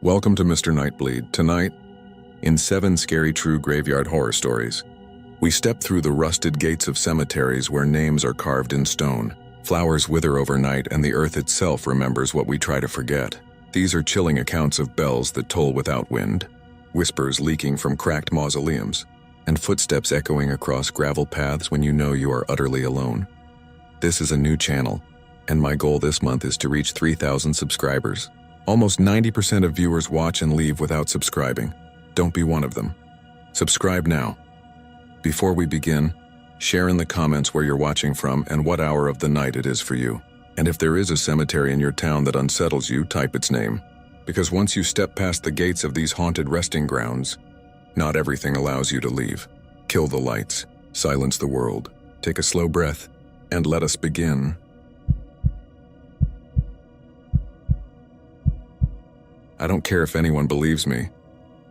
Welcome to Mr. Nightbleed. Tonight, in 7 scary true graveyard horror stories, we step through the rusted gates of cemeteries where names are carved in stone, flowers wither overnight, and the earth itself remembers what we try to forget. These are chilling accounts of bells that toll without wind, whispers leaking from cracked mausoleums, and footsteps echoing across gravel paths when you know you are utterly alone. This is a new channel, and my goal this month is to reach 3,000 subscribers. Almost 90% of viewers watch and leave without subscribing. Don't be one of them. Subscribe now. Before we begin, share in the comments where you're watching from and what hour of the night it is for you. And if there is a cemetery in your town that unsettles you, type its name. Because once you step past the gates of these haunted resting grounds, not everything allows you to leave. Kill the lights, silence the world, take a slow breath, and let us begin. I don't care if anyone believes me.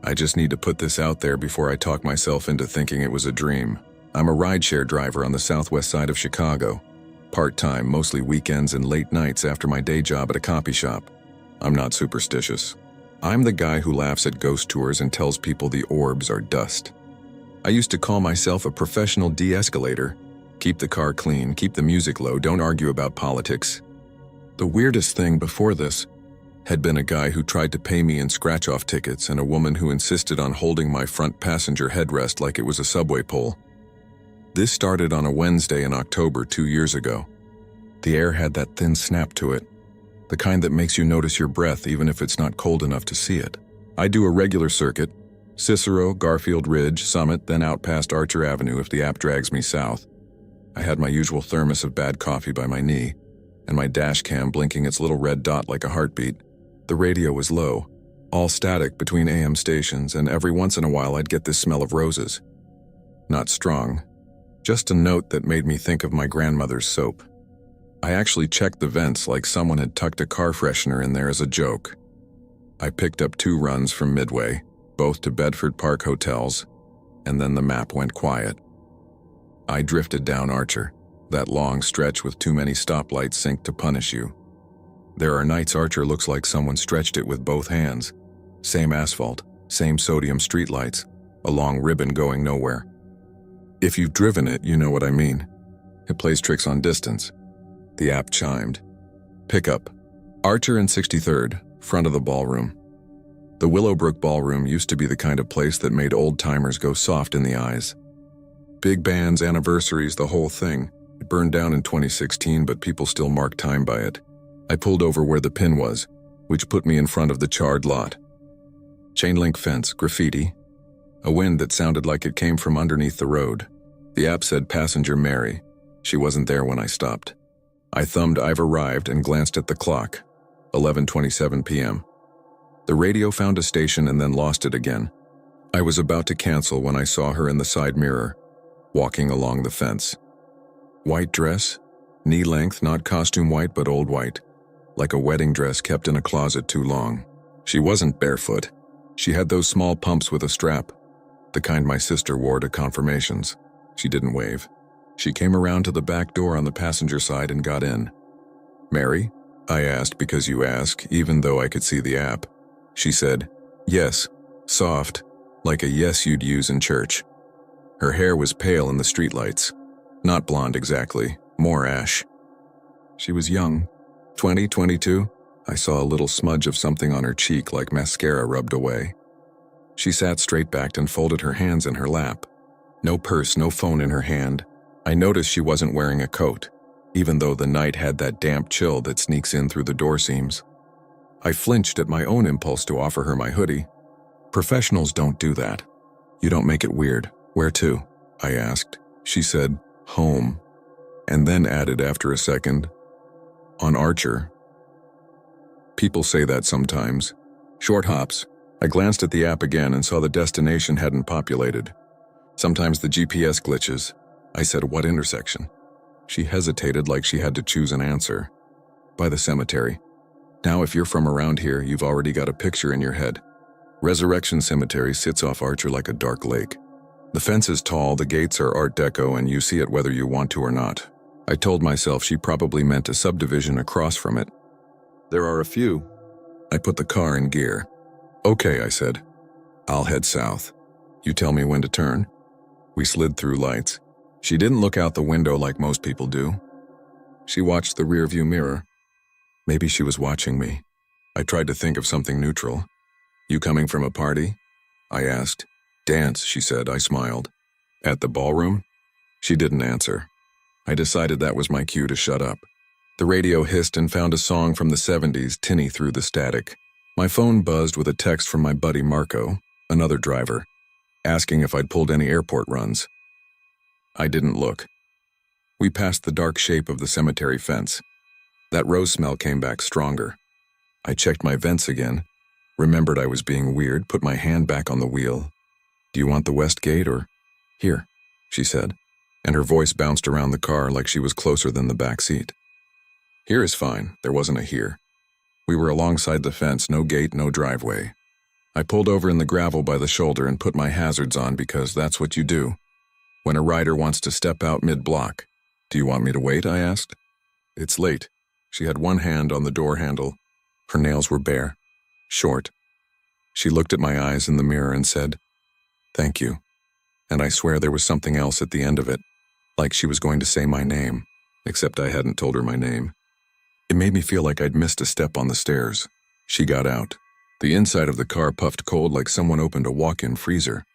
I just need to put this out there before I talk myself into thinking it was a dream. I'm a rideshare driver on the southwest side of Chicago. Part-time, mostly weekends and late nights after my day job at a copy shop. I'm not superstitious. I'm the guy who laughs at ghost tours and tells people the orbs are dust. I used to call myself a professional de-escalator. Keep the car clean, keep the music low, don't argue about politics. The weirdest thing before this had been a guy who tried to pay me in scratch-off tickets and a woman who insisted on holding my front passenger headrest like it was a subway pole. This started on a Wednesday in October 2 years ago. The air had that thin snap to it, the kind that makes you notice your breath even if it's not cold enough to see it. I do a regular circuit, Cicero, Garfield Ridge, Summit, then out past Archer Avenue if the app drags me south. I had my usual thermos of bad coffee by my knee, and my dash cam blinking its little red dot like a heartbeat. The radio was low, all static between AM stations, and every once in a while I'd get this smell of roses. Not strong, just a note that made me think of my grandmother's soap. I actually checked the vents like someone had tucked a car freshener in there as a joke. I picked up 2 runs from Midway, both to Bedford Park hotels, and then the map went quiet. I drifted down Archer, that long stretch with too many stoplights synced to punish you. There are nights Archer looks like someone stretched it with both hands. Same asphalt, same sodium streetlights, a long ribbon going nowhere. If you've driven it, you know what I mean. It plays tricks on distance. The app chimed. Pickup. Archer and 63rd, front of the ballroom. The Willowbrook Ballroom used to be the kind of place that made old-timers go soft in the eyes. Big bands, anniversaries, the whole thing. It burned down in 2016, but people still mark time by it. I pulled over where the pin was, which put me in front of the charred lot. Chain link fence, graffiti. A wind that sounded like it came from underneath the road. The app said passenger Mary. She wasn't there when I stopped. I thumbed I've arrived and glanced at the clock. 11:27 p.m. The radio found a station and then lost it again. I was about to cancel when I saw her in the side mirror, walking along the fence. White dress, knee length, not costume white but old white. Like a wedding dress kept in a closet too long. She wasn't barefoot. She had those small pumps with a strap, the kind my sister wore to confirmations. She didn't wave. She came around to the back door on the passenger side and got in. Mary? I asked because you ask, even though I could see the app. She said, yes, soft, like a yes you'd use in church. Her hair was pale in the streetlights. Not blonde exactly, more ash. She was young. 20, 22, I saw a little smudge of something on her cheek like mascara rubbed away. She sat straight-backed and folded her hands in her lap. No purse, no phone in her hand. I noticed she wasn't wearing a coat, even though the night had that damp chill that sneaks in through the door seams. I flinched at my own impulse to offer her my hoodie. Professionals don't do that. You don't make it weird. Where to? I asked. She said, home, and then added after a second, on Archer. People say that sometimes. Short hops. I glanced at the app again and saw the destination hadn't populated. Sometimes the GPS glitches. I said, what intersection? She hesitated like she had to choose an answer. By the cemetery. Now if you're from around here, you've already got a picture in your head. Resurrection Cemetery sits off Archer like a dark lake. The fence is tall, the gates are Art Deco, and you see it whether you want to or not. I told myself she probably meant a subdivision across from it. There are a few. I put the car in gear. Okay, I said. I'll head south. You tell me when to turn? We slid through lights. She didn't look out the window like most people do. She watched the rearview mirror. Maybe she was watching me. I tried to think of something neutral. You coming from a party? I asked. Dance, she said. I smiled. At the ballroom? She didn't answer. I decided that was my cue to shut up. The radio hissed and found a song from the 70s tinny through the static. My phone buzzed with a text from my buddy Marco, another driver, asking if I'd pulled any airport runs. I didn't look. We passed the dark shape of the cemetery fence. That rose smell came back stronger. I checked my vents again, remembered I was being weird, put my hand back on the wheel. Do you want the west gate or here? She said, and her voice bounced around the car like she was closer than the back seat. Here is fine. There wasn't a here. We were alongside the fence, no gate, no driveway. I pulled over in the gravel by the shoulder and put my hazards on because that's what you do when a rider wants to step out mid-block. Do you want me to wait? I asked. It's late. She had one hand on the door handle. Her nails were bare, short. She looked at my eyes in the mirror and said, "Thank you." And I swear there was something else at the end of it, like she was going to say my name, except I hadn't told her my name. It made me feel like I'd missed a step on the stairs. She got out. The inside of the car puffed cold like someone opened a walk-in freezer.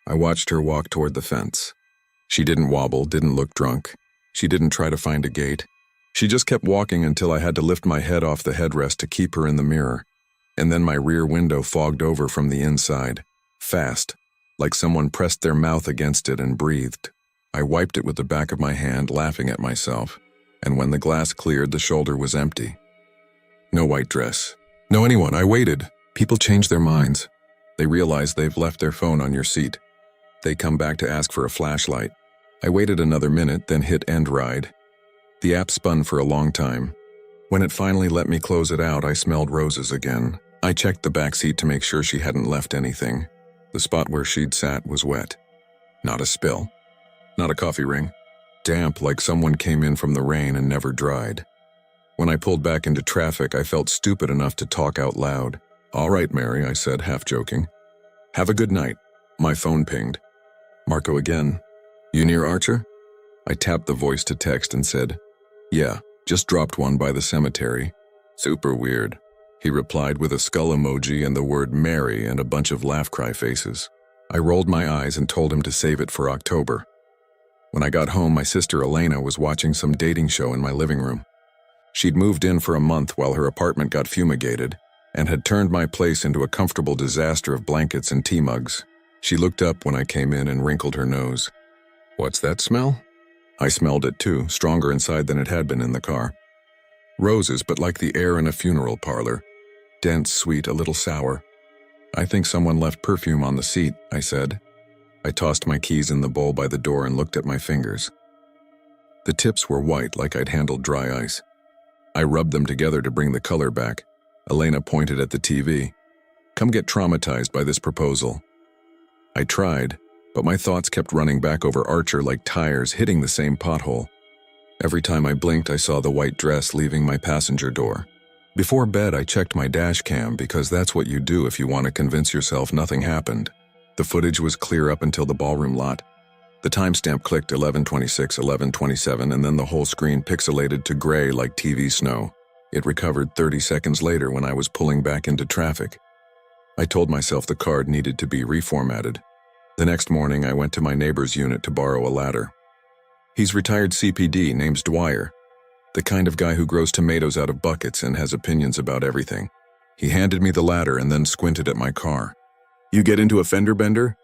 I watched her walk toward the fence. She didn't wobble, didn't look drunk. She didn't try to find a gate. She just kept walking until I had to lift my head off the headrest to keep her in the mirror. And then my rear window fogged over from the inside, fast, like someone pressed their mouth against it and breathed. I wiped it with the back of my hand, laughing at myself. And when the glass cleared, the shoulder was empty. No white dress. No anyone. I waited. People change their minds. They realize they've left their phone on your seat. They come back to ask for a flashlight. I waited another minute, then hit end ride. The app spun for a long time. When it finally let me close it out, I smelled roses again. I checked the back seat to make sure she hadn't left anything. The spot where she'd sat was wet. Not a spill. Not a coffee ring. Damp, like someone came in from the rain and never dried. When I pulled back into traffic, I felt stupid enough to talk out loud. "All right, Mary," I said, half joking. "Have a good night." My phone pinged. Marco again. "You near Archer?" I tapped the voice to text and said, "Yeah, just dropped one by the cemetery." "Super weird," he replied with a skull emoji and the word Mary and a bunch of laugh cry faces. I rolled my eyes and told him to save it for October. When I got home, my sister Elena was watching some dating show in my living room. She'd moved in for a month while her apartment got fumigated and had turned my place into a comfortable disaster of blankets and tea mugs. She looked up when I came in and wrinkled her nose. "What's that smell?" I smelled it too, stronger inside than it had been in the car. Roses, but like the air in a funeral parlor. Dense, sweet, a little sour. "I think someone left perfume on the seat," I said. I tossed my keys in the bowl by the door and looked at my fingers. The tips were white, like I'd handled dry ice. I rubbed them together to bring the color back. Elena pointed at the TV. "Come get traumatized by this proposal." I tried, but my thoughts kept running back over Archer like tires hitting the same pothole. Every time I blinked, I saw the white dress leaving my passenger door. Before bed, I checked my dash cam because that's what you do if you want to convince yourself nothing happened. The footage was clear up until the ballroom lot. The timestamp clicked 11:26, 11:27, and then the whole screen pixelated to gray like TV snow. It recovered 30 seconds later when I was pulling back into traffic. I told myself the card needed to be reformatted. The next morning, I went to my neighbor's unit to borrow a ladder. He's retired CPD, name's Dwyer, the kind of guy who grows tomatoes out of buckets and has opinions about everything. He handed me the ladder and then squinted at my car. "You get into a fender bender?"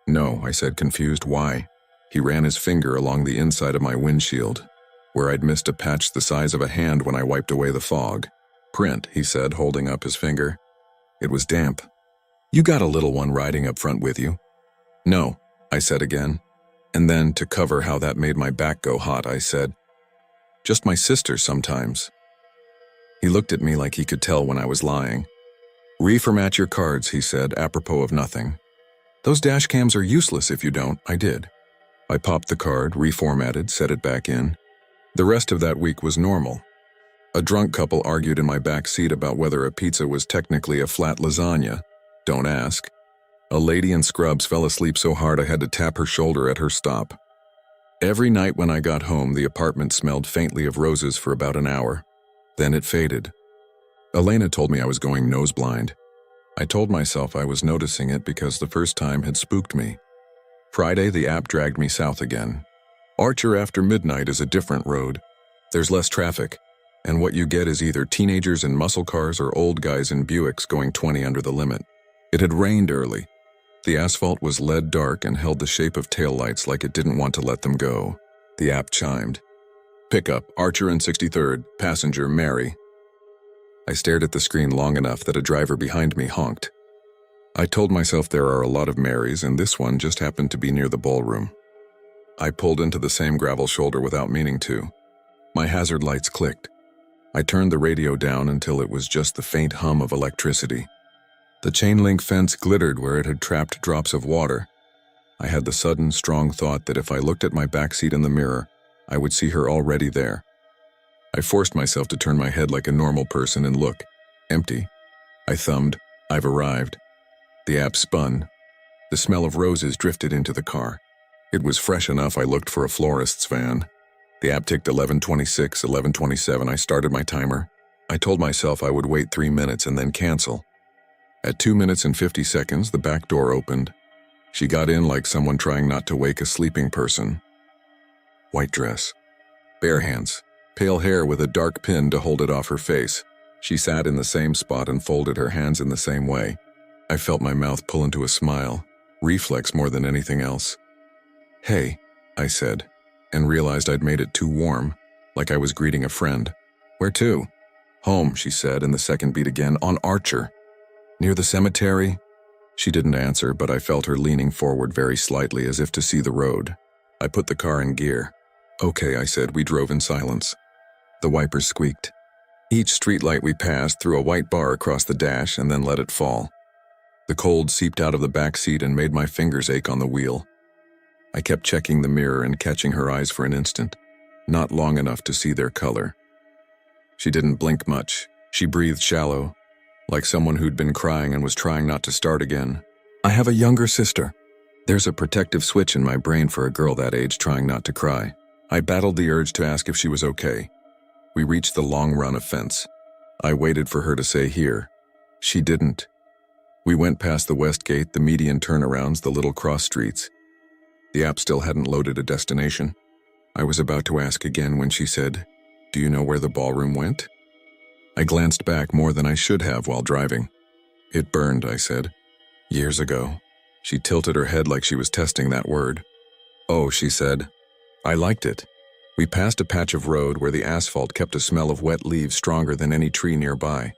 "No," I said, confused. "Why?" He ran his finger along the inside of my windshield, where I'd missed a patch the size of a hand when I wiped away the fog. "Print," he said, holding up his finger. It was damp. "You got a little one riding up front with you?" "No," I said again. And then, to cover how that made my back go hot, I said, "Just my sister sometimes." He looked at me like he could tell when I was lying. "Reformat your cards," he said, apropos of nothing. "Those dash cams are useless if you don't." I did. I popped the card, reformatted, set it back in. The rest of that week was normal. A drunk couple argued in my back seat about whether a pizza was technically a flat lasagna. Don't ask. A lady in scrubs fell asleep so hard I had to tap her shoulder at her stop. Every night when I got home, the apartment smelled faintly of roses for about an hour. Then it faded. Elena told me I was going nose-blind. I told myself I was noticing it because the first time had spooked me. Friday, the app dragged me south again. Archer after midnight is a different road. There's less traffic, and what you get is either teenagers in muscle cars or old guys in Buicks going 20 under the limit. It had rained early. The asphalt was lead dark and held the shape of taillights like it didn't want to let them go. The app chimed. Pickup, Archer and 63rd, passenger Mary. I stared at the screen long enough that a driver behind me honked. I told myself there are a lot of Marys, and this one just happened to be near the ballroom. I pulled into the same gravel shoulder without meaning to. My hazard lights clicked. I turned the radio down until it was just the faint hum of electricity. The chain-link fence glittered where it had trapped drops of water. I had the sudden, strong thought that if I looked at my backseat in the mirror, I would see her already there. I forced myself to turn my head like a normal person and look. Empty. I thumbed. I've arrived. The app spun. The smell of roses drifted into the car. It was fresh enough I looked for a florist's van. The app ticked 11:26, 11:27. I started my timer. I told myself I would wait 3 minutes and then cancel. At 2 minutes and 50 seconds, the back door opened. She got in like someone trying not to wake a sleeping person. White dress. Bare hands. Pale hair with a dark pin to hold it off her face. She sat in the same spot and folded her hands in the same way. I felt my mouth pull into a smile. Reflex more than anything else. Hey, I said, and realized I'd made it too warm, like I was greeting a friend. Where to? Home, she said, and the second beat again, on Archer. Near the cemetery? She didn't answer, but I felt her leaning forward very slightly as if to see the road. I put the car in gear. Okay, I said. We drove in silence. The wipers squeaked. Each streetlight we passed threw a white bar across the dash and then let it fall. The cold seeped out of the back seat and made my fingers ache on the wheel. I kept checking the mirror and catching her eyes for an instant, not long enough to see their color. She didn't blink much. She breathed shallow, like someone who'd been crying and was trying not to start again. I have a younger sister. There's a protective switch in my brain for a girl that age trying not to cry. I battled the urge to ask if she was okay. We reached the long run of fence. I waited for her to say here. She didn't. We went past the west gate, the median turnarounds, the little cross streets. The app still hadn't loaded a destination. I was about to ask again when she said, "Do you know where the ballroom went?" I glanced back more than I should have while driving. It burned, I said. Years ago. She tilted her head like she was testing that word. Oh, she said. I liked it. We passed a patch of road where the asphalt kept a smell of wet leaves stronger than any tree nearby.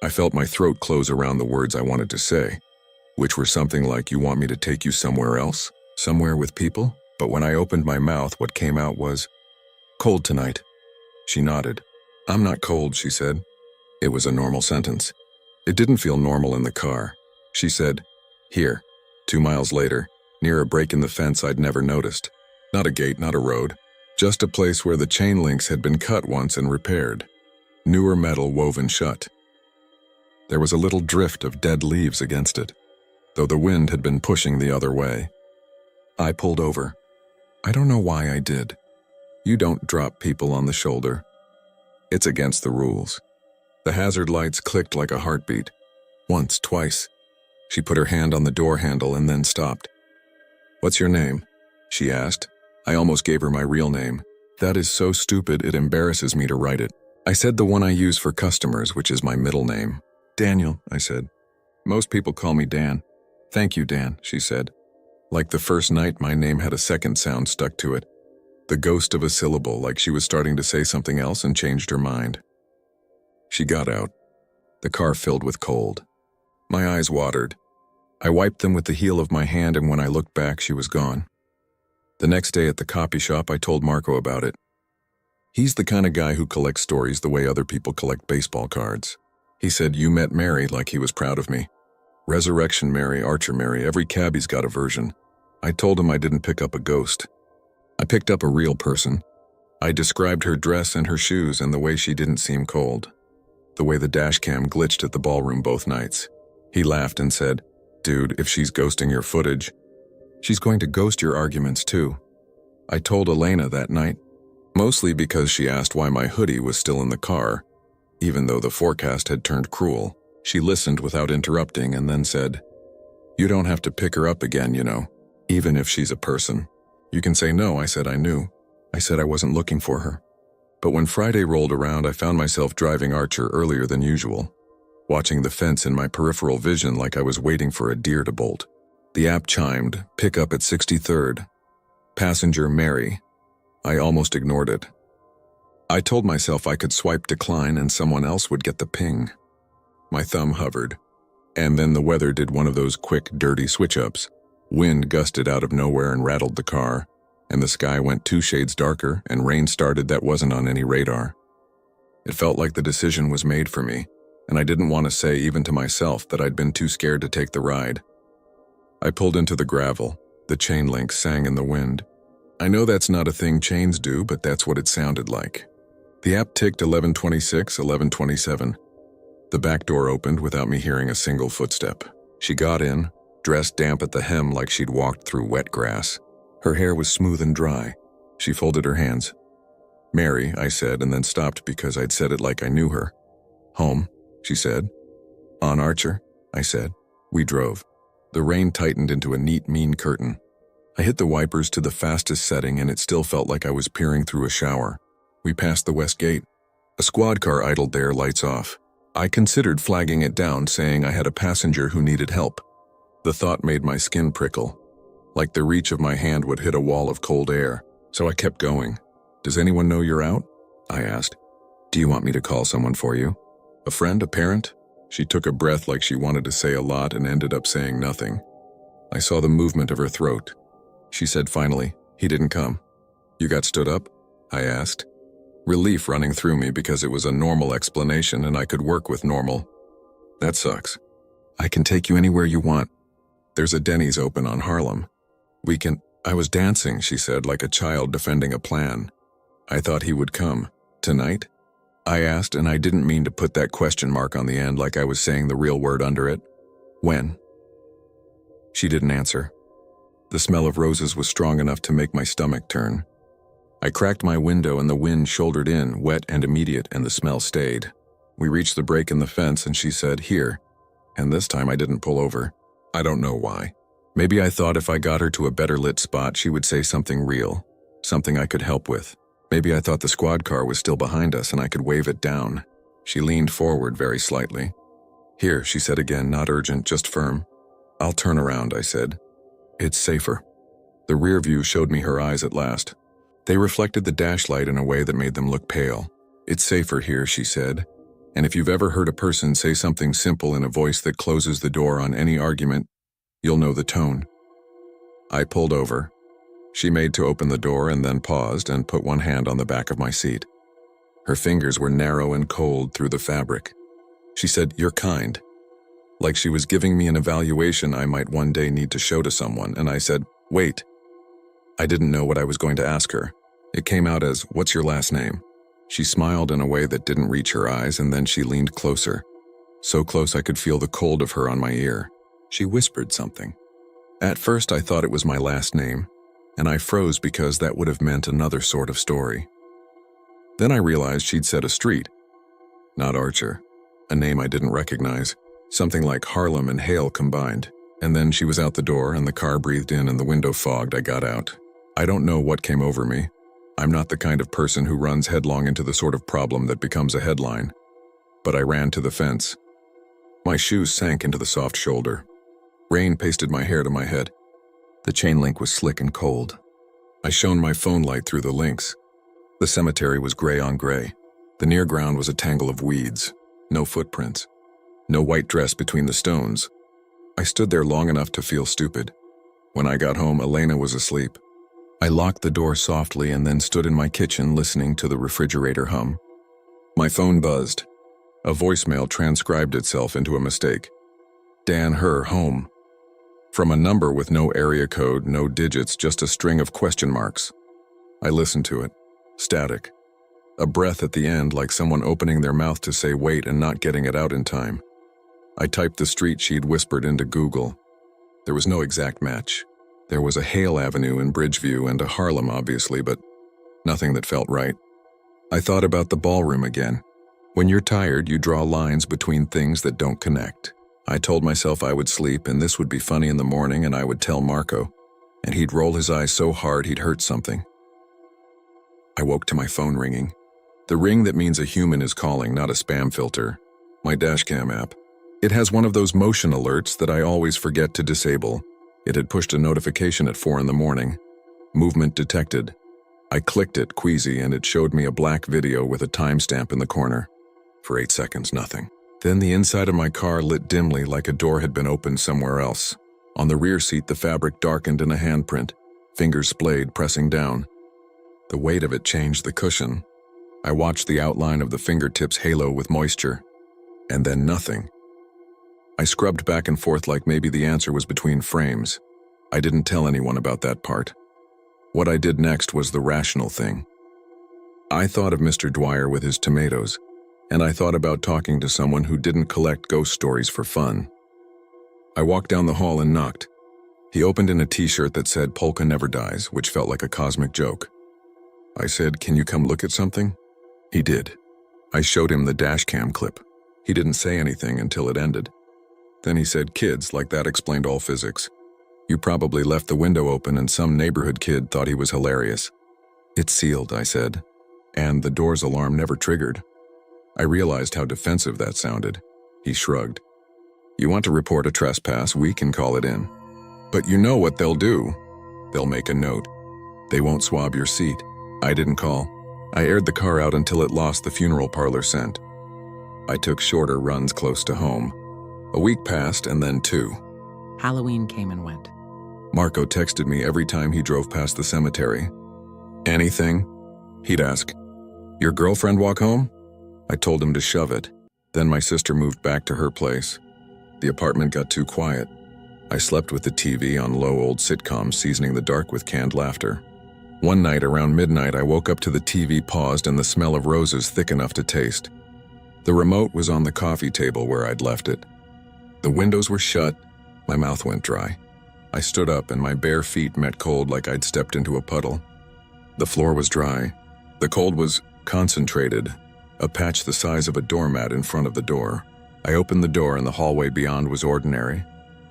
I felt my throat close around the words I wanted to say, which were something like, "You want me to take you somewhere else? Somewhere with people?" But when I opened my mouth, what came out was, "Cold tonight." She nodded. "I'm not cold," she said. It was a normal sentence. It didn't feel normal in the car. She said, "Here." 2 miles later, near a break in the fence I'd never noticed. Not a gate, not a road. Just a place where the chain links had been cut once and repaired. Newer metal woven shut. There was a little drift of dead leaves against it, though the wind had been pushing the other way. I pulled over. I don't know why I did. You don't drop people on the shoulder. It's against the rules. The hazard lights clicked like a heartbeat. Once, twice. She put her hand on the door handle and then stopped. "What's your name?" she asked. I almost gave her my real name. That is so stupid it embarrasses me to write it. I said the one I use for customers, which is my middle name. "Daniel," I said. "Most people call me Dan." "Thank you, Dan," she said. Like the first night, my name had a second sound stuck to it. The ghost of a syllable, like she was starting to say something else and changed her mind. She got out. The car filled with cold. My eyes watered. I wiped them with the heel of my hand, and when I looked back, she was gone. The next day at the copy shop, I told Marco about it. He's the kind of guy who collects stories the way other people collect baseball cards. He said, "You met Mary," like he was proud of me. Resurrection Mary, Archer Mary, every cabbie's got a version. I told him I didn't pick up a ghost. I picked up a real person. I described her dress and her shoes and the way she didn't seem cold. The way the dash cam glitched at the ballroom both nights. He laughed and said, "Dude, if she's ghosting your footage, she's going to ghost your arguments too." I told Elena that night, mostly because she asked why my hoodie was still in the car, even though the forecast had turned cruel. She listened without interrupting and then said, "You don't have to pick her up again, you know, even if she's a person. You can say no." I said I knew. I said I wasn't looking for her. But when Friday rolled around, I found myself driving Archer earlier than usual, watching the fence in my peripheral vision like I was waiting for a deer to bolt. The app chimed, "Pick up at 63rd. Passenger Mary." I almost ignored it. I told myself I could swipe decline and someone else would get the ping. My thumb hovered, and then the weather did one of those quick, dirty switch-ups. Wind gusted out of nowhere and rattled the car, and the sky went 2 shades darker, and rain started that wasn't on any radar. It felt like the decision was made for me, and I didn't want to say even to myself that I'd been too scared to take the ride. I pulled into the gravel. The chain link sang in the wind. I know that's not a thing chains do, but that's what it sounded like. The app ticked 11:26, 11:27. The back door opened without me hearing a single footstep. She got in, dressed damp at the hem like she'd walked through wet grass. Her hair was smooth and dry. She folded her hands. "Mary," I said, and then stopped because I'd said it like I knew her. "Home," she said. "On Archer," I said. We drove. The rain tightened into a neat, mean curtain. I hit the wipers to the fastest setting and it still felt like I was peering through a shower. We passed the west gate. A squad car idled there, lights off. I considered flagging it down, saying I had a passenger who needed help. The thought made my skin prickle, like the reach of my hand would hit a wall of cold air, so I kept going. "Does anyone know you're out?" I asked. "Do you want me to call someone for you? A friend, a parent?" She took a breath like she wanted to say a lot and ended up saying nothing. I saw the movement of her throat. She said finally, "He didn't come." "You got stood up?" I asked. Relief running through me because it was a normal explanation and I could work with normal. "That sucks. I can take you anywhere you want. There's a Denny's open on Harlem. We can—" "I was dancing," she said, like a child defending a plan. "I thought he would come. Tonight?" I asked, and I didn't mean to put that question mark on the end like I was saying the real word under it. "When?" She didn't answer. The smell of roses was strong enough to make my stomach turn. I cracked my window and the wind shouldered in, wet and immediate, and the smell stayed. We reached the break in the fence and she said, "Here." And this time I didn't pull over. I don't know why. Maybe I thought if I got her to a better lit spot she would say something real, something I could help with. Maybe I thought the squad car was still behind us and I could wave it down. She leaned forward very slightly. "Here," she said again, not urgent, just firm. "I'll turn around," I said. "It's safer." The rear view showed me her eyes at last. They reflected the dash light in a way that made them look pale. "It's safer here," she said. "And if you've ever heard a person say something simple in a voice that closes the door on any argument, you'll know the tone." I pulled over. She made to open the door and then paused and put one hand on the back of my seat. Her fingers were narrow and cold through the fabric. She said, "You're kind." Like she was giving me an evaluation I might one day need to show to someone, and I said, "Wait." I didn't know what I was going to ask her. It came out as, "What's your last name?" She smiled in a way that didn't reach her eyes, and then she leaned closer. So close I could feel the cold of her on my ear. She whispered something. At first I thought it was my last name, and I froze because that would have meant another sort of story. Then I realized she'd said a street. Not Archer. A name I didn't recognize. Something like Harlem and Hale combined. And then she was out the door and the car breathed in and the window fogged. I got out. I don't know what came over me. I'm not the kind of person who runs headlong into the sort of problem that becomes a headline. But I ran to the fence. My shoes sank into the soft shoulder. Rain pasted my hair to my head. The chain link was slick and cold. I shone my phone light through the links. The cemetery was gray on gray. The near ground was a tangle of weeds. No footprints. No white dress between the stones. I stood there long enough to feel stupid. When I got home, Elena was asleep. I locked the door softly and then stood in my kitchen listening to the refrigerator hum. My phone buzzed. A voicemail transcribed itself into a mistake. Dan Her, home. From a number with no area code, no digits, just a string of question marks. I listened to it. Static. A breath at the end like someone opening their mouth to say wait and not getting it out in time. I typed the street she'd whispered into Google. There was no exact match. There was a Hale Avenue in Bridgeview and a Harlem, obviously, but nothing that felt right. I thought about the ballroom again. When you're tired, you draw lines between things that don't connect. I told myself I would sleep and this would be funny in the morning and I would tell Marco, and he'd roll his eyes so hard he'd hurt something. I woke to my phone ringing. The ring that means a human is calling, not a spam filter. My dashcam app. It has one of those motion alerts that I always forget to disable. It had pushed a notification at 4 in the morning. Movement detected. I clicked it, queasy, and it showed me a black video with a timestamp in the corner. For 8 seconds, nothing. Then the inside of my car lit dimly like a door had been opened somewhere else. On the rear seat, the fabric darkened in a handprint, fingers splayed, pressing down. The weight of it changed the cushion. I watched the outline of the fingertips halo with moisture. And then nothing. I scrubbed back and forth like maybe the answer was between frames. I didn't tell anyone about that part. What I did next was the rational thing. I thought of Mr. Dwyer with his tomatoes, and I thought about talking to someone who didn't collect ghost stories for fun. I walked down the hall and knocked. He opened in a t-shirt that said "Polka Never Dies," which felt like a cosmic joke. I said, "Can you come look at something?" He did. I showed him the dashcam clip. He didn't say anything until it ended. Then he said, "Kids, like that explained all physics. You probably left the window open and some neighborhood kid thought he was hilarious." "It's sealed," I said, "and the door's alarm never triggered." I realized how defensive that sounded. He shrugged. "You want to report a trespass, we can call it in. But you know what they'll do. They'll make a note. They won't swab your seat." I didn't call. I aired the car out until it lost the funeral parlor scent. I took shorter runs close to home. A week passed and then 2. Halloween came and went. Marco texted me every time he drove past the cemetery. "Anything?" he'd ask. "Your girlfriend walk home?" I told him to shove it. Then my sister moved back to her place. The apartment got too quiet. I slept with the TV on low old sitcoms, seasoning the dark with canned laughter. One night around midnight, I woke up to the TV paused and the smell of roses thick enough to taste. The remote was on the coffee table where I'd left it. The windows were shut. My mouth went dry. I stood up and my bare feet met cold like I'd stepped into a puddle. The floor was dry. The cold was concentrated, a patch the size of a doormat in front of the door. I opened the door and the hallway beyond was ordinary.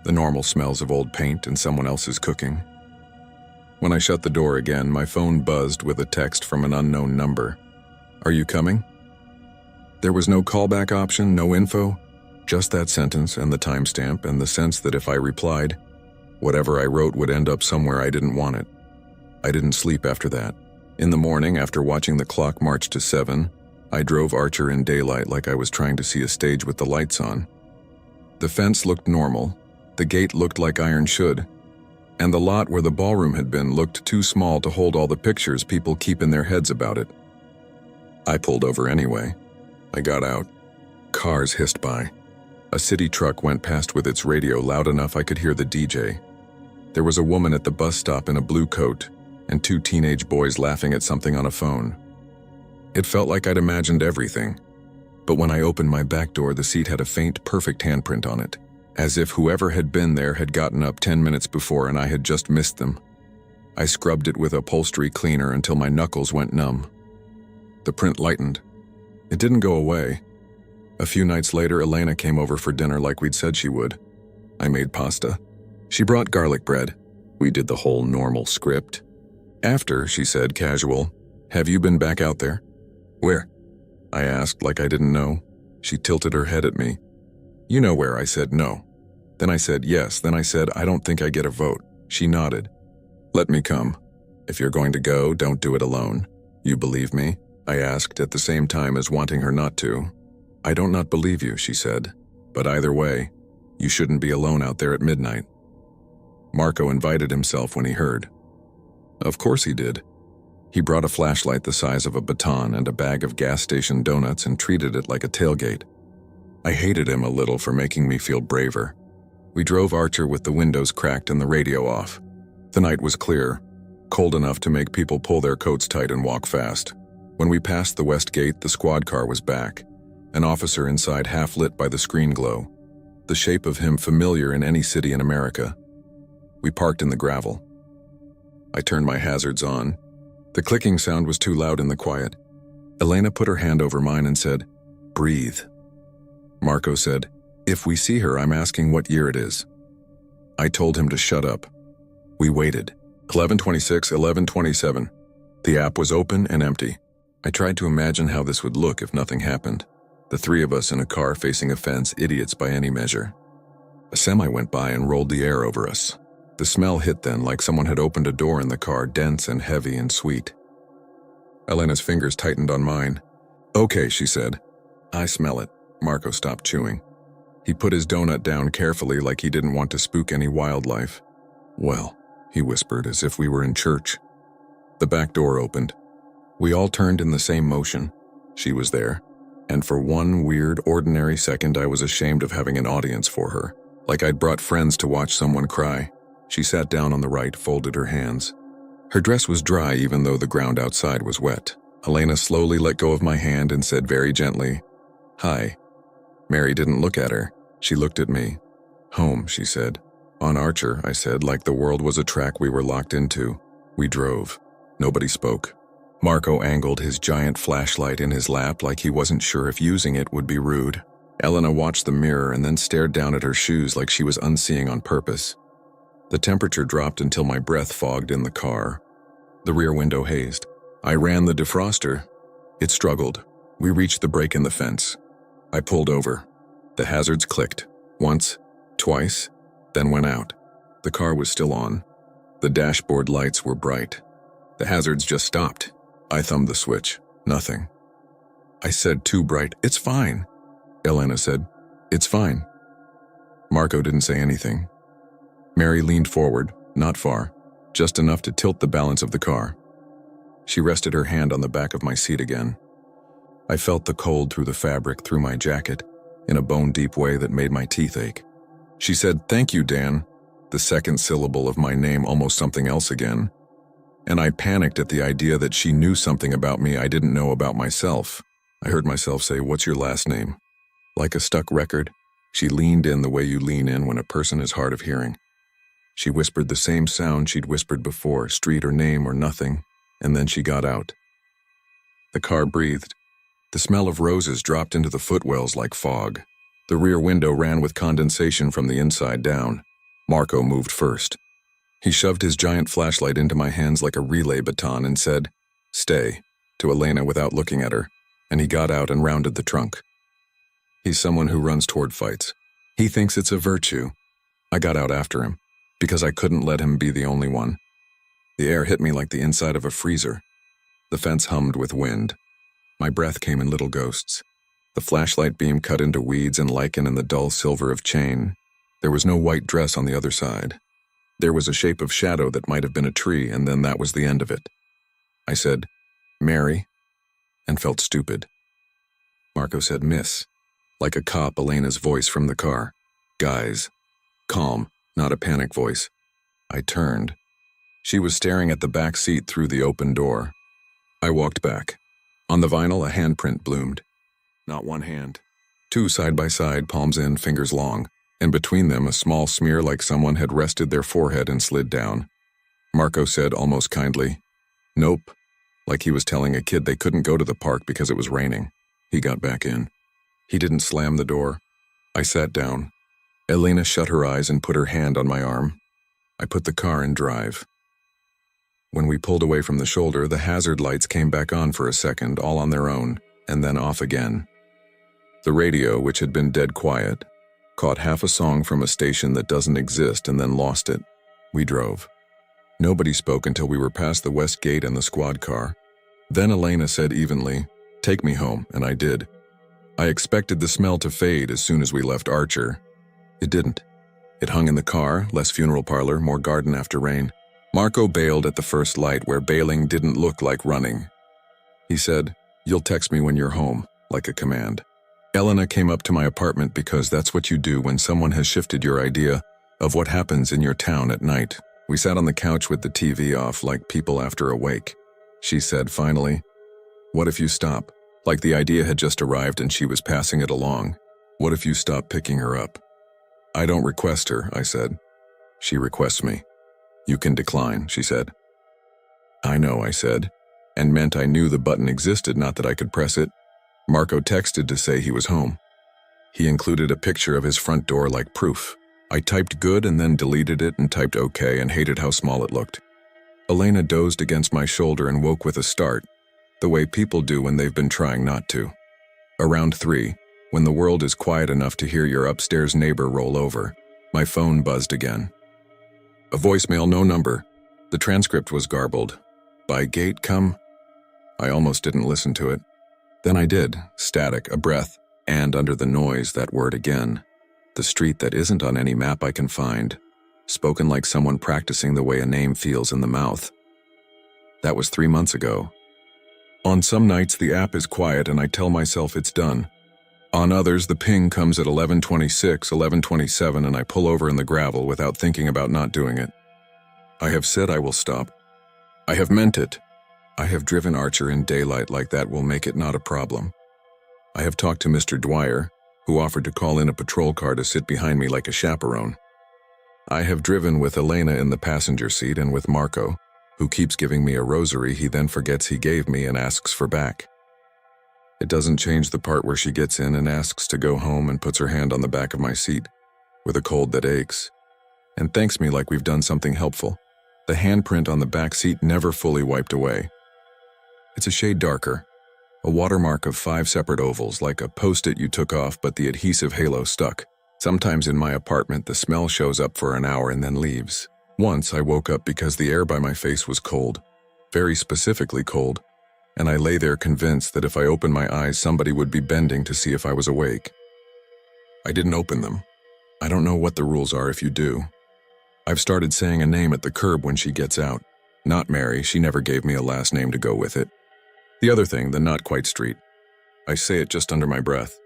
The normal smells of old paint and someone else's cooking. When I shut the door again, my phone buzzed with a text from an unknown number. "Are you coming?" There was no callback option, no info, just that sentence and the timestamp and the sense that if I replied, whatever I wrote would end up somewhere I didn't want it. I didn't sleep after that. In the morning, after watching the clock march to 7, I drove Archer in daylight like I was trying to see a stage with the lights on. The fence looked normal, the gate looked like iron should, and the lot where the ballroom had been looked too small to hold all the pictures people keep in their heads about it. I pulled over anyway. I got out. Cars hissed by. A city truck went past with its radio loud enough I could hear the DJ. There was a woman at the bus stop in a blue coat, and 2 teenage boys laughing at something on a phone. It felt like I'd imagined everything. But when I opened my back door, the seat had a faint, perfect handprint on it, as if whoever had been there had gotten up 10 minutes before and I had just missed them. I scrubbed it with upholstery cleaner until my knuckles went numb. The print lightened. It didn't go away. A few nights later, Elena came over for dinner like we'd said she would. I made pasta. She brought garlic bread. We did the whole normal script. After, she said, casual, "Have you been back out there?" "Where?" I asked like I didn't know. She tilted her head at me. "You know where," I said, "No." Then I said, "Yes." Then I said, "I don't think I get a vote." She nodded. "Let me come. If you're going to go, don't do it alone. You believe me?" I asked at the same time as wanting her not to. "I don't not believe you," she said. "But either way, you shouldn't be alone out there at midnight." Marco invited himself when he heard. Of course he did. He brought a flashlight the size of a baton and a bag of gas station donuts and treated it like a tailgate. I hated him a little for making me feel braver. We drove Archer with the windows cracked and the radio off. The night was clear, cold enough to make people pull their coats tight and walk fast. When we passed the west gate, the squad car was back, an officer inside half lit by the screen glow. the shape of him familiar in any city in America. We parked in the gravel. I turned my hazards on. The clicking sound was too loud in the quiet. Elena put her hand over mine and said, "Breathe." Marco said, "If we see her, I'm asking what year it is." I told him to shut up. We waited. 11:26, 11:27. The app was open and empty. I tried to imagine how this would look if nothing happened. The three of us in a car facing a fence, idiots by any measure. A semi went by and rolled the air over us. The smell hit then like someone had opened a door in the car, dense and heavy and sweet. Elena's fingers tightened on mine. "Okay," she said. "I smell it." Marco stopped chewing. He put his donut down carefully like he didn't want to spook any wildlife. "Well," he whispered as if we were in church. The back door opened. We all turned in the same motion. She was there. And for one weird, ordinary second I was ashamed of having an audience for her. Like I'd brought friends to watch someone cry. She sat down on the right, folded her hands. Her dress was dry even though the ground outside was wet. Elena slowly let go of my hand and said very gently, "Hi." Mary didn't look at her. She looked at me. "Home," she said. "On Archer," I said, like the world was a track we were locked into. We drove. Nobody spoke. Marco angled his giant flashlight in his lap like he wasn't sure if using it would be rude. Elena watched the mirror and then stared down at her shoes like she was unseeing on purpose. The temperature dropped until my breath fogged in the car. The rear window hazed. I ran the defroster. It struggled. We reached the break in the fence. I pulled over. The hazards clicked. Once, twice, then went out. The car was still on. The dashboard lights were bright. The hazards just stopped. I thumbed the switch. Nothing. I said too bright, "It's fine." Elena said, "It's fine." Marco didn't say anything. Mary leaned forward, not far, just enough to tilt the balance of the car. She rested her hand on the back of my seat again. I felt the cold through the fabric, through my jacket, in a bone-deep way that made my teeth ache. She said, "Thank you, Dan," the second syllable of my name almost something else again. And I panicked at the idea that she knew something about me I didn't know about myself. I heard myself say, "What's your last name?" Like a stuck record, she leaned in the way you lean in when a person is hard of hearing. She whispered the same sound she'd whispered before, street or name or nothing, and then she got out. The car breathed. The smell of roses dropped into the footwells like fog. The rear window ran with condensation from the inside down. Marco moved first. He shoved his giant flashlight into my hands like a relay baton and said, "Stay," to Elena without looking at her, and he got out and rounded the trunk. He's someone who runs toward fights. He thinks it's a virtue. I got out after him, because I couldn't let him be the only one. The air hit me like the inside of a freezer. The fence hummed with wind. My breath came in little ghosts. The flashlight beam cut into weeds and lichen and the dull silver of chain. There was no white dress on the other side. There was a shape of shadow that might have been a tree, and then that was the end of it. I said, "Mary," and felt stupid. Marco said, "Miss," like a cop, Elena's voice from the car. "Guys." Calm, not a panic voice. I turned. She was staring at the back seat through the open door. I walked back. On the vinyl, a handprint bloomed. Not one hand. Two side by side, palms in, fingers long. And between them a small smear like someone had rested their forehead and slid down. Marco said almost kindly, "Nope," like he was telling a kid they couldn't go to the park because it was raining. He got back in. He didn't slam the door. I sat down. Elena shut her eyes and put her hand on my arm. I put the car in drive. When we pulled away from the shoulder, the hazard lights came back on for a second, all on their own, and then off again. The radio, which had been dead quiet, caught half a song from a station that doesn't exist and then lost it. We drove. Nobody spoke until we were past the west gate and the squad car. Then Elena said evenly, "Take me home," and I did. I expected the smell to fade as soon as we left Archer. It didn't. It hung in the car, less funeral parlor, more garden after rain. Marco bailed at the first light where bailing didn't look like running. He said, "You'll text me when you're home," like a command. Elena came up to my apartment because that's what you do when someone has shifted your idea of what happens in your town at night. We sat on the couch with the TV off like people after a wake. She said finally, "What if you stop?" Like the idea had just arrived and she was passing it along. "What if you stop picking her up?" I don't request her, I said. She requests me. You can decline, she said. I know, I said, and meant I knew the button existed, not that I could press it. Marco texted to say he was home. He included a picture of his front door like proof. I typed good and then deleted it and typed okay and hated how small it looked. Elena dozed against my shoulder and woke with a start, the way people do when they've been trying not to. Around 3, when the world is quiet enough to hear your upstairs neighbor roll over, my phone buzzed again. A voicemail, no number. The transcript was garbled. By gate come? I almost didn't listen to it. Then I did, static, a breath, and under the noise, that word again. The street that isn't on any map I can find, spoken like someone practicing the way a name feels in the mouth. That was 3 months ago. On some nights the app is quiet and I tell myself it's done. On others the ping comes at 11:26, 11:27 and I pull over in the gravel without thinking about not doing it. I have said I will stop. I have meant it. I have driven Archer in daylight like that will make it not a problem. I have talked to Mr. Dwyer, who offered to call in a patrol car to sit behind me like a chaperone. I have driven with Elena in the passenger seat and with Marco, who keeps giving me a rosary he then forgets he gave me and asks for back. It doesn't change the part where she gets in and asks to go home and puts her hand on the back of my seat, with a cold that aches, and thanks me like we've done something helpful. The handprint on the back seat never fully wiped away. It's a shade darker, a watermark of 5 separate ovals, like a post-it you took off but the adhesive halo stuck. Sometimes in my apartment the smell shows up for an hour and then leaves. Once I woke up because the air by my face was cold, very specifically cold, and I lay there convinced that if I opened my eyes somebody would be bending to see if I was awake. I didn't open them. I don't know what the rules are if you do. I've started saying a name at the curb when she gets out. Not Mary, she never gave me a last name to go with it. The other thing, the not quite street. I say it just under my breath.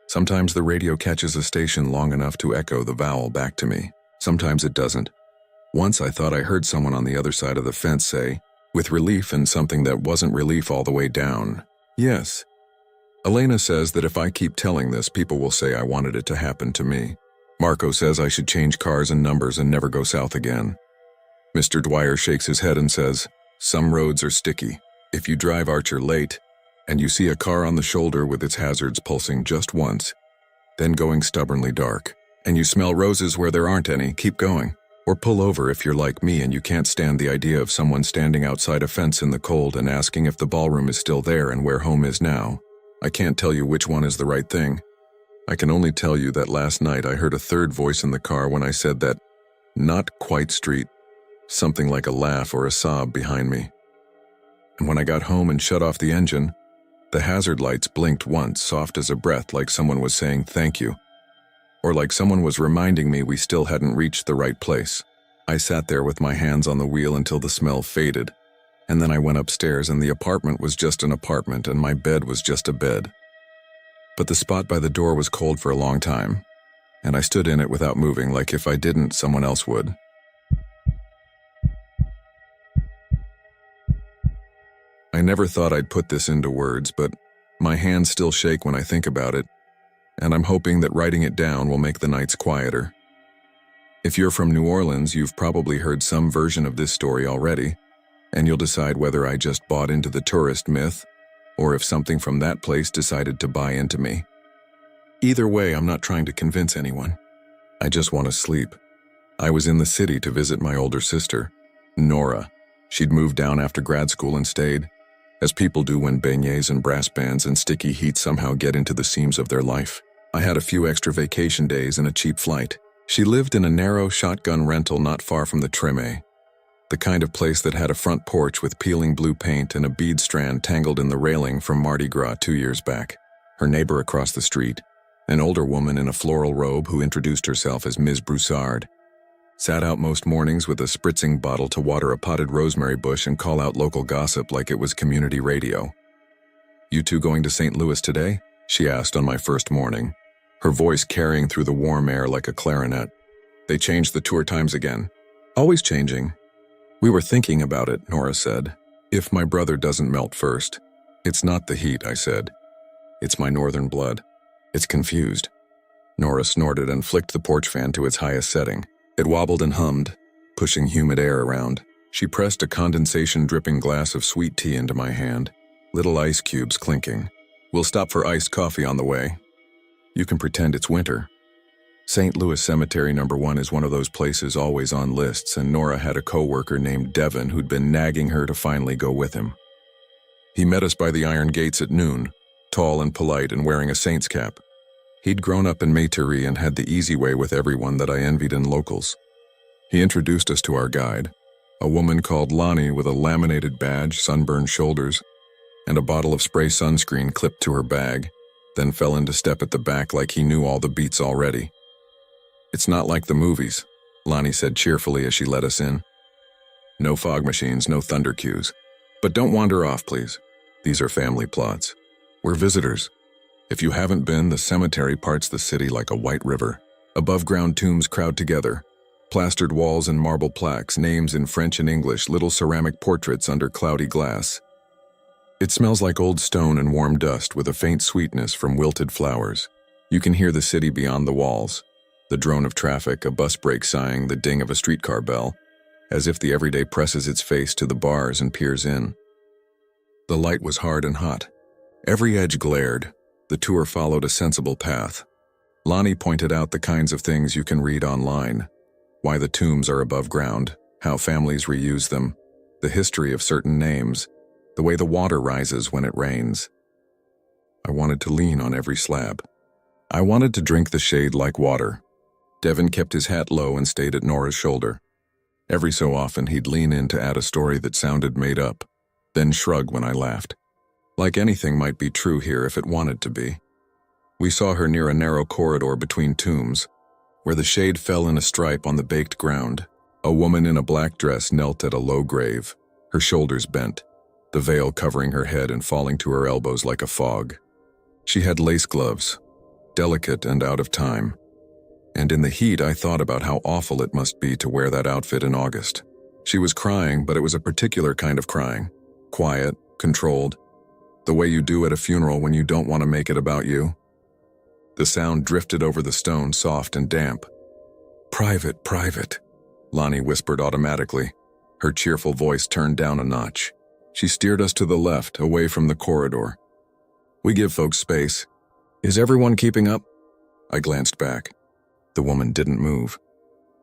Sometimes the radio catches a station long enough to echo the vowel back to me. Sometimes it doesn't. Once I thought I heard someone on the other side of the fence say, with relief and something that wasn't relief all the way down, yes. Elena says that if I keep telling this, people will say I wanted it to happen to me. Marco says I should change cars and numbers and never go south again. Mr. Dwyer shakes his head and says, some roads are sticky. If you drive Archer late, and you see a car on the shoulder with its hazards pulsing just once, then going stubbornly dark, and you smell roses where there aren't any, keep going. Or pull over if you're like me and you can't stand the idea of someone standing outside a fence in the cold and asking if the ballroom is still there and where home is now. I can't tell you which one is the right thing. I can only tell you that last night I heard a third voice in the car when I said that, not quite street, something like a laugh or a sob behind me. And when I got home and shut off the engine, the hazard lights blinked once, soft as a breath, like someone was saying thank you. Or like someone was reminding me we still hadn't reached the right place. I sat there with my hands on the wheel until the smell faded, and then I went upstairs and the apartment was just an apartment and my bed was just a bed. But the spot by the door was cold for a long time, and I stood in it without moving, like if I didn't, someone else would. I never thought I'd put this into words, but my hands still shake when I think about it, and I'm hoping that writing it down will make the nights quieter. If you're from New Orleans, you've probably heard some version of this story already, and you'll decide whether I just bought into the tourist myth, or if something from that place decided to buy into me. Either way, I'm not trying to convince anyone. I just want to sleep. I was in the city to visit my older sister, Nora. She'd moved down after grad school and stayed, as people do when beignets and brass bands and sticky heat somehow get into the seams of their life. I had a few extra vacation days and a cheap flight. She lived in a narrow shotgun rental not far from the Treme, the kind of place that had a front porch with peeling blue paint and a bead strand tangled in the railing from Mardi Gras 2 years back. Her neighbor across the street, an older woman in a floral robe who introduced herself as Ms. Broussard, sat out most mornings with a spritzing bottle to water a potted rosemary bush and call out local gossip like it was community radio. "You two going to St. Louis today?" she asked on my first morning, her voice carrying through the warm air like a clarinet. "They changed the tour times again." "Always changing." "We were thinking about it," Nora said. "If my brother doesn't melt first." "It's not the heat," I said. "It's my northern blood. It's confused." Nora snorted and flicked the porch fan to its highest setting. It wobbled and hummed, pushing humid air around. She pressed a condensation-dripping glass of sweet tea into my hand, little ice cubes clinking. "We'll stop for iced coffee on the way. You can pretend it's winter." St. Louis Cemetery No. 1 is one of those places always on lists, and Nora had a co-worker named Devin who'd been nagging her to finally go with him. He met us by the iron gates at noon, tall and polite and wearing a saint's cap. He'd grown up in Cemeteries and had the easy way with everyone that I envied in locals. He introduced us to our guide, a woman called Lonnie with a laminated badge, sunburned shoulders, and a bottle of spray sunscreen clipped to her bag, then fell into step at the back like he knew all the beats already. "It's not like the movies," Lonnie said cheerfully as she let us in. "No fog machines, no thunder cues. But don't wander off, please. These are family plots. We're visitors. If you haven't been, the cemetery parts the city like a white river. Above-ground tombs crowd together. Plastered walls and marble plaques, names in French and English, little ceramic portraits under cloudy glass. It smells like old stone and warm dust with a faint sweetness from wilted flowers. You can hear the city beyond the walls. The drone of traffic, a bus brake sighing, the ding of a streetcar bell, as if the everyday presses its face to the bars and peers in. The light was hard and hot. Every edge glared. The tour followed a sensible path. Lonnie pointed out the kinds of things you can read online. Why the tombs are above ground, how families reuse them, the history of certain names, the way the water rises when it rains. I wanted to lean on every slab. I wanted to drink the shade like water. Devin kept his hat low and stayed at Nora's shoulder. Every so often he'd lean in to add a story that sounded made up, then shrug when I laughed. Like anything might be true here if it wanted to be. We saw her near a narrow corridor between tombs, where the shade fell in a stripe on the baked ground. A woman in a black dress knelt at a low grave, her shoulders bent, the veil covering her head and falling to her elbows like a fog. She had lace gloves, delicate and out of time. And in the heat I thought about how awful it must be to wear that outfit in August. She was crying, but it was a particular kind of crying. Quiet, controlled, the way you do at a funeral when you don't want to make it about you. The sound drifted over the stone, soft and damp. "Private, private," Lonnie whispered automatically, her cheerful voice turned down a notch. She steered us to the left, away from the corridor. "We give folks space. Is everyone keeping up?" I glanced back. The woman didn't move.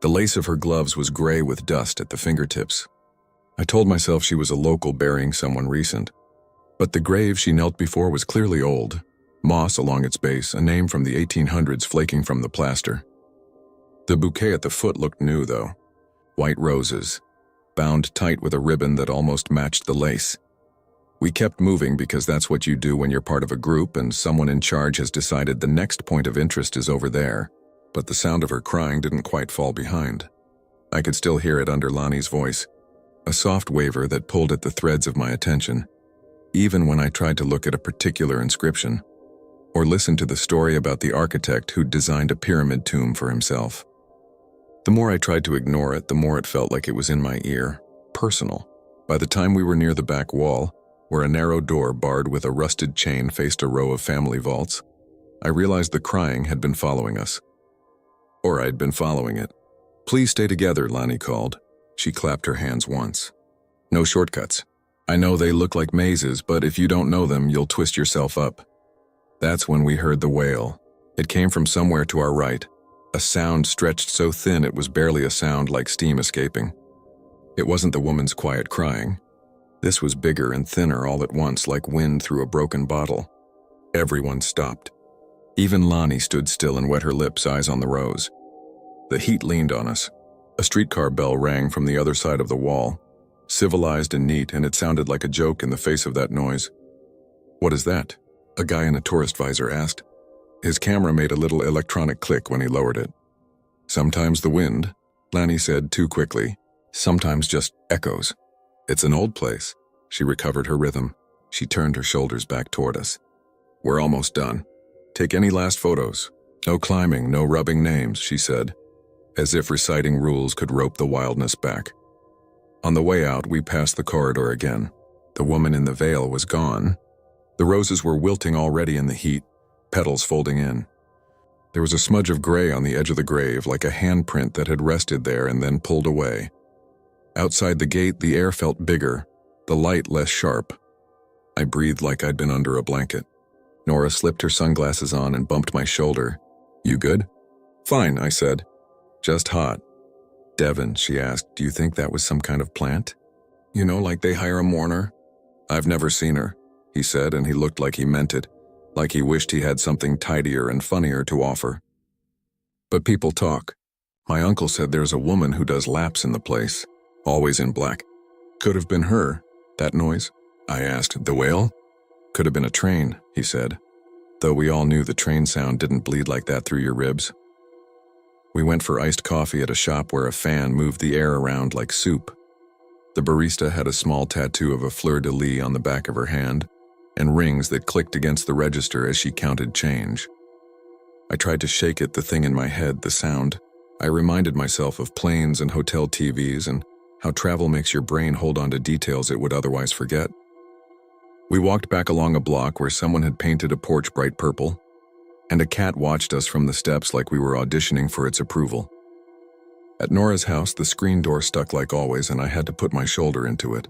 The lace of her gloves was gray with dust at the fingertips. I told myself she was a local burying someone recent. But the grave she knelt before was clearly old. Moss along its base, a name from the 1800s flaking from the plaster. The bouquet at the foot looked new, though. White roses, bound tight with a ribbon that almost matched the lace. We kept moving because that's what you do when you're part of a group and someone in charge has decided the next point of interest is over there. But the sound of her crying didn't quite fall behind. I could still hear it under Lonnie's voice, a soft waver that pulled at the threads of my attention, even when I tried to look at a particular inscription, or listen to the story about the architect who'd designed a pyramid tomb for himself. The more I tried to ignore it, the more it felt like it was in my ear, personal. By the time we were near the back wall, where a narrow door barred with a rusted chain faced a row of family vaults, I realized the crying had been following us. Or I'd been following it. "Please stay together," Lonnie called. She clapped her hands once. "No shortcuts. I know they look like mazes, but if you don't know them, you'll twist yourself up." That's when we heard the wail. It came from somewhere to our right, a sound stretched so thin it was barely a sound, like steam escaping. It wasn't the woman's quiet crying. This was bigger and thinner all at once, like wind through a broken bottle. Everyone stopped. Even Lonnie stood still and wet her lips, eyes on the rose. The heat leaned on us. A streetcar bell rang from the other side of the wall, civilized and neat, and it sounded like a joke in the face of that noise. "What is that?" a guy in a tourist visor asked. His camera made a little electronic click when he lowered it. "Sometimes the wind," Lonnie said too quickly. "Sometimes just echoes. It's an old place." She recovered her rhythm. She turned her shoulders back toward us. "We're almost done. Take any last photos. No climbing, no rubbing names," she said, as if reciting rules could rope the wildness back. On the way out, we passed the corridor again. The woman in the veil was gone. The roses were wilting already in the heat, petals folding in. There was a smudge of gray on the edge of the grave, like a handprint that had rested there and then pulled away. Outside the gate, the air felt bigger, the light less sharp. I breathed like I'd been under a blanket. Nora slipped her sunglasses on and bumped my shoulder. "You good?" "Fine," I said. "Just hot." "Devin," she asked, "do you think that was some kind of plant? You know, like they hire a mourner?" "I've never seen her," he said, and he looked like he meant it, like he wished he had something tidier and funnier to offer. "But people talk. My uncle said there's a woman who does laps in the place, always in black." "Could have been her, that noise?" I asked. "The whale?" "Could have been a train," he said, though we all knew the train sound didn't bleed like that through your ribs. We went for iced coffee at a shop where a fan moved the air around like soup. The barista had a small tattoo of a fleur-de-lis on the back of her hand, and rings that clicked against the register as she counted change. I tried to shake it, the thing in my head, the sound. I reminded myself of planes and hotel TVs and how travel makes your brain hold on to details it would otherwise forget. We walked back along a block where someone had painted a porch bright purple, and a cat watched us from the steps like we were auditioning for its approval. At Nora's house, the screen door stuck like always, and I had to put my shoulder into it.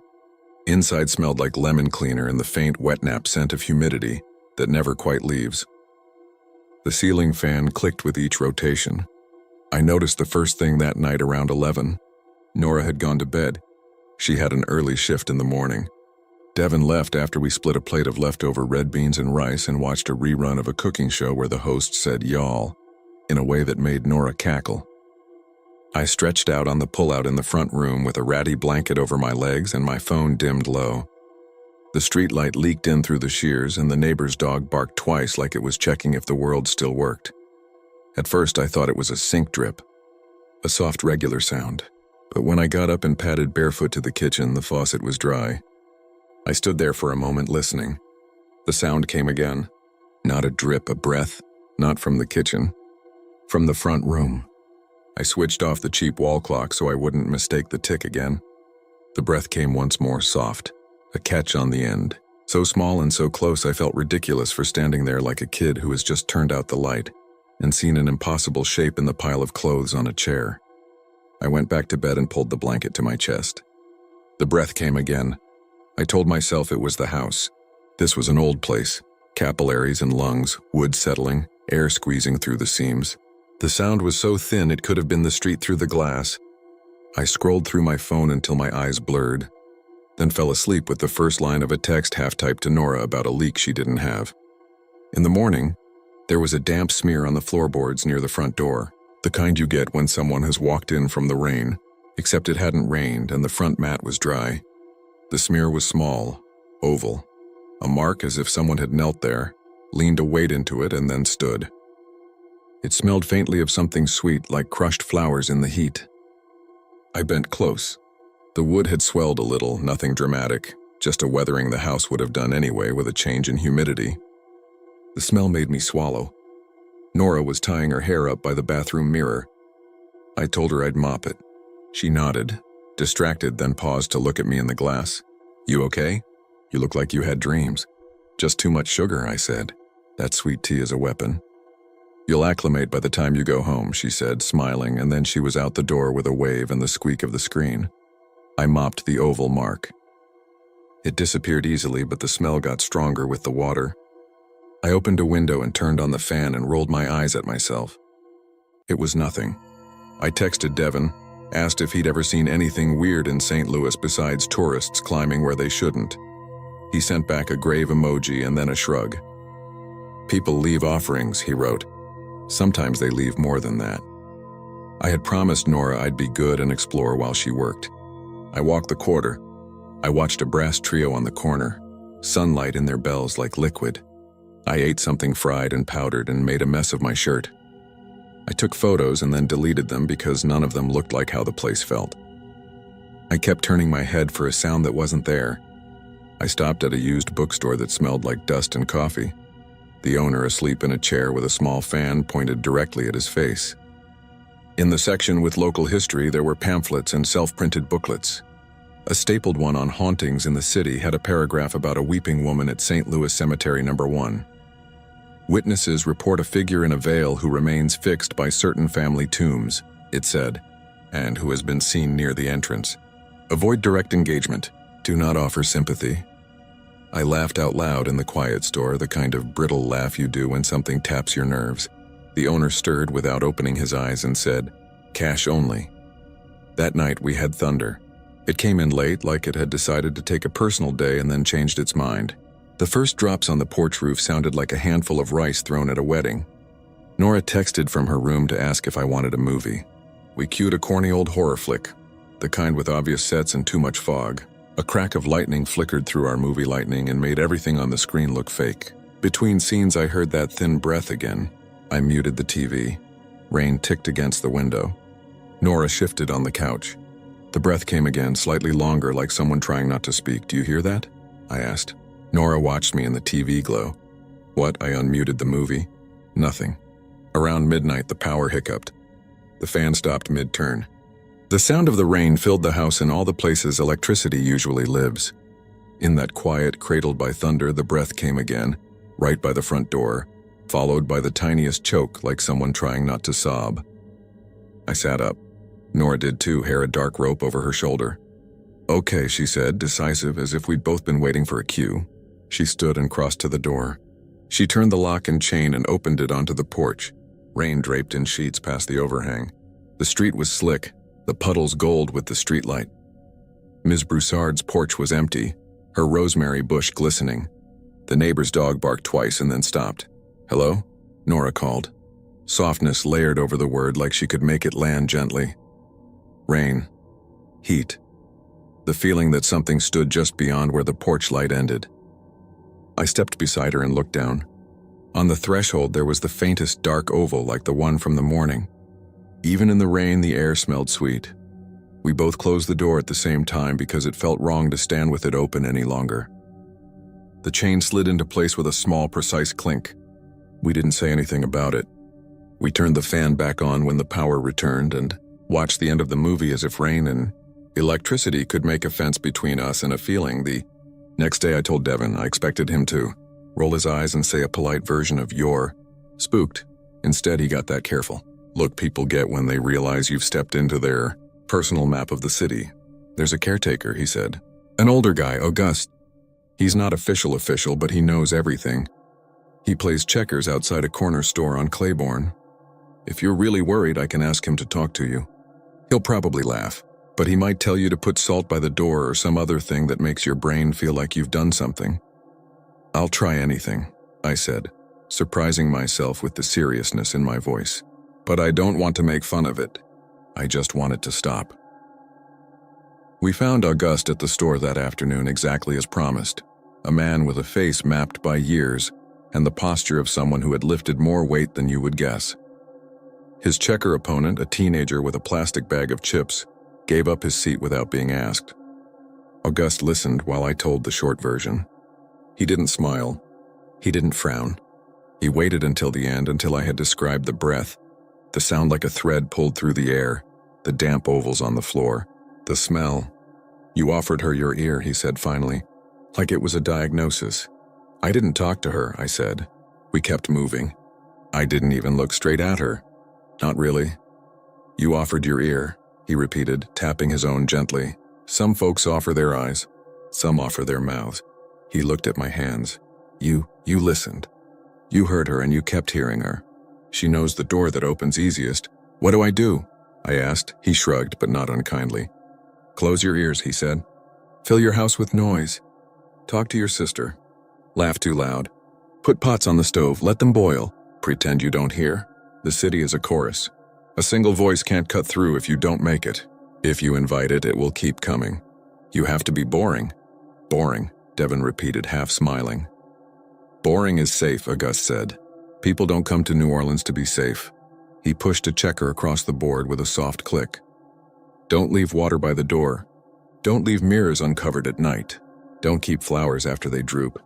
Inside smelled like lemon cleaner and the faint wet nap scent of humidity that never quite leaves. The ceiling fan clicked with each rotation. I noticed the first thing that night around 11. Nora had gone to bed. She had an early shift in the morning. Devin left after we split a plate of leftover red beans and rice and watched a rerun of a cooking show where the host said "y'all" in a way that made Nora cackle. I stretched out on the pullout in the front room with a ratty blanket over my legs and my phone dimmed low. The streetlight leaked in through the shears and the neighbor's dog barked twice like it was checking if the world still worked. At first I thought it was a sink drip, a soft regular sound, but when I got up and padded barefoot to the kitchen, the faucet was dry. I stood there for a moment listening. The sound came again. Not a drip, a breath, not from the kitchen, from the front room. I switched off the cheap wall clock so I wouldn't mistake the tick again. The breath came once more, soft, a catch on the end. So small and so close I felt ridiculous for standing there like a kid who has just turned out the light and seen an impossible shape in the pile of clothes on a chair. I went back to bed and pulled the blanket to my chest. The breath came again. I told myself it was the house. This was an old place. Capillaries and lungs, wood settling, air squeezing through the seams. The sound was so thin it could have been the street through the glass. I scrolled through my phone until my eyes blurred, then fell asleep with the first line of a text half-typed to Nora about a leak she didn't have. In the morning, there was a damp smear on the floorboards near the front door, the kind you get when someone has walked in from the rain, except it hadn't rained and the front mat was dry. The smear was small, oval, a mark as if someone had knelt there, leaned a weight into it, and then stood. It smelled faintly of something sweet, like crushed flowers in the heat. I bent close. The wood had swelled a little, nothing dramatic, just a weathering the house would have done anyway with a change in humidity. The smell made me swallow. Nora was tying her hair up by the bathroom mirror. I told her I'd mop it. She nodded, distracted, then paused to look at me in the glass. "You okay? You look like you had dreams." "Just too much sugar," I said. "That sweet tea is a weapon." "You'll acclimate by the time you go home," she said, smiling, and then she was out the door with a wave and the squeak of the screen. I mopped the oval mark. It disappeared easily, but the smell got stronger with the water. I opened a window and turned on the fan and rolled my eyes at myself. It was nothing. I texted Devin, asked if he'd ever seen anything weird in St. Louis besides tourists climbing where they shouldn't. He sent back a grave emoji and then a shrug. "People leave offerings," he wrote. "Sometimes they leave more than that." I had promised Nora I'd be good and explore while she worked. I walked the quarter. I watched a brass trio on the corner, sunlight in their bells like liquid. I ate something fried and powdered and made a mess of my shirt. I took photos and then deleted them because none of them looked like how the place felt. I kept turning my head for a sound that wasn't there. I stopped at a used bookstore that smelled like dust and coffee. The owner asleep in a chair with a small fan pointed directly at his face. In the section with local history, there were pamphlets and self-printed booklets. A stapled one on hauntings in the city had a paragraph about a weeping woman at St. Louis Cemetery No. 1. Witnesses report a figure in a veil who remains fixed by certain family tombs, it said, and who has been seen near the entrance. Avoid direct engagement. Do not offer sympathy. I laughed out loud in the quiet store, the kind of brittle laugh you do when something taps your nerves. The owner stirred without opening his eyes and said, "Cash only." That night we had thunder. It came in late, like it had decided to take a personal day and then changed its mind. The first drops on the porch roof sounded like a handful of rice thrown at a wedding. Nora texted from her room to ask if I wanted a movie. We cued a corny old horror flick, the kind with obvious sets and too much fog. A crack of lightning flickered through our movie lighting and made everything on the screen look fake. Between scenes I heard that thin breath again. I muted the TV. Rain ticked against the window. Nora shifted on the couch. The breath came again, slightly longer, like someone trying not to speak. "Do you hear that?" I asked. Nora watched me in the TV glow. "What?" I unmuted the movie. "Nothing." Around midnight, the power hiccuped. The fan stopped mid-turn. The sound of the rain filled the house in all the places electricity usually lives. In that quiet, cradled by thunder, the breath came again, right by the front door, followed by the tiniest choke, like someone trying not to sob. I sat up. Nora did too, hair a dark rope over her shoulder. "Okay," she said, decisive, as if we'd both been waiting for a cue. She stood and crossed to the door. She turned the lock and chain and opened it onto the porch. Rain draped in sheets past the overhang. The street was slick, the puddles gold with the streetlight. Ms. Broussard's porch was empty, her rosemary bush glistening. The neighbor's dog barked twice and then stopped. "Hello?" Nora called. Softness layered over the word like she could make it land gently. Rain. Heat. The feeling that something stood just beyond where the porch light ended. I stepped beside her and looked down. On the threshold there was the faintest dark oval like the one from the morning. Even in the rain, the air smelled sweet. We both closed the door at the same time because it felt wrong to stand with it open any longer. The chain slid into place with a small, precise clink. We didn't say anything about it. We turned the fan back on when the power returned and watched the end of the movie as if rain and electricity could make a fence between us and a feeling. The next day I told Devin I expected him to roll his eyes and say a polite version of "you're spooked." Instead, he got that careful look people get when they realize you've stepped into their personal map of the city. "There's a caretaker," he said. "An older guy, Auguste. He's not official, but he knows everything. He plays checkers outside a corner store on Claiborne. If you're really worried, I can ask him to talk to you. He'll probably laugh, but he might tell you to put salt by the door or some other thing that makes your brain feel like you've done something." "I'll try anything," I said, surprising myself with the seriousness in my voice. "But I don't want to make fun of it. I just want it to stop." We found Auguste at the store that afternoon exactly as promised, a man with a face mapped by years and the posture of someone who had lifted more weight than you would guess. His checker opponent, a teenager with a plastic bag of chips, gave up his seat without being asked. Auguste listened while I told the short version. He didn't smile. He didn't frown. He waited until the end, until I had described the breath, the sound like a thread pulled through the air, the damp ovals on the floor, the smell. "You offered her your ear," he said finally, like it was a diagnosis. "I didn't talk to her," I said. We kept moving. I didn't even look straight at her. "Not really." "You offered your ear," he repeated, tapping his own gently. "Some folks offer their eyes. Some offer their mouths." He looked at my hands. You listened. You heard her and you kept hearing her. She knows the door that opens easiest." "What do I do?" I asked. He shrugged, but not unkindly. "Close your ears," he said. "Fill your house with noise. Talk to your sister. Laugh too loud. Put pots on the stove, let them boil. Pretend you don't hear. The city is a chorus. A single voice can't cut through if you don't make it. If you invite it, it will keep coming. You have to be boring." "Boring," Devin repeated, half smiling. "Boring is safe," Auguste said. "People don't come to New Orleans to be safe." He pushed a checker across the board with a soft click. "Don't leave water by the door. Don't leave mirrors uncovered at night. Don't keep flowers after they droop.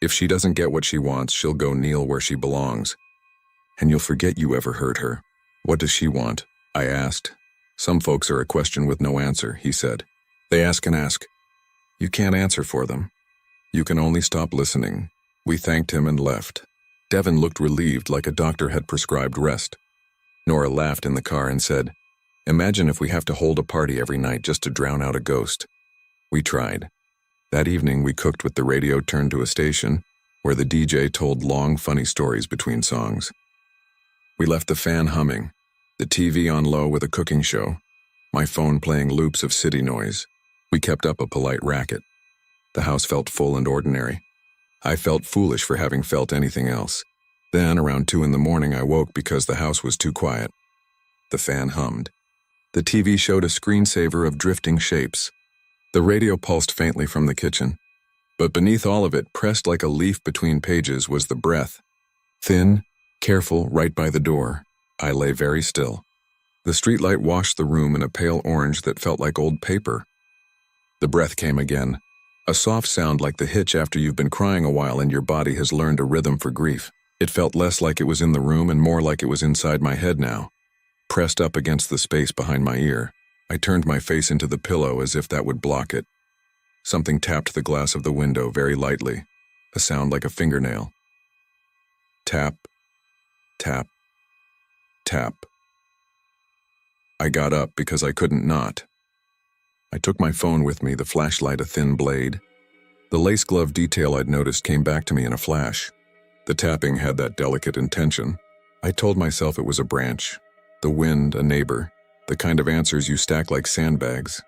If she doesn't get what she wants, she'll go kneel where she belongs. And you'll forget you ever hurt her." "What does she want?" I asked. "Some folks are a question with no answer," he said. "They ask and ask. You can't answer for them. You can only stop listening." We thanked him and left. Devin looked relieved, like a doctor had prescribed rest. Nora laughed in the car and said, "Imagine if we have to hold a party every night just to drown out a ghost." We tried. That evening, we cooked with the radio turned to a station where the DJ told long, funny stories between songs. We left the fan humming, the TV on low with a cooking show, my phone playing loops of city noise. We kept up a polite racket. The house felt full and ordinary. I felt foolish for having felt anything else. Then, around 2 in the morning, I woke because the house was too quiet. The fan hummed. The TV showed a screensaver of drifting shapes. The radio pulsed faintly from the kitchen. But beneath all of it, pressed like a leaf between pages, was the breath. Thin, careful, right by the door. I lay very still. The streetlight washed the room in a pale orange that felt like old paper. The breath came again, a soft sound like the hitch after you've been crying a while and your body has learned a rhythm for grief. It felt less like it was in the room and more like it was inside my head now, pressed up against the space behind my ear. I turned my face into the pillow as if that would block it. Something tapped the glass of the window very lightly, a sound like a fingernail. Tap, tap, tap. I got up because I couldn't not. I took my phone with me, the flashlight a thin blade. The lace glove detail I'd noticed came back to me in a flash. The tapping had that delicate intention. I told myself it was a branch, the wind, a neighbor, the kind of answers you stack like sandbags.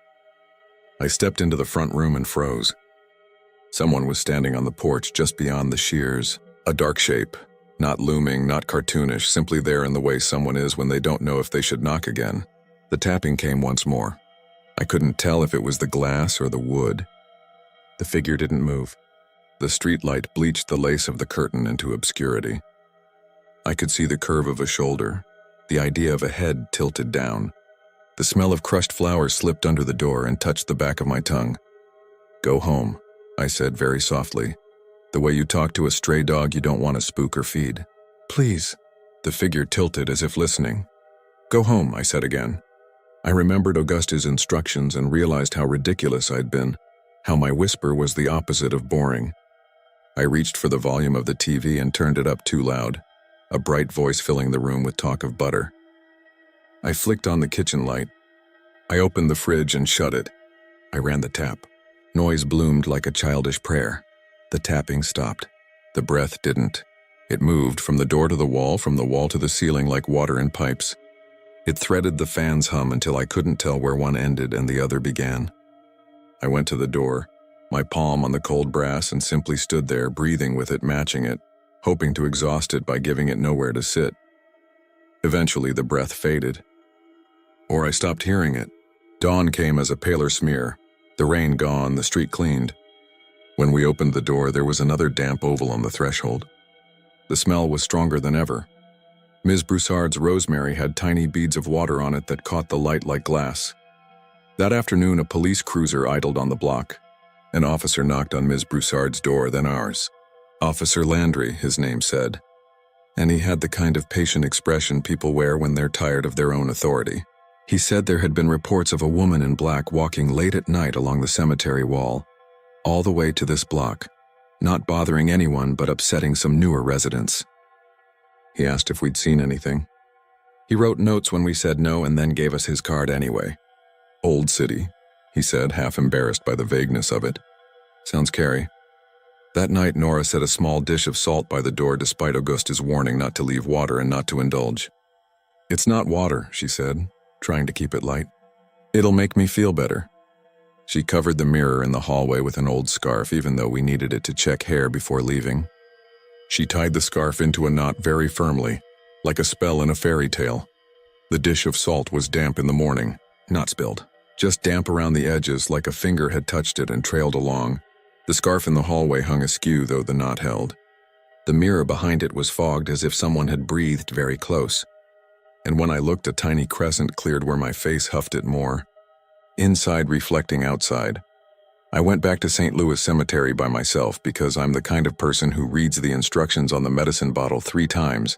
I stepped into the front room and froze. Someone was standing on the porch just beyond the shears, a dark shape, not looming, not cartoonish, simply there in the way someone is when they don't know if they should knock again. The tapping came once more. I couldn't tell if it was the glass or the wood. The figure didn't move. The streetlight bleached the lace of the curtain into obscurity. I could see the curve of a shoulder, the idea of a head tilted down. The smell of crushed flowers slipped under the door and touched the back of my tongue. "Go home," I said very softly, the way you talk to a stray dog you don't want to spook or feed. "Please." The figure tilted as if listening. "Go home," I said again. I remembered Auguste's instructions and realized how ridiculous I'd been, how my whisper was the opposite of boring. I reached for the volume of the TV and turned it up too loud, a bright voice filling the room with talk of butter. I flicked on the kitchen light. I opened the fridge and shut it. I ran the tap. Noise bloomed like a childish prayer. The tapping stopped. The breath didn't. It moved from the door to the wall, from the wall to the ceiling like water in pipes. It threaded the fan's hum until I couldn't tell where one ended and the other began. I went to the door, my palm on the cold brass, and simply stood there, breathing with it, matching it, hoping to exhaust it by giving it nowhere to sit. Eventually, the breath faded. Or I stopped hearing it. Dawn came as a paler smear. The rain gone, the street cleaned. When we opened the door, there was another damp oval on the threshold. The smell was stronger than ever. Ms. Broussard's rosemary had tiny beads of water on it that caught the light like glass. That afternoon, a police cruiser idled on the block. An officer knocked on Ms. Broussard's door, then ours. Officer Landry, his name said. And he had the kind of patient expression people wear when they're tired of their own authority. He said there had been reports of a woman in black walking late at night along the cemetery wall, all the way to this block, not bothering anyone but upsetting some newer residents. He asked if we'd seen anything. He wrote notes when we said no and then gave us his card anyway. "Old city," he said, half embarrassed by the vagueness of it. "Sounds scary." That night, Nora set a small dish of salt by the door despite Auguste's warning not to leave water and not to indulge. "It's not water," she said, trying to keep it light. "It'll make me feel better." She covered the mirror in the hallway with an old scarf, even though we needed it to check hair before leaving. She tied the scarf into a knot very firmly, like a spell in a fairy tale. The dish of salt was damp in the morning, not spilled, just damp around the edges like a finger had touched it and trailed along. The scarf in the hallway hung askew, though the knot held. The mirror behind it was fogged as if someone had breathed very close. And when I looked, a tiny crescent cleared where my face huffed it more. Inside reflecting outside. I went back to St. Louis Cemetery by myself because I'm the kind of person who reads the instructions on the medicine bottle 3 times,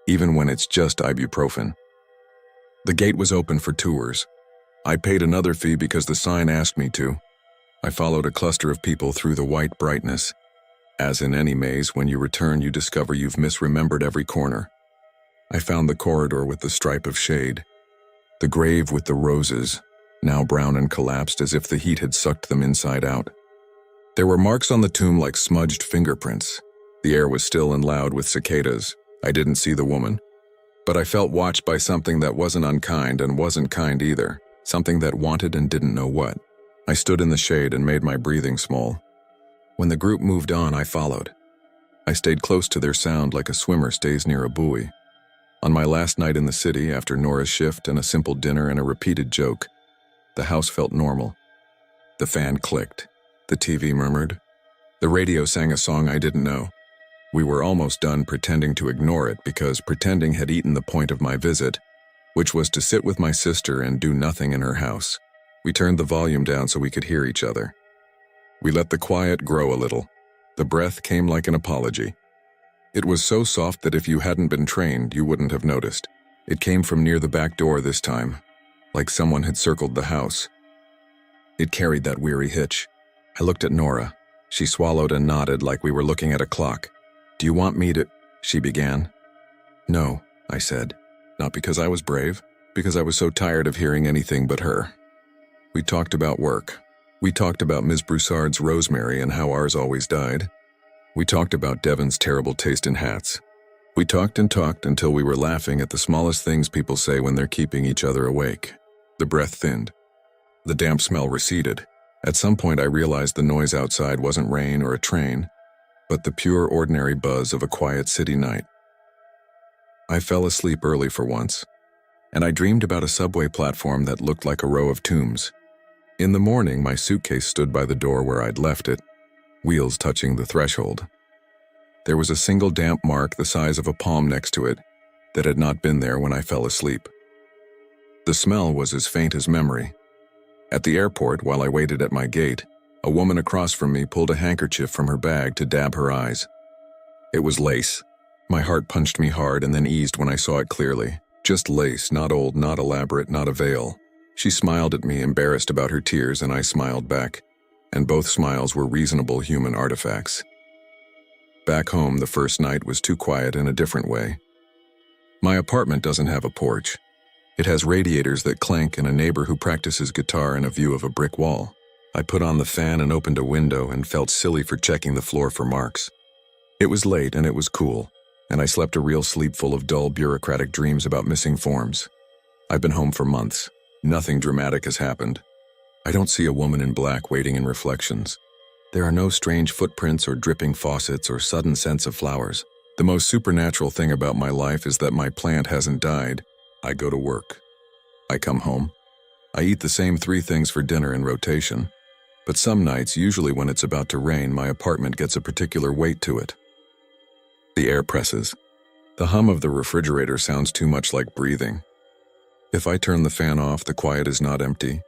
even when it's just ibuprofen. The gate was open for tours. I paid another fee because the sign asked me to. I followed a cluster of people through the white brightness. As in any maze, when you return, you discover you've misremembered every corner. I found the corridor with the stripe of shade, the grave with the roses, now brown and collapsed as if the heat had sucked them inside out. There were marks on the tomb like smudged fingerprints. The air was still and loud with cicadas. I didn't see the woman, but I felt watched by something that wasn't unkind and wasn't kind either, something that wanted and didn't know what. I stood in the shade and made my breathing small. When the group moved on, I followed. I stayed close to their sound like a swimmer stays near a buoy. On my last night in the city, after Nora's shift and a simple dinner and a repeated joke, the house felt normal. The fan clicked. The TV murmured. The radio sang a song I didn't know. We were almost done pretending to ignore it because pretending had eaten the point of my visit, which was to sit with my sister and do nothing in her house. We turned the volume down so we could hear each other. We let the quiet grow a little. The breath came like an apology. It was so soft that if you hadn't been trained, you wouldn't have noticed. It came from near the back door this time, like someone had circled the house. It carried that weary hitch. I looked at Nora. She swallowed and nodded like we were looking at a clock. "Do you want me to—" she began. "No," I said. Not because I was brave, because I was so tired of hearing anything but her. We talked about work. We talked about Ms. Broussard's rosemary and how ours always died. We talked about Devon's terrible taste in hats. We talked and talked until we were laughing at the smallest things people say when they're keeping each other awake. The breath thinned. The damp smell receded. At some point I realized the noise outside wasn't rain or a train, but the pure ordinary buzz of a quiet city night. I fell asleep early for once, and I dreamed about a subway platform that looked like a row of tombs. In the morning, my suitcase stood by the door where I'd left it, wheels touching the threshold. There was a single damp mark the size of a palm next to it that had not been there when I fell asleep. The smell was as faint as memory. At the airport, while I waited at my gate, a woman across from me pulled a handkerchief from her bag to dab her eyes. It was lace. My heart punched me hard and then eased when I saw it clearly. Just lace, not old, not elaborate, not a veil. She smiled at me, embarrassed about her tears, and I smiled back. And both smiles were reasonable human artifacts. Back home, the first night was too quiet in a different way. My apartment doesn't have a porch. It has radiators that clank and a neighbor who practices guitar and a view of a brick wall. I put on the fan and opened a window and felt silly for checking the floor for marks. It was late and it was cool, and I slept a real sleep full of dull bureaucratic dreams about missing forms. I've been home for months. Nothing dramatic has happened. I don't see a woman in black waiting in reflections. There are no strange footprints or dripping faucets or sudden scents of flowers. The most supernatural thing about my life is that my plant hasn't died. I go to work. I come home. I eat the same 3 things for dinner in rotation. But some nights, usually when it's about to rain, my apartment gets a particular weight to it. The air presses. The hum of the refrigerator sounds too much like breathing. If I turn the fan off, the quiet is not empty.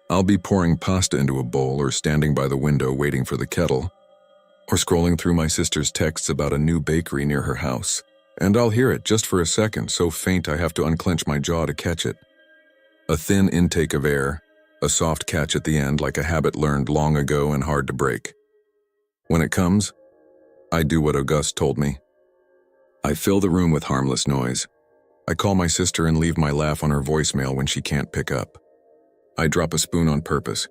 I'll be pouring pasta into a bowl or standing by the window waiting for the kettle, or scrolling through my sister's texts about a new bakery near her house. And I'll hear it just for a second, so faint I have to unclench my jaw to catch it. A thin intake of air, a soft catch at the end like a habit learned long ago and hard to break. When it comes, I do what Auguste told me. I fill the room with harmless noise. I call my sister and leave my laugh on her voicemail when she can't pick up. I drop a spoon on purpose.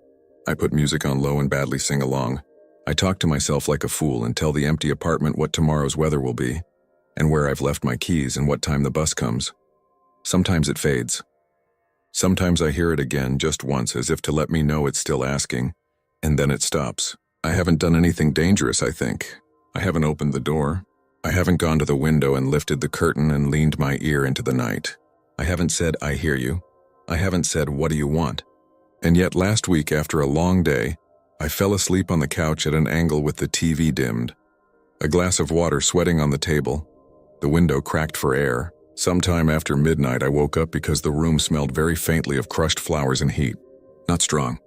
I put music on low and badly sing along. I talk to myself like a fool and tell the empty apartment what tomorrow's weather will be, and where I've left my keys and what time the bus comes. Sometimes it fades. Sometimes I hear it again just once as if to let me know it's still asking, and then it stops. I haven't done anything dangerous, I think. I haven't opened the door. I haven't gone to the window and lifted the curtain and leaned my ear into the night. I haven't said, "I hear you." I haven't said, "What do you want?" And yet last week, after a long day, I fell asleep on the couch at an angle with the TV dimmed. A glass of water sweating on the table. The window cracked for air. Sometime after midnight, I woke up because the room smelled very faintly of crushed flowers and heat. Not strong.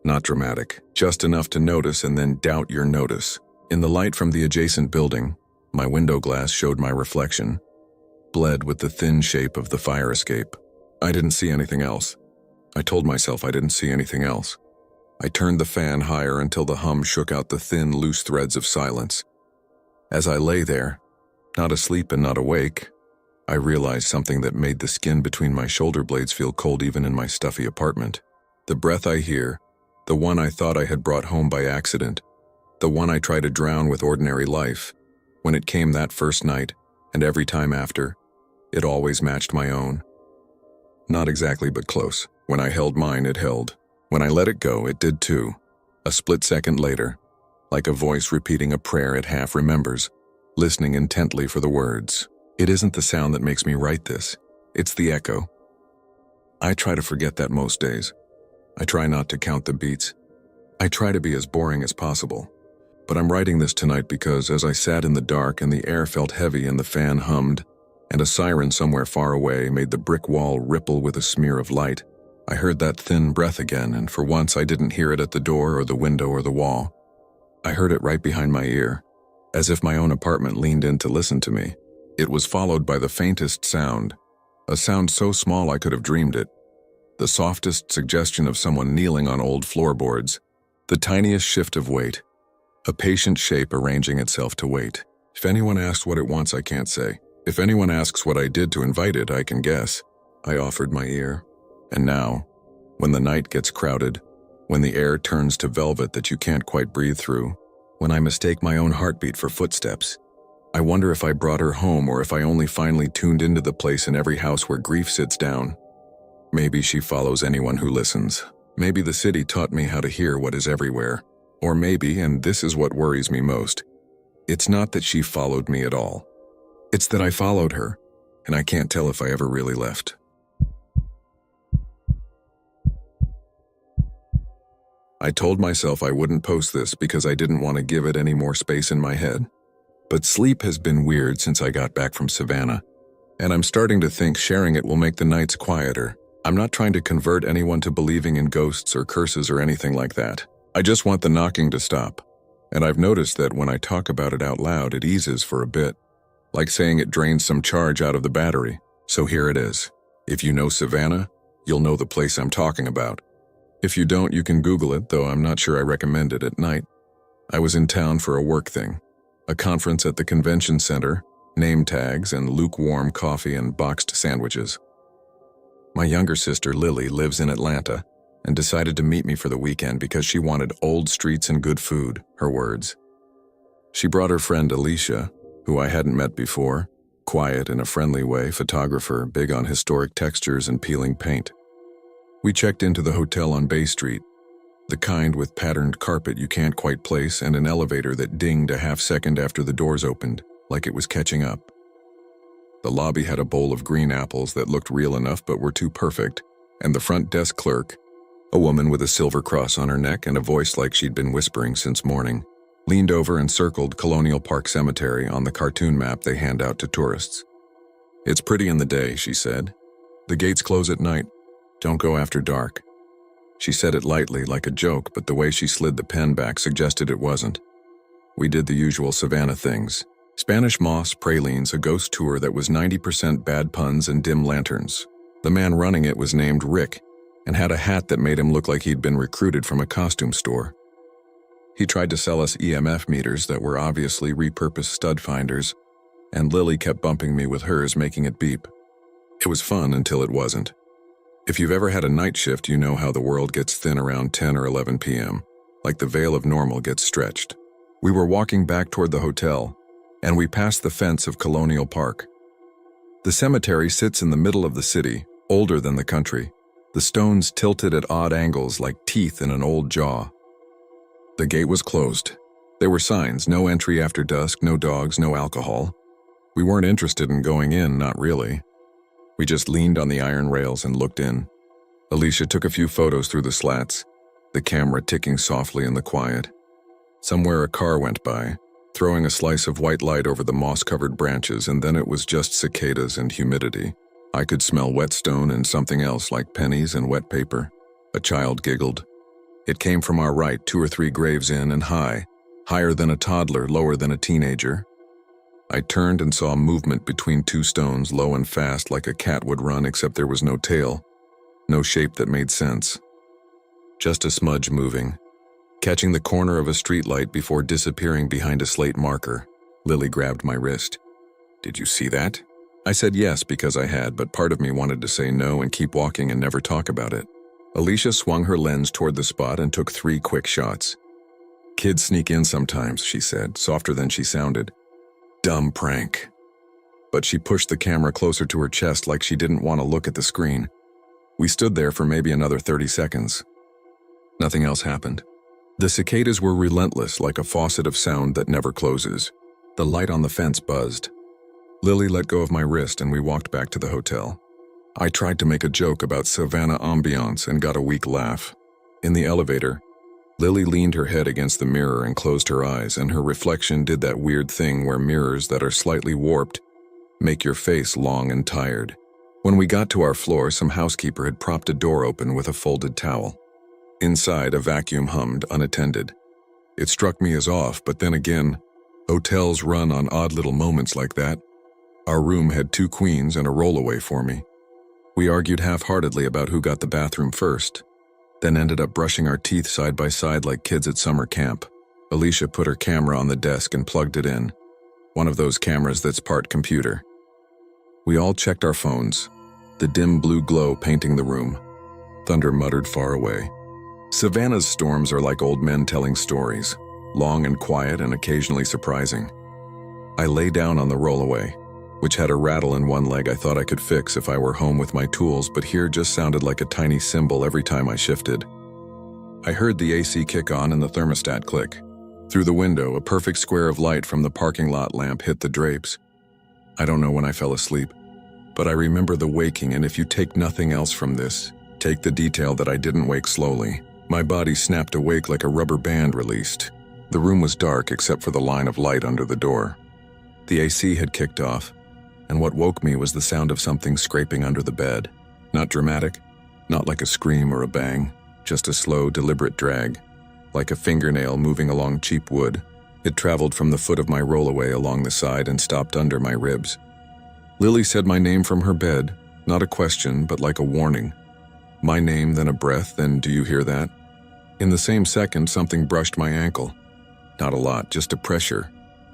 Not dramatic. Just enough to notice and then doubt your notice. In the light from the adjacent building, my window glass showed my reflection, bled with the thin shape of the fire escape. I didn't see anything else. I told myself I didn't see anything else. I turned the fan higher until the hum shook out the thin, loose threads of silence. As I lay there, not asleep and not awake, I realized something that made the skin between my shoulder blades feel cold even in my stuffy apartment. The breath I hear, the one I thought I had brought home by accident, the one I try to drown with ordinary life, when it came that first night, and every time after, it always matched my own. Not exactly, but close. When I held mine, it held. When I let it go, it did too. A split second later, like a voice repeating a prayer it half remembers, listening intently for the words. It isn't the sound that makes me write this. It's the echo. I try to forget that most days. I try not to count the beats. I try to be as boring as possible. But I'm writing this tonight because as I sat in the dark and the air felt heavy and the fan hummed, and a siren somewhere far away made the brick wall ripple with a smear of light, I heard that thin breath again, and for once I didn't hear it at the door or the window or the wall. I heard it right behind my ear, as if my own apartment leaned in to listen to me. It was followed by the faintest sound, a sound so small I could have dreamed it. The softest suggestion of someone kneeling on old floorboards, the tiniest shift of weight, a patient shape arranging itself to wait. If anyone asks what it wants, I can't say. If anyone asks what I did to invite it, I can guess. I offered my ear. And now, when the night gets crowded, when the air turns to velvet that you can't quite breathe through, when I mistake my own heartbeat for footsteps, I wonder if I brought her home or if I only finally tuned into the place in every house where grief sits down. Maybe she follows anyone who listens. Maybe the city taught me how to hear what is everywhere. Or maybe, and this is what worries me most, it's not that she followed me at all. It's that I followed her, and I can't tell if I ever really left. I told myself I wouldn't post this because I didn't want to give it any more space in my head. But sleep has been weird since I got back from Savannah, and I'm starting to think sharing it will make the nights quieter. I'm not trying to convert anyone to believing in ghosts or curses or anything like that. I just want the knocking to stop. And I've noticed that when I talk about it out loud, it eases for a bit, like saying it drains some charge out of the battery. So here it is. If you know Savannah, you'll know the place I'm talking about. If you don't, you can Google it, though I'm not sure I recommend it at night. I was in town for a work thing, a conference at the convention center, name tags and lukewarm coffee and boxed sandwiches. My younger sister, Lily, lives in Atlanta and decided to meet me for the weekend because she wanted old streets and good food, her words. She brought her friend Alicia, who I hadn't met before, quiet in a friendly way, photographer, big on historic textures and peeling paint. We checked into the hotel on Bay Street, the kind with patterned carpet you can't quite place and an elevator that dinged a half second after the doors opened, like it was catching up. The lobby had a bowl of green apples that looked real enough but were too perfect, and the front desk clerk, a woman with a silver cross on her neck and a voice like she'd been whispering since morning, leaned over and circled Colonial Park Cemetery on the cartoon map they hand out to tourists. "It's pretty in the day," she said. "The gates close at night. Don't go after dark." She said it lightly, like a joke, but the way she slid the pen back suggested it wasn't. We did the usual Savannah things. Spanish moss, pralines, a ghost tour that was 90% bad puns and dim lanterns. The man running it was named Rick and had a hat that made him look like he'd been recruited from a costume store. He tried to sell us EMF meters that were obviously repurposed stud finders, and Lily kept bumping me with hers, making it beep. It was fun until it wasn't. If you've ever had a night shift, you know how the world gets thin around 10 or 11 p.m., like the veil of normal gets stretched. We were walking back toward the hotel, and we passed the fence of Colonial Park. The cemetery sits in the middle of the city, older than the country, the stones tilted at odd angles like teeth in an old jaw. The gate was closed. There were signs, no entry after dusk, no dogs, no alcohol. We weren't interested in going in, not really. We just leaned on the iron rails and looked in. Alicia took a few photos through the slats, the camera ticking softly in the quiet. Somewhere a car went by, throwing a slice of white light over the moss-covered branches, and then it was just cicadas and humidity. I could smell whetstone and something else like pennies and wet paper. A child giggled. It came from our right, 2 or 3 graves in and high, higher than a toddler, lower than a teenager. I turned and saw movement between 2 stones, low and fast like a cat would run, except there was no tail, no shape that made sense. Just a smudge moving, catching the corner of a streetlight before disappearing behind a slate marker. Lily grabbed my wrist. "Did you see that?" I said yes because I had, but part of me wanted to say no and keep walking and never talk about it. Alicia swung her lens toward the spot and took 3 quick shots. "Kids sneak in sometimes," she said, softer than she sounded. "Dumb prank." But she pushed the camera closer to her chest like she didn't want to look at the screen. We stood there for maybe another 30 seconds. Nothing else happened. The cicadas were relentless, like a faucet of sound that never closes. The light on the fence buzzed. Lily let go of my wrist and we walked back to the hotel. I tried to make a joke about Savannah ambiance and got a weak laugh. In the elevator, Lily leaned her head against the mirror and closed her eyes, and her reflection did that weird thing where mirrors that are slightly warped make your face long and tired. When we got to our floor, some housekeeper had propped a door open with a folded towel. Inside, a vacuum hummed, unattended. It struck me as off, but then again, hotels run on odd little moments like that. Our room had 2 queens and a rollaway for me. We argued half-heartedly about who got the bathroom first, then ended up brushing our teeth side by side like kids at summer camp. Alicia put her camera on the desk and plugged it in, one of those cameras that's part computer. We all checked our phones, the dim blue glow painting the room. Thunder muttered far away. Savannah's storms are like old men telling stories, long and quiet and occasionally surprising. I lay down on the rollaway, which had a rattle in one leg I thought I could fix if I were home with my tools, but here just sounded like a tiny cymbal every time I shifted. I heard the AC kick on and the thermostat click. Through the window, a perfect square of light from the parking lot lamp hit the drapes. I don't know when I fell asleep, but I remember the waking, and if you take nothing else from this, take the detail that I didn't wake slowly. My body snapped awake like a rubber band released. The room was dark except for the line of light under the door. The AC had kicked off, and what woke me was the sound of something scraping under the bed. Not dramatic, not like a scream or a bang, just a slow, deliberate drag, like a fingernail moving along cheap wood. It traveled from the foot of my rollaway along the side and stopped under my ribs. Lily said my name from her bed, not a question, but like a warning. My name, then a breath, then "Do you hear that?" In the same second, something brushed my ankle. Not a lot, just a pressure,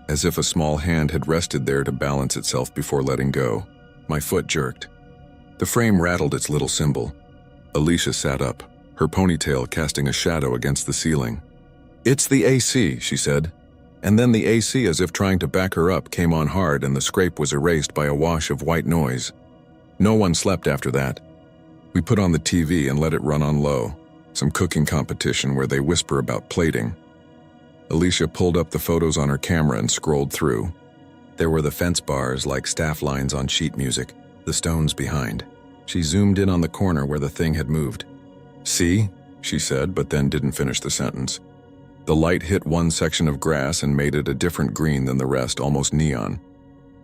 as if a small hand had rested there to balance itself before letting go. My foot jerked. The frame rattled its little symbol. Alicia sat up, her ponytail casting a shadow against the ceiling. "It's the AC," she said. And then the AC, as if trying to back her up, came on hard and the scrape was erased by a wash of white noise. No one slept after that. We put on the TV and let it run on low, some cooking competition where they whisper about plating. Alicia pulled up the photos on her camera and scrolled through. There were the fence bars like staff lines on sheet music, the stones behind. She zoomed in on the corner where the thing had moved. "See?" she said, but then didn't finish the sentence. The light hit one section of grass and made it a different green than the rest, almost neon.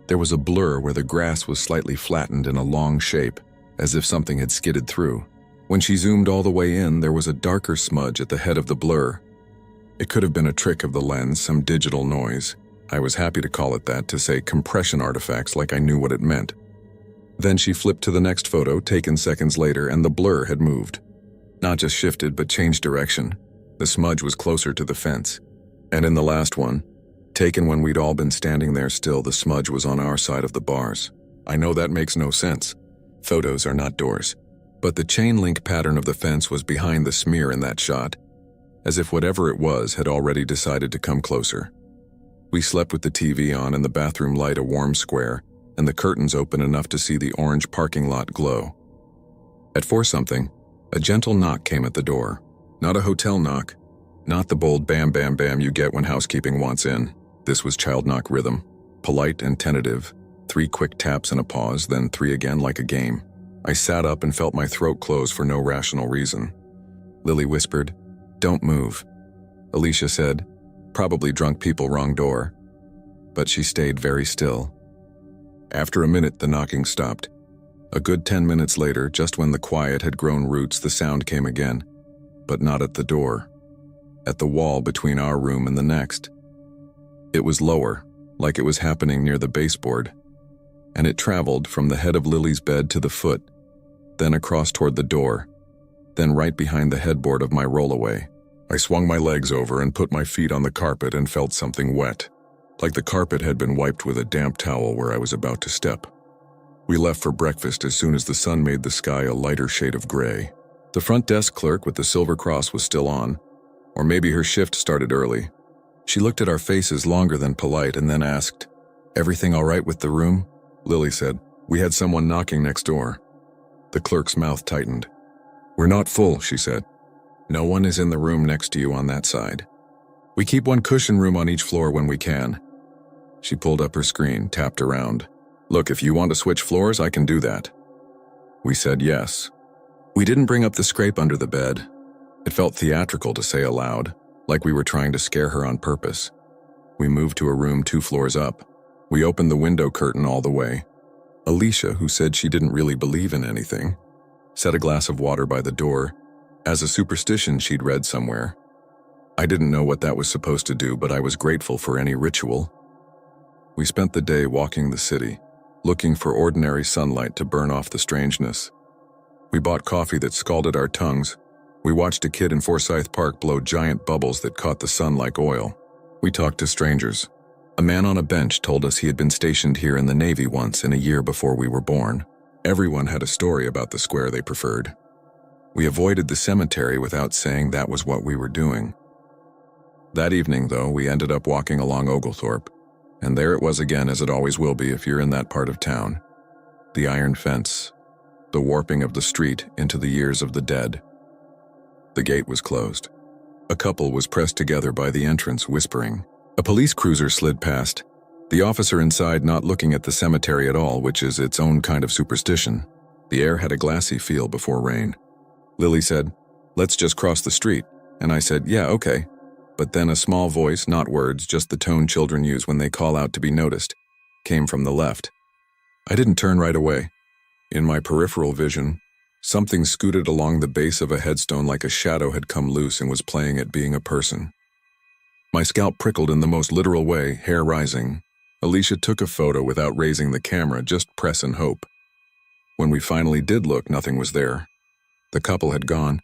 There was a blur where the grass was slightly flattened in a long shape, as if something had skidded through. When she zoomed all the way in, there was a darker smudge at the head of the blur. It could have been a trick of the lens, some digital noise. I was happy to call it that, to say compression artifacts like I knew what it meant. Then she flipped to the next photo, taken seconds later, and the blur had moved. Not just shifted, but changed direction. The smudge was closer to the fence. And in the last one, taken when we'd all been standing there still, the smudge was on our side of the bars. I know that makes no sense. Photos are not doors. But the chain link pattern of the fence was behind the smear in that shot, as if whatever it was had already decided to come closer. We slept with the TV on and the bathroom light a warm square, and the curtains open enough to see the orange parking lot glow. At 4-something, a gentle knock came at the door. Not a hotel knock, not the bold bam bam bam you get when housekeeping wants in. This was child knock rhythm, polite and tentative, 3 quick taps and a pause, then 3 again like a game. I sat up and felt my throat close for no rational reason. Lily whispered, "Don't move." Alicia said, "Probably drunk people, wrong door." But she stayed very still. After a minute, the knocking stopped. A good 10 minutes later, just when the quiet had grown roots, the sound came again. But not at the door. At the wall between our room and the next. It was lower, like it was happening near the baseboard, and it traveled from the head of Lily's bed to the foot, then across toward the door, then right behind the headboard of my rollaway. I swung my legs over and put my feet on the carpet and felt something wet, like the carpet had been wiped with a damp towel where I was about to step. We left for breakfast as soon as the sun made the sky a lighter shade of gray. The front desk clerk with the silver cross was still on, or maybe her shift started early. She looked at our faces longer than polite and then asked, "Everything all right with the room?" Lily said, "We had someone knocking next door." The clerk's mouth tightened. "We're not full," she said. "No one is in the room next to you on that side. We keep one cushion room on each floor when we can." She pulled up her screen, tapped around. "Look, if you want to switch floors, I can do that." We said yes. We didn't bring up the scrape under the bed. It felt theatrical to say aloud, like we were trying to scare her on purpose. We moved to a room 2 floors up. We opened the window curtain all the way. Alicia, who said she didn't really believe in anything, set a glass of water by the door, as a superstition she'd read somewhere. I didn't know what that was supposed to do, but I was grateful for any ritual. We spent the day walking the city, looking for ordinary sunlight to burn off the strangeness. We bought coffee that scalded our tongues. We watched a kid in Forsyth Park blow giant bubbles that caught the sun like oil. We talked to strangers. A man on a bench told us he had been stationed here in the Navy once in a year before we were born. Everyone had a story about the square they preferred. We avoided the cemetery without saying that was what we were doing. That evening, though, we ended up walking along Oglethorpe, and there it was again, as it always will be if you're in that part of town. The iron fence, the warping of the street into the years of the dead. The gate was closed. A couple was pressed together by the entrance, whispering. A police cruiser slid past, the officer inside not looking at the cemetery at all, which is its own kind of superstition. The air had a glassy feel before rain. Lily said, "Let's just cross the street," and I said, "Yeah, okay." But then a small voice, not words, just the tone children use when they call out to be noticed, came from the left. I didn't turn right away. In my peripheral vision, something scooted along the base of a headstone like a shadow had come loose and was playing at being a person. My scalp prickled in the most literal way, hair rising. Alicia took a photo without raising the camera, just press and hope. When we finally did look, nothing was there. The couple had gone.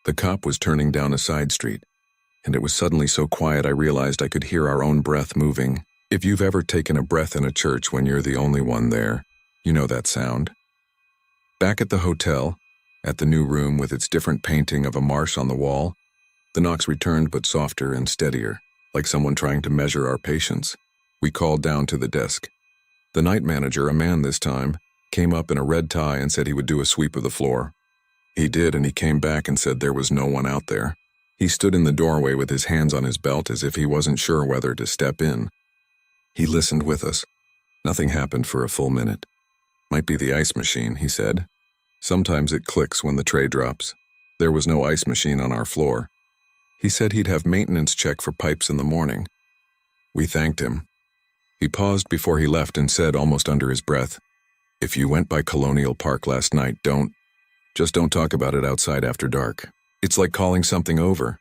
The cop was turning down a side street, and it was suddenly so quiet I realized I could hear our own breath moving. If you've ever taken a breath in a church when you're the only one there, you know that sound. Back at the hotel, at the new room with its different painting of a marsh on the wall, the knocks returned, but softer and steadier, like someone trying to measure our patience. We called down to the desk. The night manager, a man this time, came up in a red tie and said he would do a sweep of the floor. He did, and he came back and said there was no one out there. He stood in the doorway with his hands on his belt as if he wasn't sure whether to step in. He listened with us. Nothing happened for a full minute. "Might be the ice machine," he said. "Sometimes it clicks when the tray drops." There was no ice machine on our floor. He said he'd have maintenance check for pipes in the morning. We thanked him. He paused before he left and said, almost under his breath, "If you went by Colonial Park last night, don't talk about it outside after dark. It's like calling something over."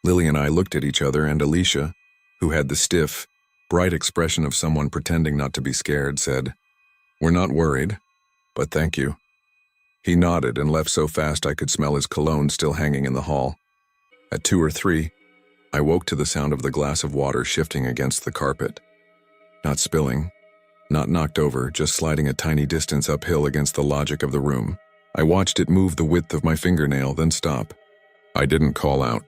Lily and I looked at each other, and Alicia, who had the stiff, bright expression of someone pretending not to be scared, said, "We're not worried, but thank you." He nodded and left so fast I could smell his cologne still hanging in the hall. At 2 or 3, I woke to the sound of the glass of water shifting against the carpet. Not spilling, not knocked over, just sliding a tiny distance uphill against the logic of the room. I watched it move the width of my fingernail, then stop. I didn't call out.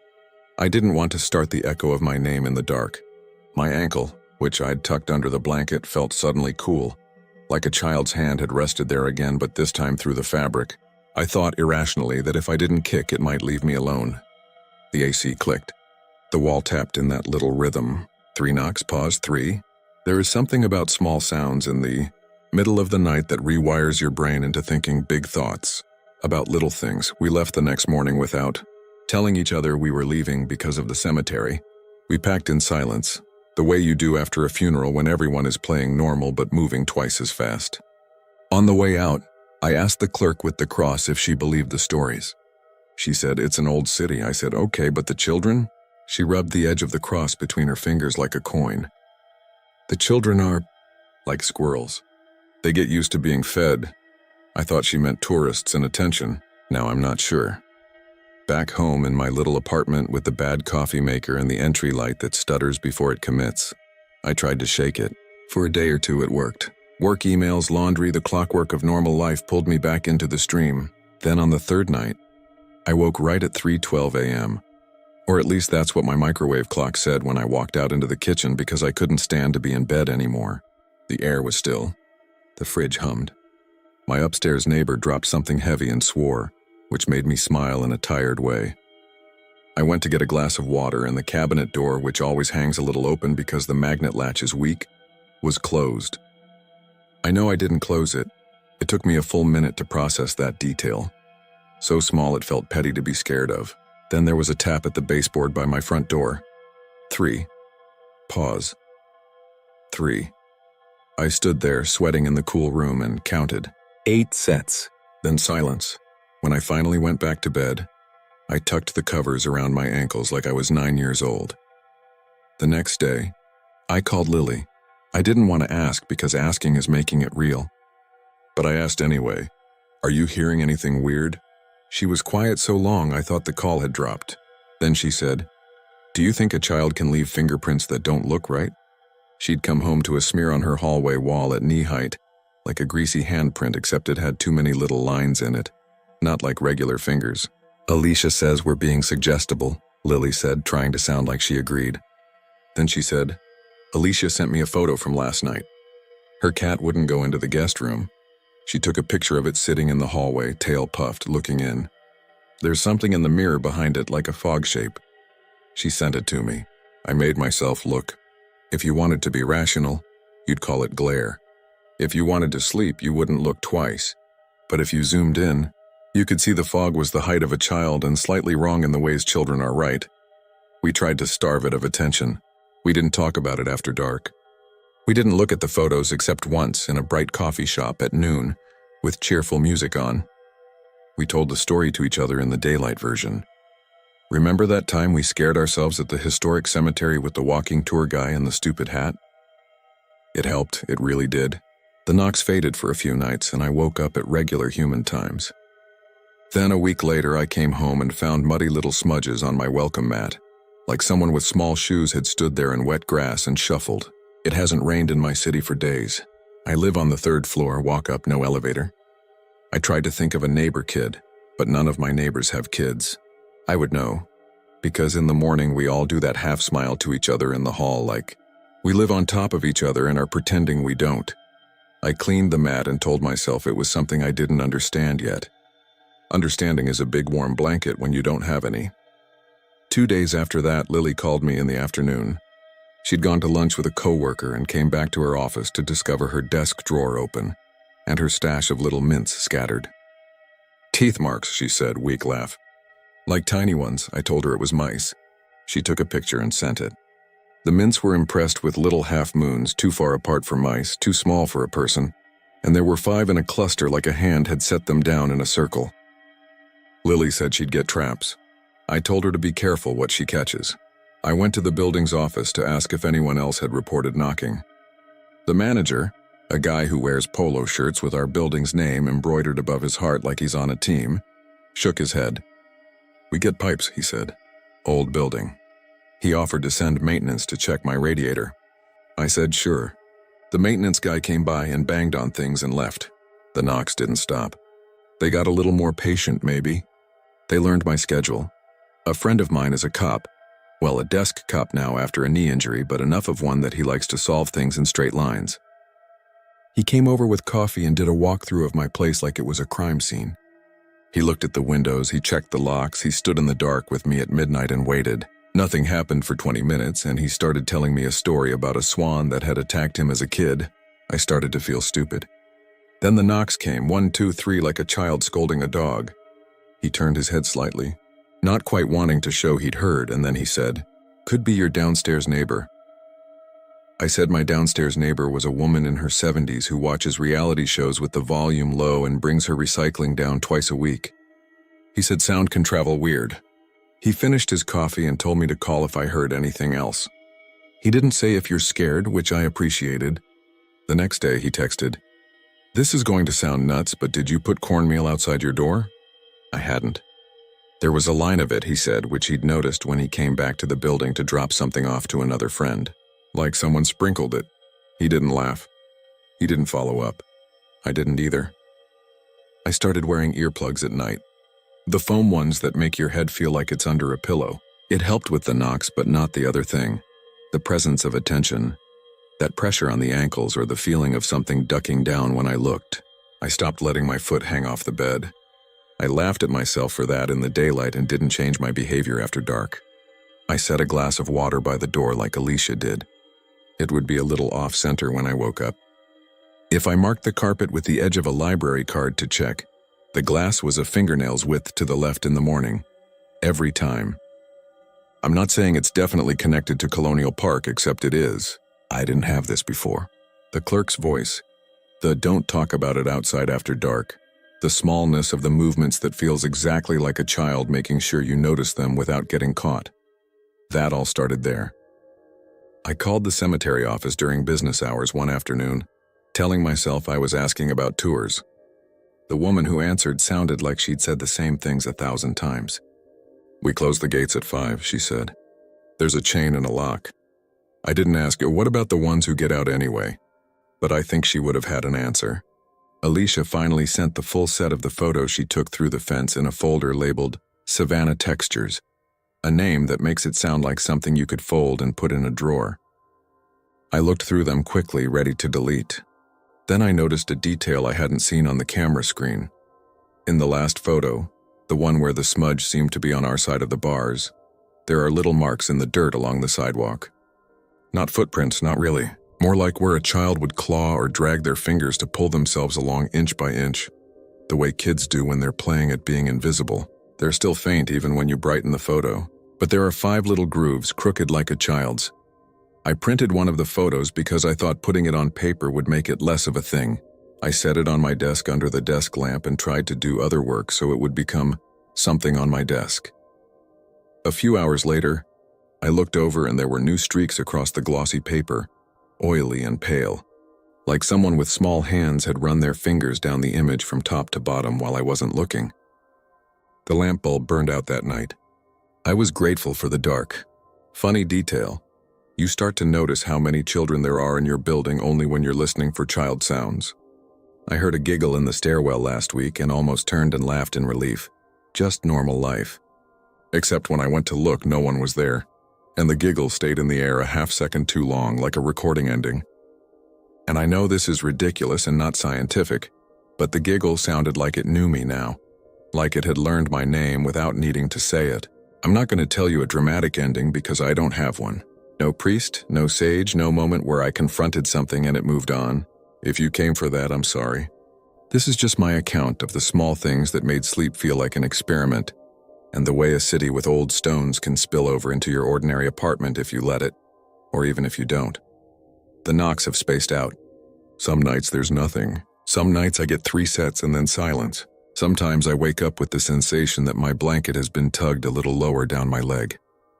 I didn't want to start the echo of my name in the dark. My ankle, which I'd tucked under the blanket, felt suddenly cool, like a child's hand had rested there again, but this time through the fabric. I thought irrationally that if I didn't kick, it might leave me alone. The AC clicked. The wall tapped in that little rhythm. 3 knocks, pause, 3. There is something about small sounds in the middle of the night that rewires your brain into thinking big thoughts about little things. We left the next morning without telling each other we were leaving because of the cemetery. We packed in silence, the way you do after a funeral when everyone is playing normal but moving twice as fast. On the way out, I asked the clerk with the cross if she believed the stories. She said, "It's an old city." I said, "Okay, but the children?" She rubbed the edge of the cross between her fingers like a coin. "The children are like squirrels. They get used to being fed." I thought she meant tourists and attention. Now I'm not sure. Back home in my little apartment with the bad coffee maker and the entry light that stutters before it commits, I tried to shake it. For a day or two it worked. Work emails, laundry, the clockwork of normal life pulled me back into the stream. Then on the third night, I woke right at 3:12 a.m. Or at least that's what my microwave clock said when I walked out into the kitchen because I couldn't stand to be in bed anymore. The air was still. The fridge hummed. My upstairs neighbor dropped something heavy and swore, which made me smile in a tired way. I went to get a glass of water and the cabinet door, which always hangs a little open because the magnet latch is weak, was closed. I know I didn't close it. It took me a full minute to process that detail. So small it felt petty to be scared of. Then there was a tap at the baseboard by my front door. 3. Pause. 3. I stood there, sweating in the cool room, and counted. 8 sets. Then silence. When I finally went back to bed, I tucked the covers around my ankles like I was 9 years old. The next day, I called Lily. I didn't want to ask because asking is making it real. But I asked anyway, "Are you hearing anything weird?" She was quiet so long I thought the call had dropped. Then she said, "Do you think a child can leave fingerprints that don't look right?" She'd come home to a smear on her hallway wall at knee height, like a greasy handprint except it had too many little lines in it, not like regular fingers. "Alicia says we're being suggestible," Lily said, trying to sound like she agreed. Then she said, "Alicia sent me a photo from last night. Her cat wouldn't go into the guest room. She took a picture of it sitting in the hallway, tail puffed, looking in. There's something in the mirror behind it like a fog shape. She sent it to me. I made myself look. If you wanted to be rational, you'd call it glare. If you wanted to sleep, you wouldn't look twice. But if you zoomed in, you could see the fog was the height of a child and slightly wrong in the ways children are right. We tried to starve it of attention. We didn't talk about it after dark. We didn't look at the photos except once in a bright coffee shop at noon with cheerful music on. We told the story to each other in the daylight version. Remember that time we scared ourselves at the historic cemetery with the walking tour guy and the stupid hat? It helped, it really did. The knocks faded for a few nights and I woke up at regular human times. Then a week later I came home and found muddy little smudges on my welcome mat, like someone with small shoes had stood there in wet grass and shuffled. It hasn't rained in my city for days. I live on the 3rd floor, walk up, no elevator. I tried to think of a neighbor kid, but none of my neighbors have kids. I would know, because in the morning we all do that half smile to each other in the hall like we live on top of each other and are pretending we don't. I cleaned the mat and told myself it was something I didn't understand yet. Understanding is a big warm blanket when you don't have any. 2 days after that, Lily called me in the afternoon. She'd gone to lunch with a coworker and came back to her office to discover her desk drawer open and her stash of little mints scattered. "Teeth marks," she said, weak laugh. "Like tiny ones." I told her it was mice. She took a picture and sent it. The mints were impressed with little half moons, too far apart for mice, too small for a person, and there were 5 in a cluster like a hand had set them down in a circle. Lily said she'd get traps. I told her to be careful what she catches. I went to the building's office to ask if anyone else had reported knocking. The manager, a guy who wears polo shirts with our building's name embroidered above his heart like he's on a team, shook his head. "We get pipes," he said. "Old building." He offered to send maintenance to check my radiator. I said sure. The maintenance guy came by and banged on things and left. The knocks didn't stop. They got a little more patient, maybe. They learned my schedule. A friend of mine is a cop. Well, a desk cop now after a knee injury, but enough of one that he likes to solve things in straight lines. He came over with coffee and did a walkthrough of my place like it was a crime scene. He looked at the windows, he checked the locks, he stood in the dark with me at midnight and waited. Nothing happened for 20 minutes, and he started telling me a story about a swan that had attacked him as a kid. I started to feel stupid. Then the knocks came, 1, 2, 3, like a child scolding a dog. He turned his head slightly, not quite wanting to show he'd heard, and then he said, "Could be your downstairs neighbor." I said my downstairs neighbor was a woman in her 70s who watches reality shows with the volume low and brings her recycling down twice a week. He said sound can travel weird. He finished his coffee and told me to call if I heard anything else. He didn't say if you're scared, which I appreciated. The next day he texted, "This is going to sound nuts, but did you put cornmeal outside your door?" I hadn't. There was a line of it, he said, which he'd noticed when he came back to the building to drop something off to another friend. like someone sprinkled it. He didn't laugh. He didn't follow up. I didn't either. I started wearing earplugs at night. The foam ones that make your head feel like it's under a pillow. It helped with the knocks, but not the other thing. The presence of attention. That pressure on the ankles or the feeling of something ducking down when I looked. I stopped letting my foot hang off the bed. I laughed at myself for that in the daylight and didn't change my behavior after dark. I set a glass of water by the door like Alicia did. It would be a little off-center when I woke up. If I marked the carpet with the edge of a library card to check, the glass was a fingernail's width to the left in the morning. Every time. I'm not saying it's definitely connected to Colonial Park, except it is. I didn't have this before. The clerk's voice. The don't talk about it outside after dark. The smallness of the movements that feels exactly like a child making sure you notice them without getting caught. That all started there. I called the cemetery office during business hours one afternoon, telling myself I was asking about tours. The woman who answered sounded like she'd said the same things 1,000 times. "We close the gates at 5, she said. "There's a chain and a lock." I didn't ask her, "What about the ones who get out anyway?" But I think she would have had an answer. Alicia finally sent the full set of the photos she took through the fence in a folder labeled Savannah Textures, a name that makes it sound like something you could fold and put in a drawer. I looked through them quickly, ready to delete. Then I noticed a detail I hadn't seen on the camera screen. In the last photo, the one where the smudge seemed to be on our side of the bars, there are little marks in the dirt along the sidewalk. Not footprints, not really. More like where a child would claw or drag their fingers to pull themselves along inch by inch, the way kids do when they're playing at being invisible. They're still faint even when you brighten the photo, but there are 5 little grooves, crooked like a child's. I printed one of the photos because I thought putting it on paper would make it less of a thing. I set it on my desk under the desk lamp and tried to do other work so it would become something on my desk. A few hours later, I looked over and there were new streaks across the glossy paper, oily and pale, like someone with small hands had run their fingers down the image from top to bottom while I wasn't looking. The lamp bulb burned out that night. I was grateful for the dark. Funny detail. You start to notice how many children there are in your building only when you're listening for child sounds. I heard a giggle in the stairwell last week and almost turned and laughed in relief. Just normal life. Except when I went to look, no one was there, and the giggle stayed in the air a half-second too long, like a recording ending. And I know this is ridiculous and not scientific, but the giggle sounded like it knew me now, like it had learned my name without needing to say it. I'm not going to tell you a dramatic ending because I don't have one. No priest, no sage, no moment where I confronted something and it moved on. If you came for that, I'm sorry. This is just my account of the small things that made sleep feel like an experiment, and the way a city with old stones can spill over into your ordinary apartment if you let it, or even if you don't. The knocks have spaced out. Some nights there's nothing. Some nights I get 3 sets and then silence. Sometimes I wake up with the sensation that my blanket has been tugged a little lower down my leg.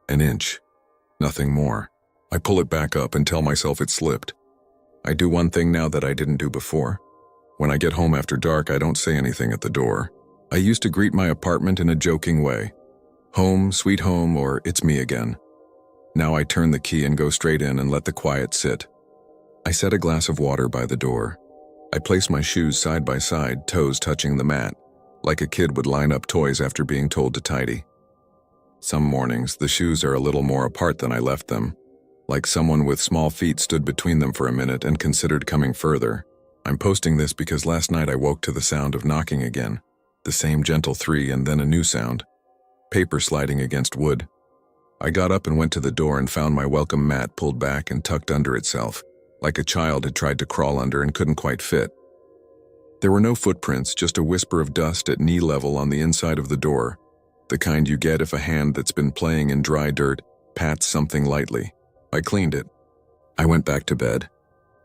An inch. Nothing more. I pull it back up and tell myself it slipped. I do one thing now that I didn't do before. When I get home after dark, I don't say anything at the door. I used to greet my apartment in a joking way. Home, sweet home, or it's me again. Now I turn the key and go straight in and let the quiet sit. I set a glass of water by the door. I place my shoes side by side, toes touching the mat, like a kid would line up toys after being told to tidy. Some mornings, the shoes are a little more apart than I left them, like someone with small feet stood between them for a minute and considered coming further. I'm posting this because last night I woke to the sound of knocking again, the same gentle 3 and then a new sound, paper sliding against wood. I got up and went to the door and found my welcome mat pulled back and tucked under itself, like a child had tried to crawl under and couldn't quite fit. There were no footprints, just a whisper of dust at knee level on the inside of the door, the kind you get if a hand that's been playing in dry dirt pats something lightly. I cleaned it. I went back to bed.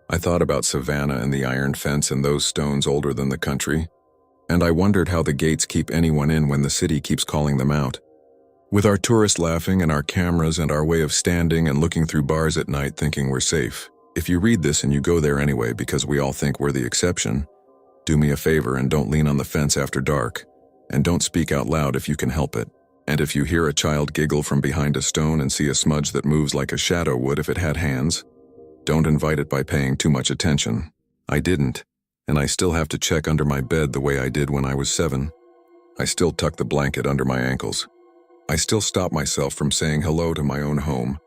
I thought about Savannah and the iron fence and those stones older than the country, and I wondered how the gates keep anyone in when the city keeps calling them out. With our tourists laughing and our cameras and our way of standing and looking through bars at night thinking we're safe, if you read this and you go there anyway because we all think we're the exception, do me a favor and don't lean on the fence after dark. And don't speak out loud if you can help it. And if you hear a child giggle from behind a stone and see a smudge that moves like a shadow would if it had hands, Don't invite it by paying too much attention. I didn't, and I still have to check under my bed the way I did when I was 7. I still tuck the blanket under my ankles. I still stop myself from saying hello to my own home.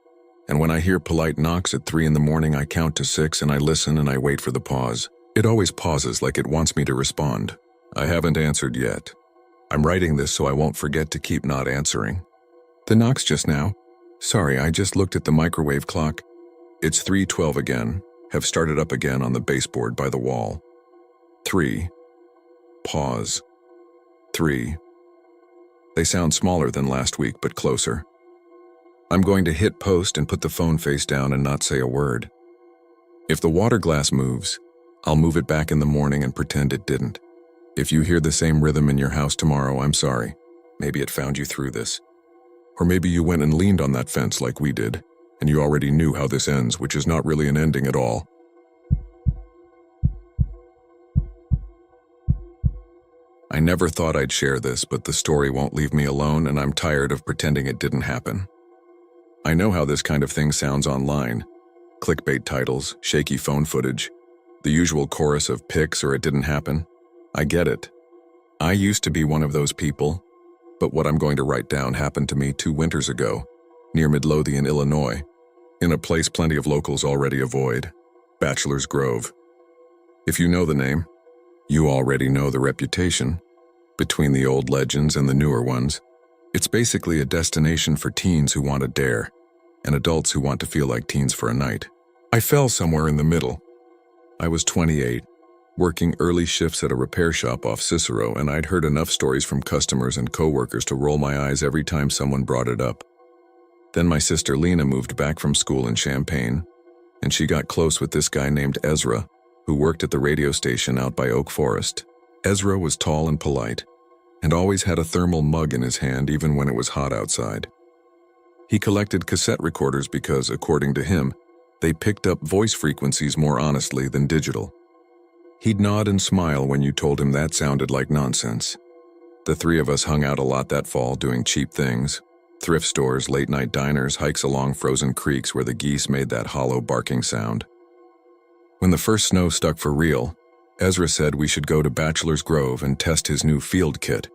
And when I hear polite knocks at 3 in the morning, I count to 6 and I listen and I wait for the pause. It always pauses like it wants me to respond. I haven't answered yet. I'm writing this so I won't forget to keep not answering. The knocks just now. Sorry, I just looked at the microwave clock. It's 3:12 again. Have started up again on the baseboard by the wall. 3. Pause. 3. They sound smaller than last week, but closer. I'm going to hit post and put the phone face down and not say a word. If the water glass moves, I'll move it back in the morning and pretend it didn't. If you hear the same rhythm in your house tomorrow, I'm sorry. Maybe it found you through this. Or maybe you went and leaned on that fence like we did, and you already knew how this ends, which is not really an ending at all. I never thought I'd share this, but the story won't leave me alone, and I'm tired of pretending it didn't happen. I know how this kind of thing sounds online. Clickbait titles, shaky phone footage, the usual chorus of pics or it didn't happen. I get it. I used to be one of those people, but what I'm going to write down happened to me 2 winters ago, near Midlothian, Illinois, in a place plenty of locals already avoid, Bachelor's Grove. If you know the name, you already know the reputation. Between the old legends and the newer ones, it's basically a destination for teens who want a dare, and adults who want to feel like teens for a night. I fell somewhere in the middle. I was 28, working early shifts at a repair shop off Cicero, and I'd heard enough stories from customers and coworkers to roll my eyes every time someone brought it up. Then my sister Lena moved back from school in Champaign, and she got close with this guy named Ezra, who worked at the radio station out by Oak Forest. Ezra was tall and polite, and always had a thermal mug in his hand even when it was hot outside. He collected cassette recorders because, according to him, they picked up voice frequencies more honestly than digital. He'd nod and smile when you told him that sounded like nonsense. The 3 of us hung out a lot that fall doing cheap things: thrift stores, late-night diners, hikes along frozen creeks where the geese made that hollow barking sound. When the first snow stuck for real, Ezra said we should go to Bachelor's Grove and test his new field kit,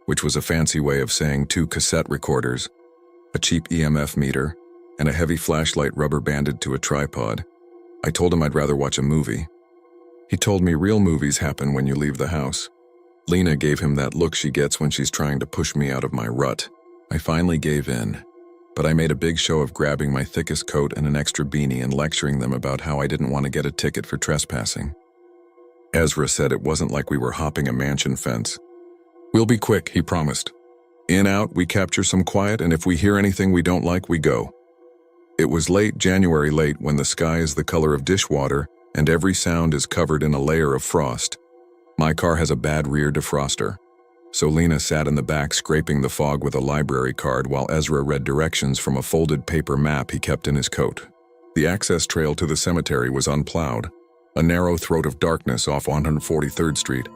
which was a fancy way of saying 2 cassette recorders, a cheap EMF meter, and a heavy flashlight rubber banded to a tripod. I told him I'd rather watch a movie. He told me real movies happen when you leave the house. Lena gave him that look she gets when she's trying to push me out of my rut. I finally gave in, but I made a big show of grabbing my thickest coat and an extra beanie and lecturing them about how I didn't want to get a ticket for trespassing. Ezra said it wasn't like we were hopping a mansion fence. We'll be quick, he promised. In, out, we capture some quiet, and if we hear anything we don't like, we go. It was late January late when the sky is the color of dishwater and every sound is covered in a layer of frost. My car has a bad rear defroster, so Lena sat in the back scraping the fog with a library card while Ezra read directions from a folded paper map he kept in his coat. The access trail to the cemetery was unplowed, a narrow throat of darkness off 143rd Street,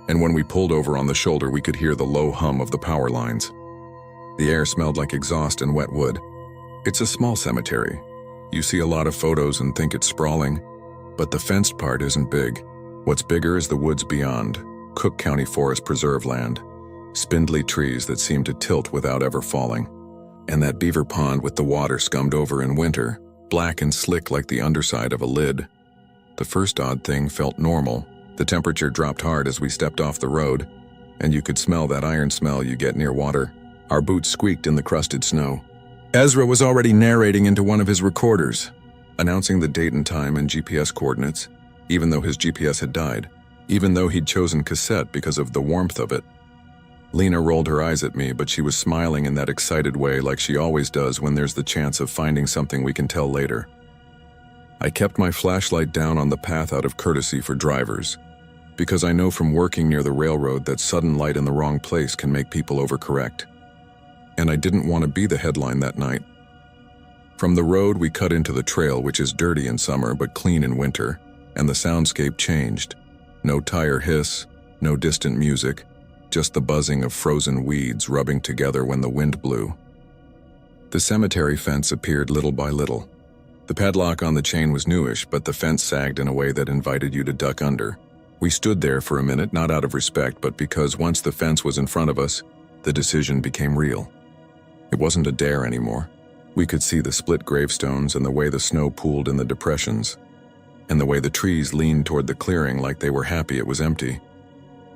and when we pulled over on the shoulder we could hear the low hum of the power lines. The air smelled like exhaust and wet wood. It's a small cemetery. You see a lot of photos and think it's sprawling, but the fenced part isn't big. What's bigger is the woods beyond, Cook County Forest Preserve land, spindly trees that seem to tilt without ever falling, and that beaver pond with the water scummed over in winter, black and slick like the underside of a lid. The first odd thing felt normal. The temperature dropped hard as we stepped off the road, and you could smell that iron smell you get near water. Our boots squeaked in the crusted snow. Ezra was already narrating into one of his recorders, announcing the date and time and GPS coordinates, even though his GPS had died, even though he'd chosen cassette because of the warmth of it. Lena rolled her eyes at me, but she was smiling in that excited way like she always does when there's the chance of finding something we can tell later. I kept my flashlight down on the path out of courtesy for drivers, because I know from working near the railroad that sudden light in the wrong place can make people overcorrect. And I didn't want to be the headline that night. From the road we cut into the trail, which is dirty in summer but clean in winter, and the soundscape changed. No tire hiss, no distant music, just the buzzing of frozen weeds rubbing together when the wind blew. The cemetery fence appeared little by little. The padlock on the chain was newish, but the fence sagged in a way that invited you to duck under. We stood there for a minute, not out of respect, but because once the fence was in front of us, the decision became real. It wasn't a dare anymore. We could see the split gravestones and the way the snow pooled in the depressions, and the way the trees leaned toward the clearing like they were happy it was empty.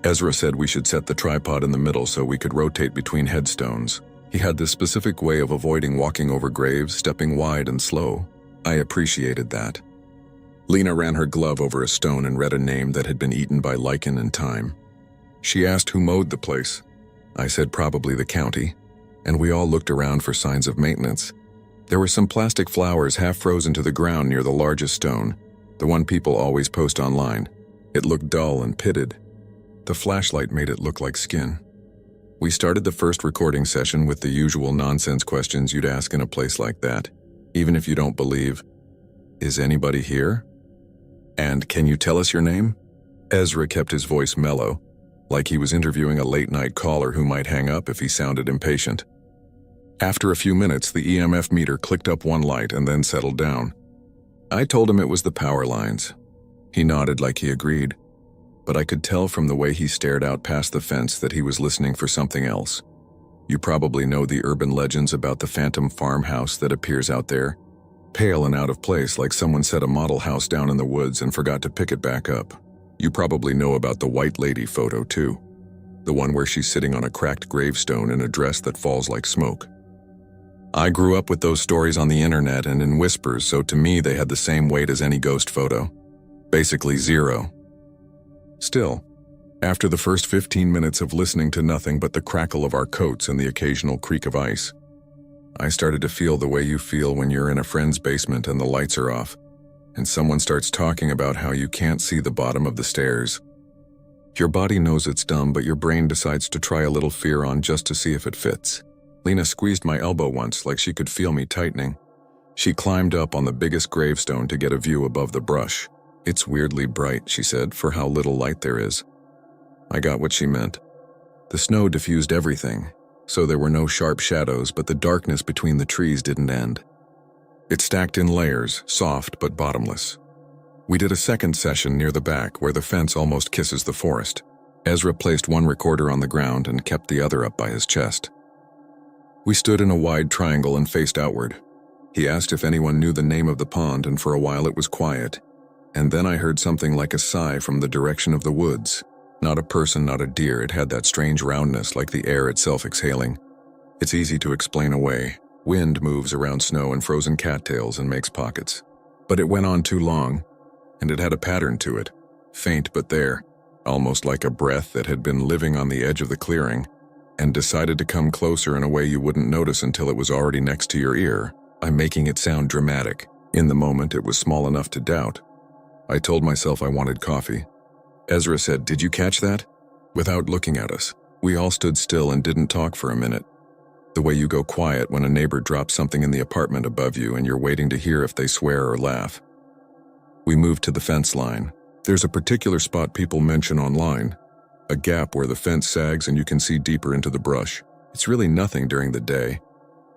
Ezra said we should set the tripod in the middle so we could rotate between headstones. He had this specific way of avoiding walking over graves, stepping wide and slow. I appreciated that. Lena ran her glove over a stone and read a name that had been eaten by lichen and time. She asked who mowed the place. I said probably the county, and we all looked around for signs of maintenance. There were some plastic flowers half frozen to the ground near the largest stone, the one people always post online. It looked dull and pitted. The flashlight made it look like skin. We started the first recording session with the usual nonsense questions you'd ask in a place like that, even if you don't believe. Is anybody here? And can you tell us your name? Ezra kept his voice mellow, like he was interviewing a late-night caller who might hang up if he sounded impatient. After a few minutes, the EMF meter clicked up one light and then settled down. I told him it was the power lines. He nodded like he agreed, but I could tell from the way he stared out past the fence that he was listening for something else. You probably know the urban legends about the phantom farmhouse that appears out there, pale and out of place like someone set a model house down in the woods and forgot to pick it back up. You probably know about the white lady photo too, the one where she's sitting on a cracked gravestone in a dress that falls like smoke. I grew up with those stories on the internet and in whispers, so to me they had the same weight as any ghost photo. Basically zero. Still, after the first 15 minutes of listening to nothing but the crackle of our coats and the occasional creak of ice, I started to feel the way you feel when you're in a friend's basement and the lights are off, and someone starts talking about how you can't see the bottom of the stairs. Your body knows it's dumb, but your brain decides to try a little fear on just to see if it fits. Lena squeezed my elbow once like she could feel me tightening. She climbed up on the biggest gravestone to get a view above the brush. It's weirdly bright, she said, for how little light there is. I got what she meant. The snow diffused everything, so there were no sharp shadows, but the darkness between the trees didn't end. It stacked in layers, soft but bottomless. We did a second session near the back where the fence almost kisses the forest. Ezra placed one recorder on the ground and kept the other up by his chest. We stood in a wide triangle and faced outward. He asked if anyone knew the name of the pond, and for a while it was quiet. And then I heard something like a sigh from the direction of the woods. Not a person, not a deer. It had that strange roundness, like the air itself exhaling. It's easy to explain away. Wind moves around snow and frozen cattails and makes pockets. But it went on too long, and it had a pattern to it. Faint but there, almost like a breath that had been living on the edge of the clearing, and decided to come closer in a way you wouldn't notice until it was already next to your ear. I'm making it sound dramatic. In the moment, it was small enough to doubt. I told myself I wanted coffee. Ezra said, "Did you catch that?" Without looking at us. We all stood still and didn't talk for a minute. The way you go quiet when a neighbor drops something in the apartment above you and you're waiting to hear if they swear or laugh. We moved to the fence line. There's a particular spot people mention online, a gap where the fence sags and you can see deeper into the brush. It's really nothing during the day,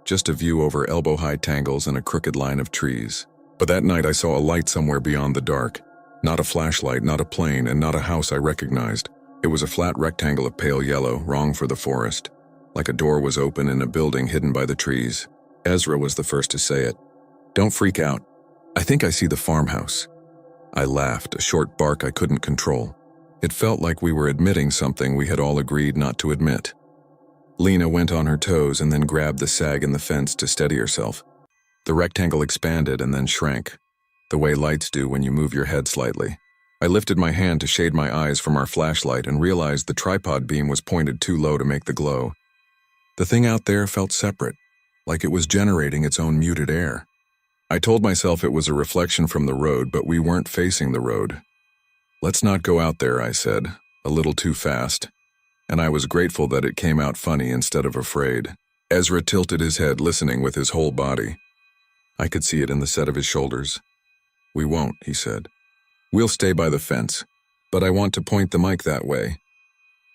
just a view over elbow-high tangles and a crooked line of trees. But that night I saw a light somewhere beyond the dark. Not a flashlight, not a plane, and not a house I recognized. It was a flat rectangle of pale yellow, wrong for the forest. Like a door was open in a building hidden by the trees. Ezra was the first to say it. "Don't freak out. I think I see the farmhouse." I laughed, a short bark I couldn't control. It felt like we were admitting something we had all agreed not to admit. Lena went on her toes and then grabbed the sag in the fence to steady herself. The rectangle expanded and then shrank, the way lights do when you move your head slightly. I lifted my hand to shade my eyes from our flashlight and realized the tripod beam was pointed too low to make the glow. The thing out there felt separate, like it was generating its own muted air. I told myself it was a reflection from the road, but we weren't facing the road. "Let's not go out there," I said, a little too fast, and I was grateful that it came out funny instead of afraid. Ezra tilted his head, listening with his whole body. I could see it in the set of his shoulders. "We won't," he said. "We'll stay by the fence, but I want to point the mic that way."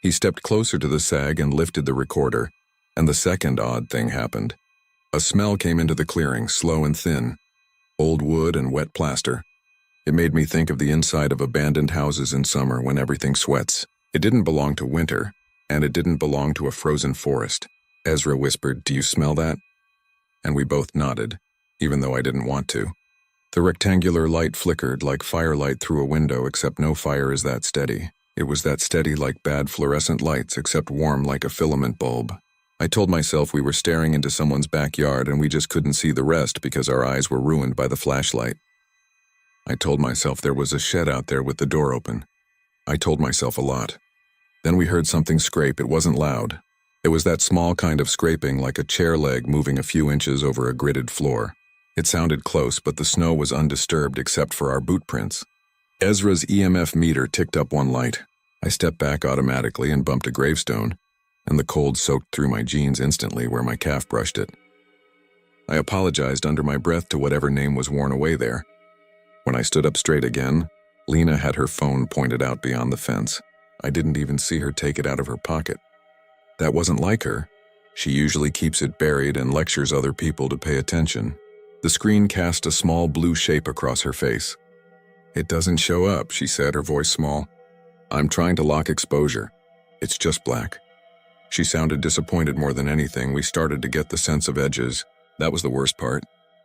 He stepped closer to the sag and lifted the recorder, and the second odd thing happened. A smell came into the clearing, slow and thin. Old wood and wet plaster. It made me think of the inside of abandoned houses in summer when everything sweats. It didn't belong to winter, and it didn't belong to a frozen forest. Ezra whispered, "Do you smell that?" And we both nodded, even though I didn't want to. The rectangular light flickered like firelight through a window, except no fire is that steady. It was that steady like bad fluorescent lights, except warm like a filament bulb. I told myself we were staring into someone's backyard and we just couldn't see the rest because our eyes were ruined by the flashlight. I told myself there was a shed out there with the door open. I told myself a lot. Then we heard something scrape. It wasn't loud. It was that small kind of scraping, like a chair leg moving a few inches over a gridded floor. It sounded close, but the snow was undisturbed except for our boot prints. Ezra's EMF meter ticked up one light. I stepped back automatically and bumped a gravestone, and the cold soaked through my jeans instantly where my calf brushed it. I apologized under my breath to whatever name was worn away there. When I stood up straight again, Lena had her phone pointed out beyond the fence. I didn't even see her take it out of her pocket. That wasn't like her. She usually keeps it buried and lectures other people to pay attention. The screen cast a small blue shape across her face. "It doesn't show up," she said, her voice small. "I'm trying to lock exposure. It's just black." She sounded disappointed more than anything. We started to get the sense of edges. That was the worst part.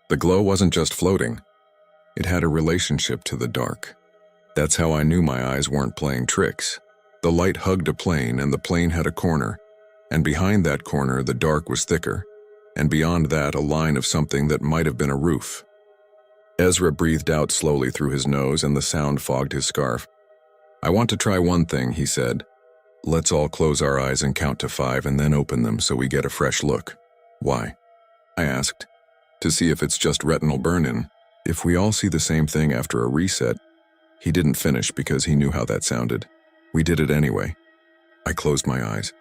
The glow wasn't just floating. It had a relationship to the dark. That's how I knew my eyes weren't playing tricks. The light hugged a plane, and the plane had a corner. And behind that corner, the dark was thicker. And beyond that, a line of something that might have been a roof. Ezra breathed out slowly through his nose, and the sound fogged his scarf. "I want to try one thing," he said. "Let's all close our eyes and count to 5 and then open them so we get a fresh look." "Why?" I asked. "To see if it's just retinal burn-in. If we all see the same thing after a reset." He didn't finish because he knew how that sounded. We did it anyway. I closed my eyes.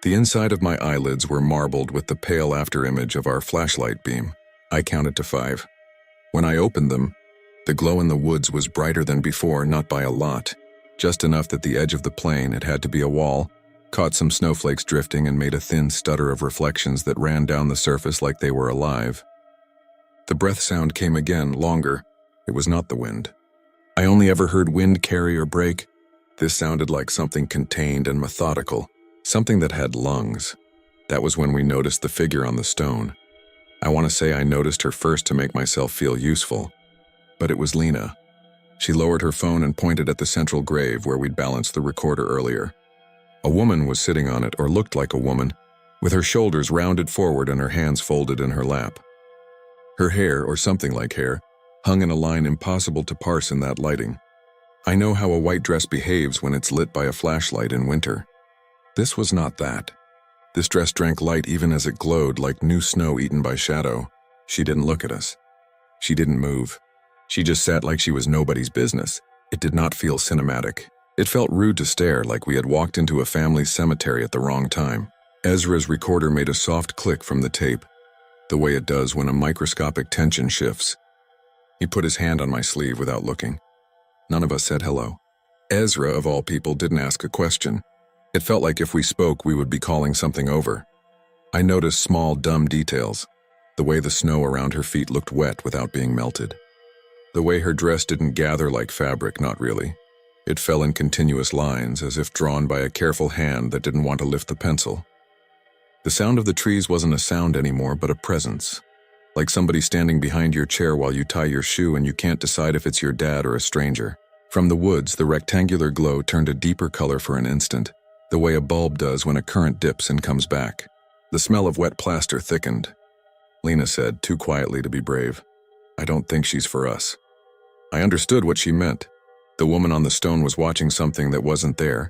The inside of my eyelids were marbled with the pale afterimage of our flashlight beam. I counted to 5. When I opened them, the glow in the woods was brighter than before, not by a lot. Just enough that the edge of the plane, it had to be a wall, caught some snowflakes drifting and made a thin stutter of reflections that ran down the surface like they were alive. The breath sound came again, longer. It was not the wind. I only ever heard wind carry or break. This sounded like something contained and methodical, something that had lungs. That was when we noticed the figure on the stone. I want to say I noticed her first to make myself feel useful. But it was Lena. She lowered her phone and pointed at the central grave where we'd balanced the recorder earlier. A woman was sitting on it, or looked like a woman, with her shoulders rounded forward and her hands folded in her lap. Her hair, or something like hair, hung in a line impossible to parse in that lighting. I know how a white dress behaves when it's lit by a flashlight in winter. This was not that. This dress drank light even as it glowed like new snow eaten by shadow. She didn't look at us. She didn't move. She just sat like she was nobody's business. It did not feel cinematic. It felt rude to stare, like we had walked into a family's cemetery at the wrong time. Ezra's recorder made a soft click from the tape, the way it does when a microscopic tension shifts. He put his hand on my sleeve without looking. None of us said hello. Ezra, of all people, didn't ask a question. It felt like if we spoke, we would be calling something over. I noticed small, dumb details. The way the snow around her feet looked wet without being melted. The way her dress didn't gather like fabric, not really. It fell in continuous lines, as if drawn by a careful hand that didn't want to lift the pencil. The sound of the trees wasn't a sound anymore, but a presence. Like somebody standing behind your chair while you tie your shoe and you can't decide if it's your dad or a stranger. From the woods, the rectangular glow turned a deeper color for an instant, the way a bulb does when a current dips and comes back. The smell of wet plaster thickened. Lena said, too quietly to be brave, "I don't think she's for us." I understood what she meant. The woman on the stone was watching something that wasn't there,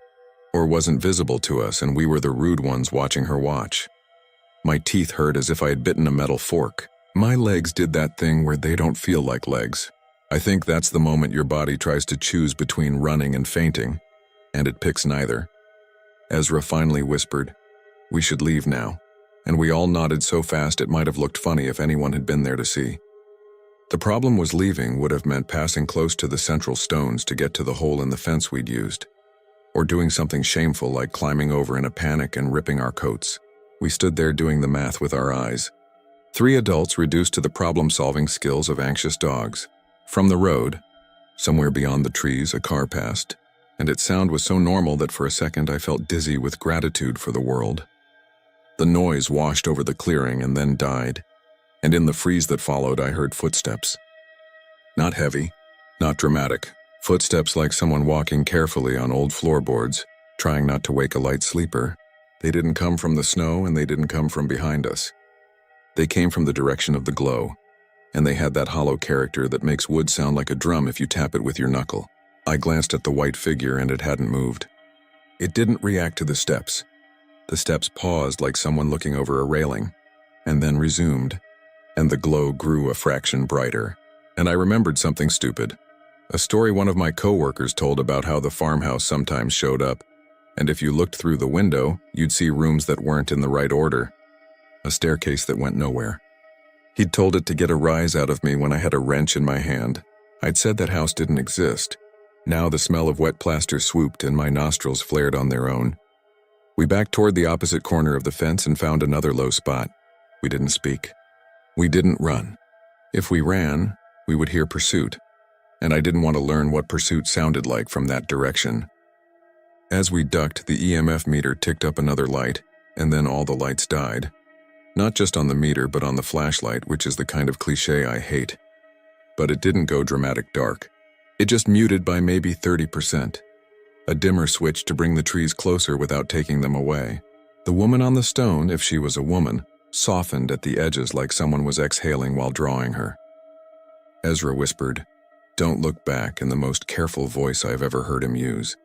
or wasn't visible to us, and we were the rude ones watching her watch. My teeth hurt as if I had bitten a metal fork. My legs did that thing where they don't feel like legs. I think that's the moment your body tries to choose between running and fainting, and it picks neither. Ezra finally whispered, "We should leave now," and we all nodded so fast it might have looked funny if anyone had been there to see. The problem was leaving would have meant passing close to the central stones to get to the hole in the fence we'd used, or doing something shameful like climbing over in a panic and ripping our coats. We stood there doing the math with our eyes. Three adults reduced to the problem-solving skills of anxious dogs. From the road, somewhere beyond the trees, a car passed, and its sound was so normal that for a second I felt dizzy with gratitude for the world. The noise washed over the clearing and then died, and in the freeze that followed I heard footsteps. Not heavy, not dramatic, footsteps like someone walking carefully on old floorboards, trying not to wake a light sleeper. They didn't come from the snow and they didn't come from behind us. They came from the direction of the glow, and they had that hollow character that makes wood sound like a drum if you tap it with your knuckle. I glanced at the white figure and it hadn't moved. It didn't react to the steps. The steps paused like someone looking over a railing, and then resumed, and the glow grew a fraction brighter. And I remembered something stupid. A story one of my coworkers told about how the farmhouse sometimes showed up, and if you looked through the window, you'd see rooms that weren't in the right order. A staircase that went nowhere. He'd told it to get a rise out of me when I had a wrench in my hand. I'd said that house didn't exist. Now the smell of wet plaster swooped and my nostrils flared on their own. We backed toward the opposite corner of the fence and found another low spot. We didn't speak. We didn't run. If we ran, we would hear pursuit, and I didn't want to learn what pursuit sounded like from that direction. As we ducked, the EMF meter ticked up another light, and then all the lights died. Not just on the meter, but on the flashlight, which is the kind of cliché I hate. But it didn't go dramatic dark. It just muted by maybe 30%. A dimmer switch to bring the trees closer without taking them away. The woman on the stone, if she was a woman, softened at the edges like someone was exhaling while drawing her. Ezra whispered, "Don't look back," in the most careful voice I've ever heard him use,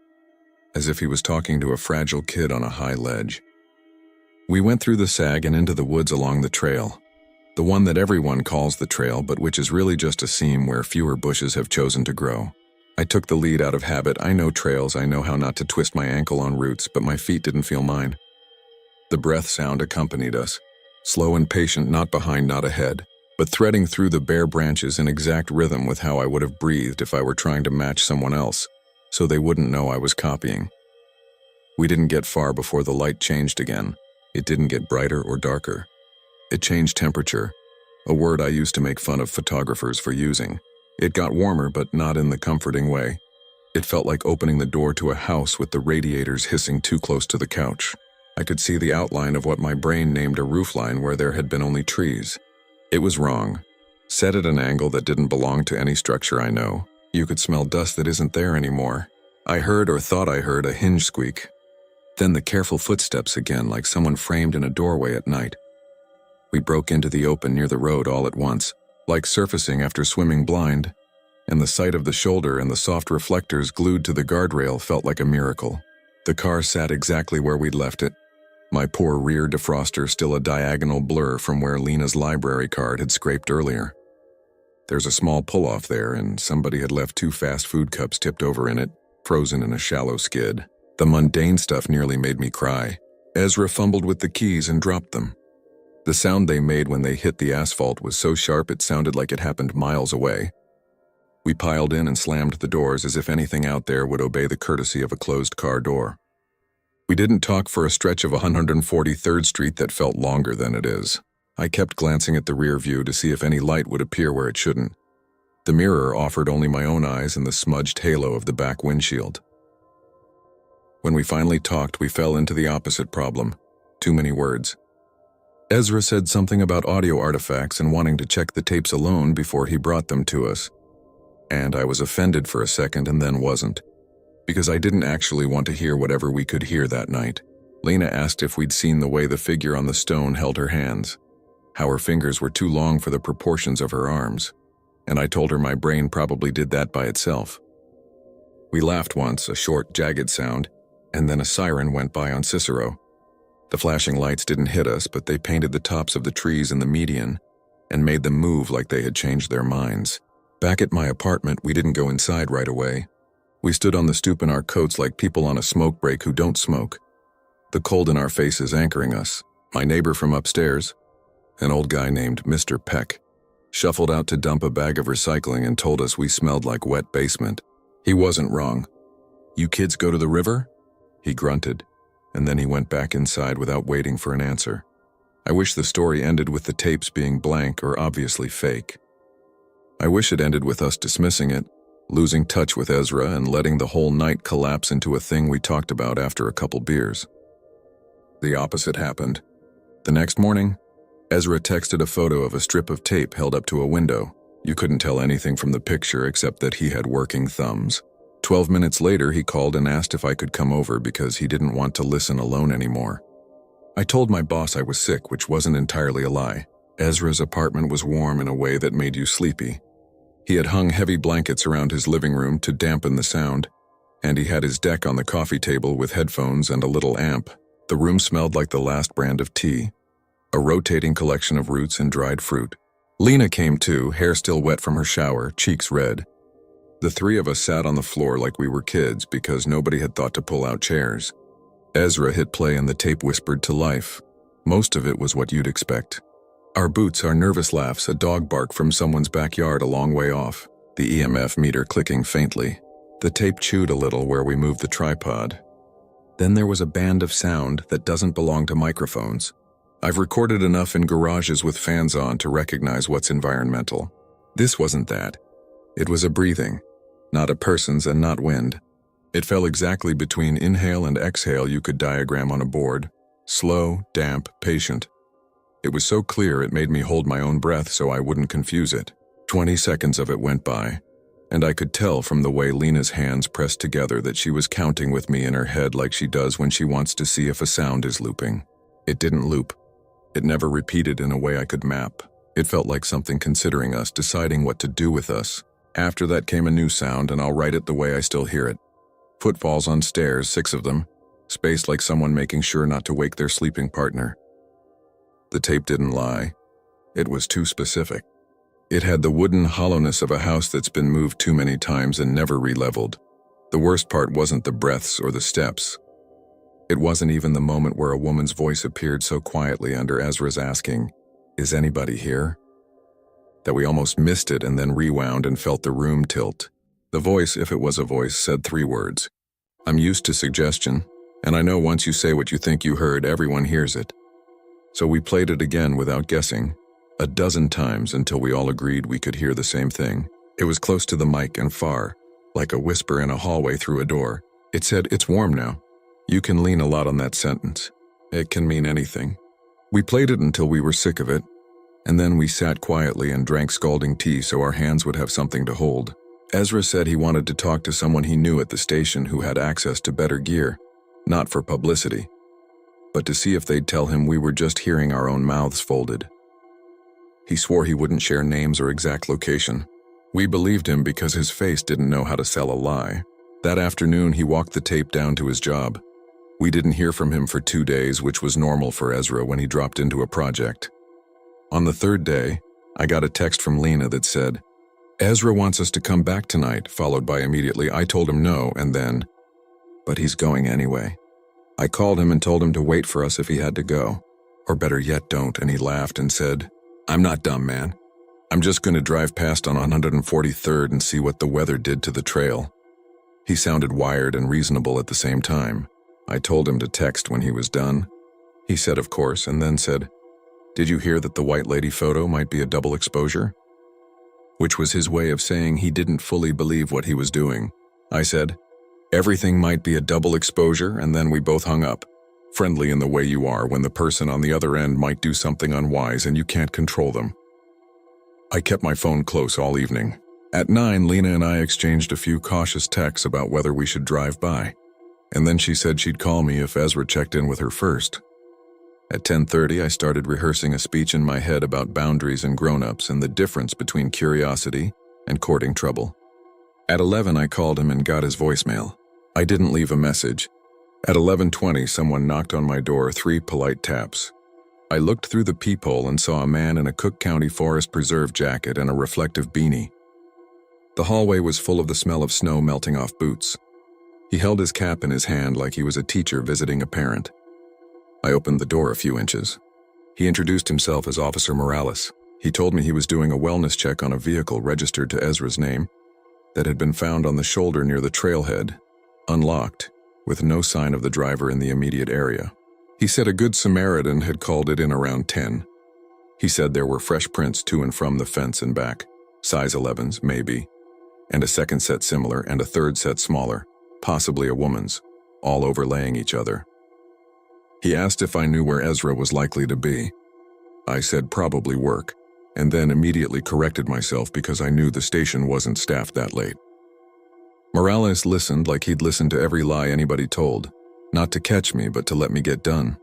as if he was talking to a fragile kid on a high ledge. We went through the sag and into the woods along the trail, the one that everyone calls the trail, but which is really just a seam where fewer bushes have chosen to grow. I took the lead out of habit. I know trails, I know how not to twist my ankle on roots, but my feet didn't feel mine. The breath sound accompanied us, slow and patient, not behind, not ahead, but threading through the bare branches in exact rhythm with how I would have breathed if I were trying to match someone else, so they wouldn't know I was copying. We didn't get far before the light changed again. It didn't get brighter or darker. It changed temperature, a word I used to make fun of photographers for using. It got warmer, but not in the comforting way. It felt like opening the door to a house with the radiators hissing too close to the couch. I could see the outline of what my brain named a roofline where there had been only trees. It was wrong. Set at an angle that didn't belong to any structure I know. You could smell dust that isn't there anymore. I heard, or thought I heard, a hinge squeak. Then the careful footsteps again, like someone framed in a doorway at night. We broke into the open near the road all at once, like surfacing after swimming blind, and the sight of the shoulder and the soft reflectors glued to the guardrail felt like a miracle. The car sat exactly where we'd left it, my poor rear defroster still a diagonal blur from where Lena's library card had scraped earlier. There's a small pull-off there, and somebody had left 2 fast food cups tipped over in it, frozen in a shallow skid. The mundane stuff nearly made me cry. Ezra fumbled with the keys and dropped them. The sound they made when they hit the asphalt was so sharp it sounded like it happened miles away. We piled in and slammed the doors as if anything out there would obey the courtesy of a closed car door. We didn't talk for a stretch of 143rd Street that felt longer than it is. I kept glancing at the rear view to see if any light would appear where it shouldn't. The mirror offered only my own eyes and the smudged halo of the back windshield. When we finally talked, we fell into the opposite problem. Too many words. Ezra said something about audio artifacts and wanting to check the tapes alone before he brought them to us. And I was offended for a second and then wasn't, because I didn't actually want to hear whatever we could hear that night. Lena asked if we'd seen the way the figure on the stone held her hands, how her fingers were too long for the proportions of her arms, and I told her my brain probably did that by itself. We laughed once, a short, jagged sound, and then a siren went by on Cicero. The flashing lights didn't hit us, but they painted the tops of the trees in the median and made them move like they had changed their minds. Back at my apartment, we didn't go inside right away. We stood on the stoop in our coats like people on a smoke break who don't smoke, the cold in our faces anchoring us. My neighbor from upstairs, an old guy named Mr. Peck, shuffled out to dump a bag of recycling and told us we smelled like wet basement. He wasn't wrong. "You kids go to the river?" He grunted, and then he went back inside without waiting for an answer. I wish the story ended with the tapes being blank or obviously fake. I wish it ended with us dismissing it, losing touch with Ezra and letting the whole night collapse into a thing we talked about after a couple beers. The opposite happened. The next morning, Ezra texted a photo of a strip of tape held up to a window. You couldn't tell anything from the picture except that he had working thumbs. 12 minutes later, he called and asked if I could come over because he didn't want to listen alone anymore. I told my boss I was sick, which wasn't entirely a lie. Ezra's apartment was warm in a way that made you sleepy. He had hung heavy blankets around his living room to dampen the sound, and he had his deck on the coffee table with headphones and a little amp. The room smelled like the last brand of tea, a rotating collection of roots and dried fruit. Lena came too, hair still wet from her shower, cheeks red. The three of us sat on the floor like we were kids because nobody had thought to pull out chairs. Ezra hit play and the tape whispered to life. Most of it was what you'd expect. Our boots, our nervous laughs, a dog bark from someone's backyard a long way off, the EMF meter clicking faintly. The tape chewed a little where we moved the tripod. Then there was a band of sound that doesn't belong to microphones. I've recorded enough in garages with fans on to recognize what's environmental. This wasn't that. It was a breathing, not a person's and not wind. It fell exactly between inhale and exhale you could diagram on a board. Slow, damp, patient. It was so clear it made me hold my own breath so I wouldn't confuse it. 20 seconds of it went by, and I could tell from the way Lena's hands pressed together that she was counting with me in her head like she does when she wants to see if a sound is looping. It didn't loop. It never repeated in a way I could map. It felt like something considering us, deciding what to do with us. After that came a new sound, and I'll write it the way I still hear it. Footfalls on stairs, 6 of them, spaced like someone making sure not to wake their sleeping partner. The tape didn't lie. It was too specific. It had the wooden hollowness of a house that's been moved too many times and never re-leveled. The worst part wasn't the breaths or the steps. It wasn't even the moment where a woman's voice appeared so quietly under Ezra's asking, "Is anybody here?" that we almost missed it and then rewound and felt the room tilt. The voice, if it was a voice, said 3 words. I'm used to suggestion, and I know once you say what you think you heard, everyone hears it. So we played it again without guessing, a dozen times until we all agreed we could hear the same thing. It was close to the mic and far, like a whisper in a hallway through a door. It said, "It's warm now." You can lean a lot on that sentence. It can mean anything. We played it until we were sick of it, and then we sat quietly and drank scalding tea so our hands would have something to hold. Ezra said he wanted to talk to someone he knew at the station who had access to better gear, not for publicity, but to see if they'd tell him we were just hearing our own mouths folded. He swore he wouldn't share names or exact location. We believed him because his face didn't know how to sell a lie. That afternoon, he walked the tape down to his job. We didn't hear from him for 2 days, which was normal for Ezra when he dropped into a project. On the 3rd day, I got a text from Lena that said, "Ezra wants us to come back tonight," followed by immediately, "I told him no," and then, "But he's going anyway." I called him and told him to wait for us if he had to go. Or better yet, don't, and he laughed and said, "I'm not dumb, man. I'm just going to drive past on 143rd and see what the weather did to the trail." He sounded wired and reasonable at the same time. I told him to text when he was done. He said, of course, and then said, "Did you hear that the white lady photo might be a double exposure?" Which was his way of saying he didn't fully believe what he was doing. I said, "Everything might be a double exposure," and then we both hung up, friendly in the way you are when the person on the other end might do something unwise and you can't control them. I kept my phone close all evening. At 9, Lena and I exchanged a few cautious texts about whether we should drive by, and then she said she'd call me if Ezra checked in with her first. At 10:30, I started rehearsing a speech in my head about boundaries and grown-ups and the difference between curiosity and courting trouble. At 11, I called him and got his voicemail. I didn't leave a message. At 11:20, someone knocked on my door, 3 polite taps. I looked through the peephole and saw a man in a Cook County Forest Preserve jacket and a reflective beanie. The hallway was full of the smell of snow melting off boots. He held his cap in his hand like he was a teacher visiting a parent. I opened the door a few inches. He introduced himself as Officer Morales. He told me he was doing a wellness check on a vehicle registered to Ezra's name that had been found on the shoulder near the trailhead, unlocked, with no sign of the driver in the immediate area. He said a good Samaritan had called it in around 10. He said there were fresh prints to and from the fence and back, size 11s, maybe, and a second set similar and a third set smaller, possibly a woman's, all overlaying each other. He asked if I knew where Ezra was likely to be. I said probably work, and then immediately corrected myself because I knew the station wasn't staffed that late. Morales listened like he'd listened to every lie anybody told, not to catch me but to let me get done.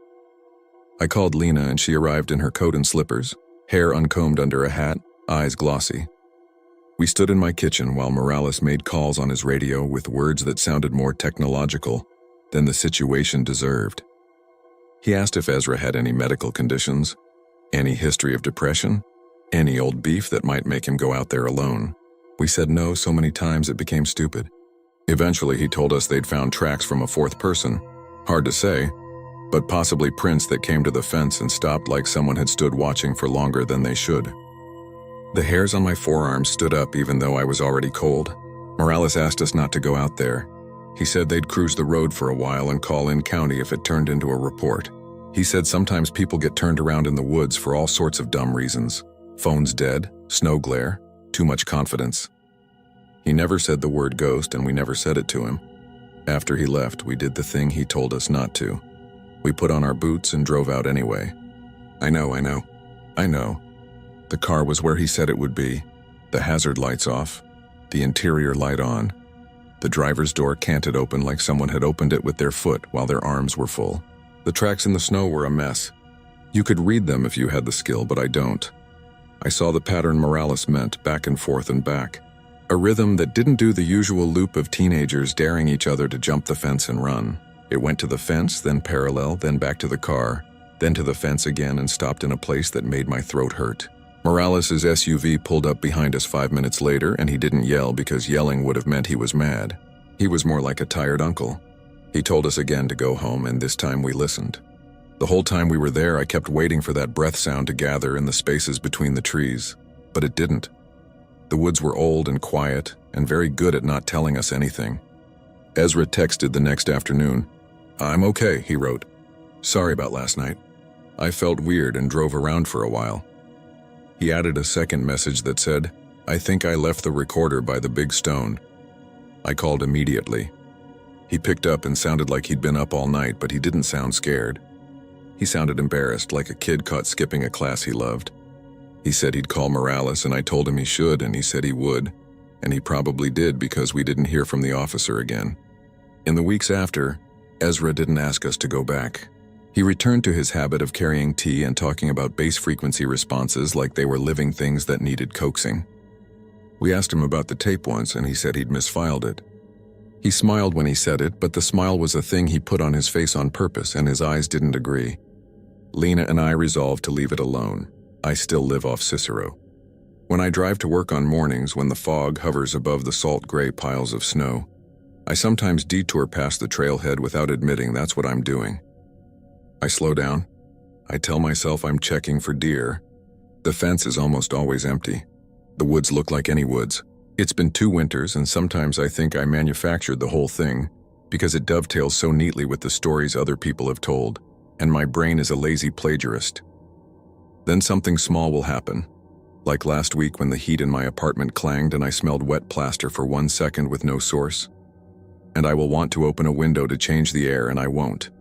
I called Lena and she arrived in her coat and slippers, hair uncombed under a hat, eyes glossy. We stood in my kitchen while Morales made calls on his radio with words that sounded more technological than the situation deserved. He asked if Ezra had any medical conditions, any history of depression, any old beef that might make him go out there alone. We said no so many times it became stupid. Eventually he told us they'd found tracks from a fourth person. Hard to say, but possibly prints that came to the fence and stopped like someone had stood watching for longer than they should. The hairs on my forearms stood up even though I was already cold. Morales asked us not to go out there. He said they'd cruise the road for a while and call in county if it turned into a report. He said sometimes people get turned around in the woods for all sorts of dumb reasons. Phones dead, snow glare, too much confidence. He never said the word ghost and we never said it to him. After he left, we did the thing he told us not to. We put on our boots and drove out anyway. I know. The car was where he said it would be. The hazard lights off, the interior light on. The driver's door canted open like someone had opened it with their foot while their arms were full. The tracks in the snow were a mess. You could read them if you had the skill, but I don't. I saw the pattern Morales meant, back and forth and back. A rhythm that didn't do the usual loop of teenagers daring each other to jump the fence and run. It went to the fence, then parallel, then back to the car, then to the fence again and stopped in a place that made my throat hurt. Morales' SUV pulled up behind us 5 minutes later and he didn't yell because yelling would have meant he was mad. He was more like a tired uncle. He told us again to go home and this time we listened. The whole time we were there I kept waiting for that breath sound to gather in the spaces between the trees, but it didn't. The woods were old and quiet and very good at not telling us anything. Ezra texted the next afternoon. "I'm okay," he wrote. "Sorry about last night. I felt weird and drove around for a while." He added a second message that said, "I think I left the recorder by the big stone." I called immediately. He picked up and sounded like he'd been up all night, but he didn't sound scared. He sounded embarrassed, like a kid caught skipping a class he loved. He said he'd call Morales and I told him he should and he said he would, and he probably did because we didn't hear from the officer again. In the weeks after, Ezra didn't ask us to go back. He returned to his habit of carrying tea and talking about bass frequency responses like they were living things that needed coaxing. We asked him about the tape once and he said he'd misfiled it. He smiled when he said it, but the smile was a thing he put on his face on purpose and his eyes didn't agree. Lena and I resolved to leave it alone. I still live off Cicero. When I drive to work on mornings when the fog hovers above the salt gray piles of snow, I sometimes detour past the trailhead without admitting that's what I'm doing. I slow down. I tell myself I'm checking for deer. The fence is almost always empty. The woods look like any woods. It's been 2 winters and sometimes I think I manufactured the whole thing because it dovetails so neatly with the stories other people have told, and my brain is a lazy plagiarist. Then something small will happen, like last week when the heat in my apartment clanged and I smelled wet plaster for 1 second with no source. And I will want to open a window to change the air and I won't,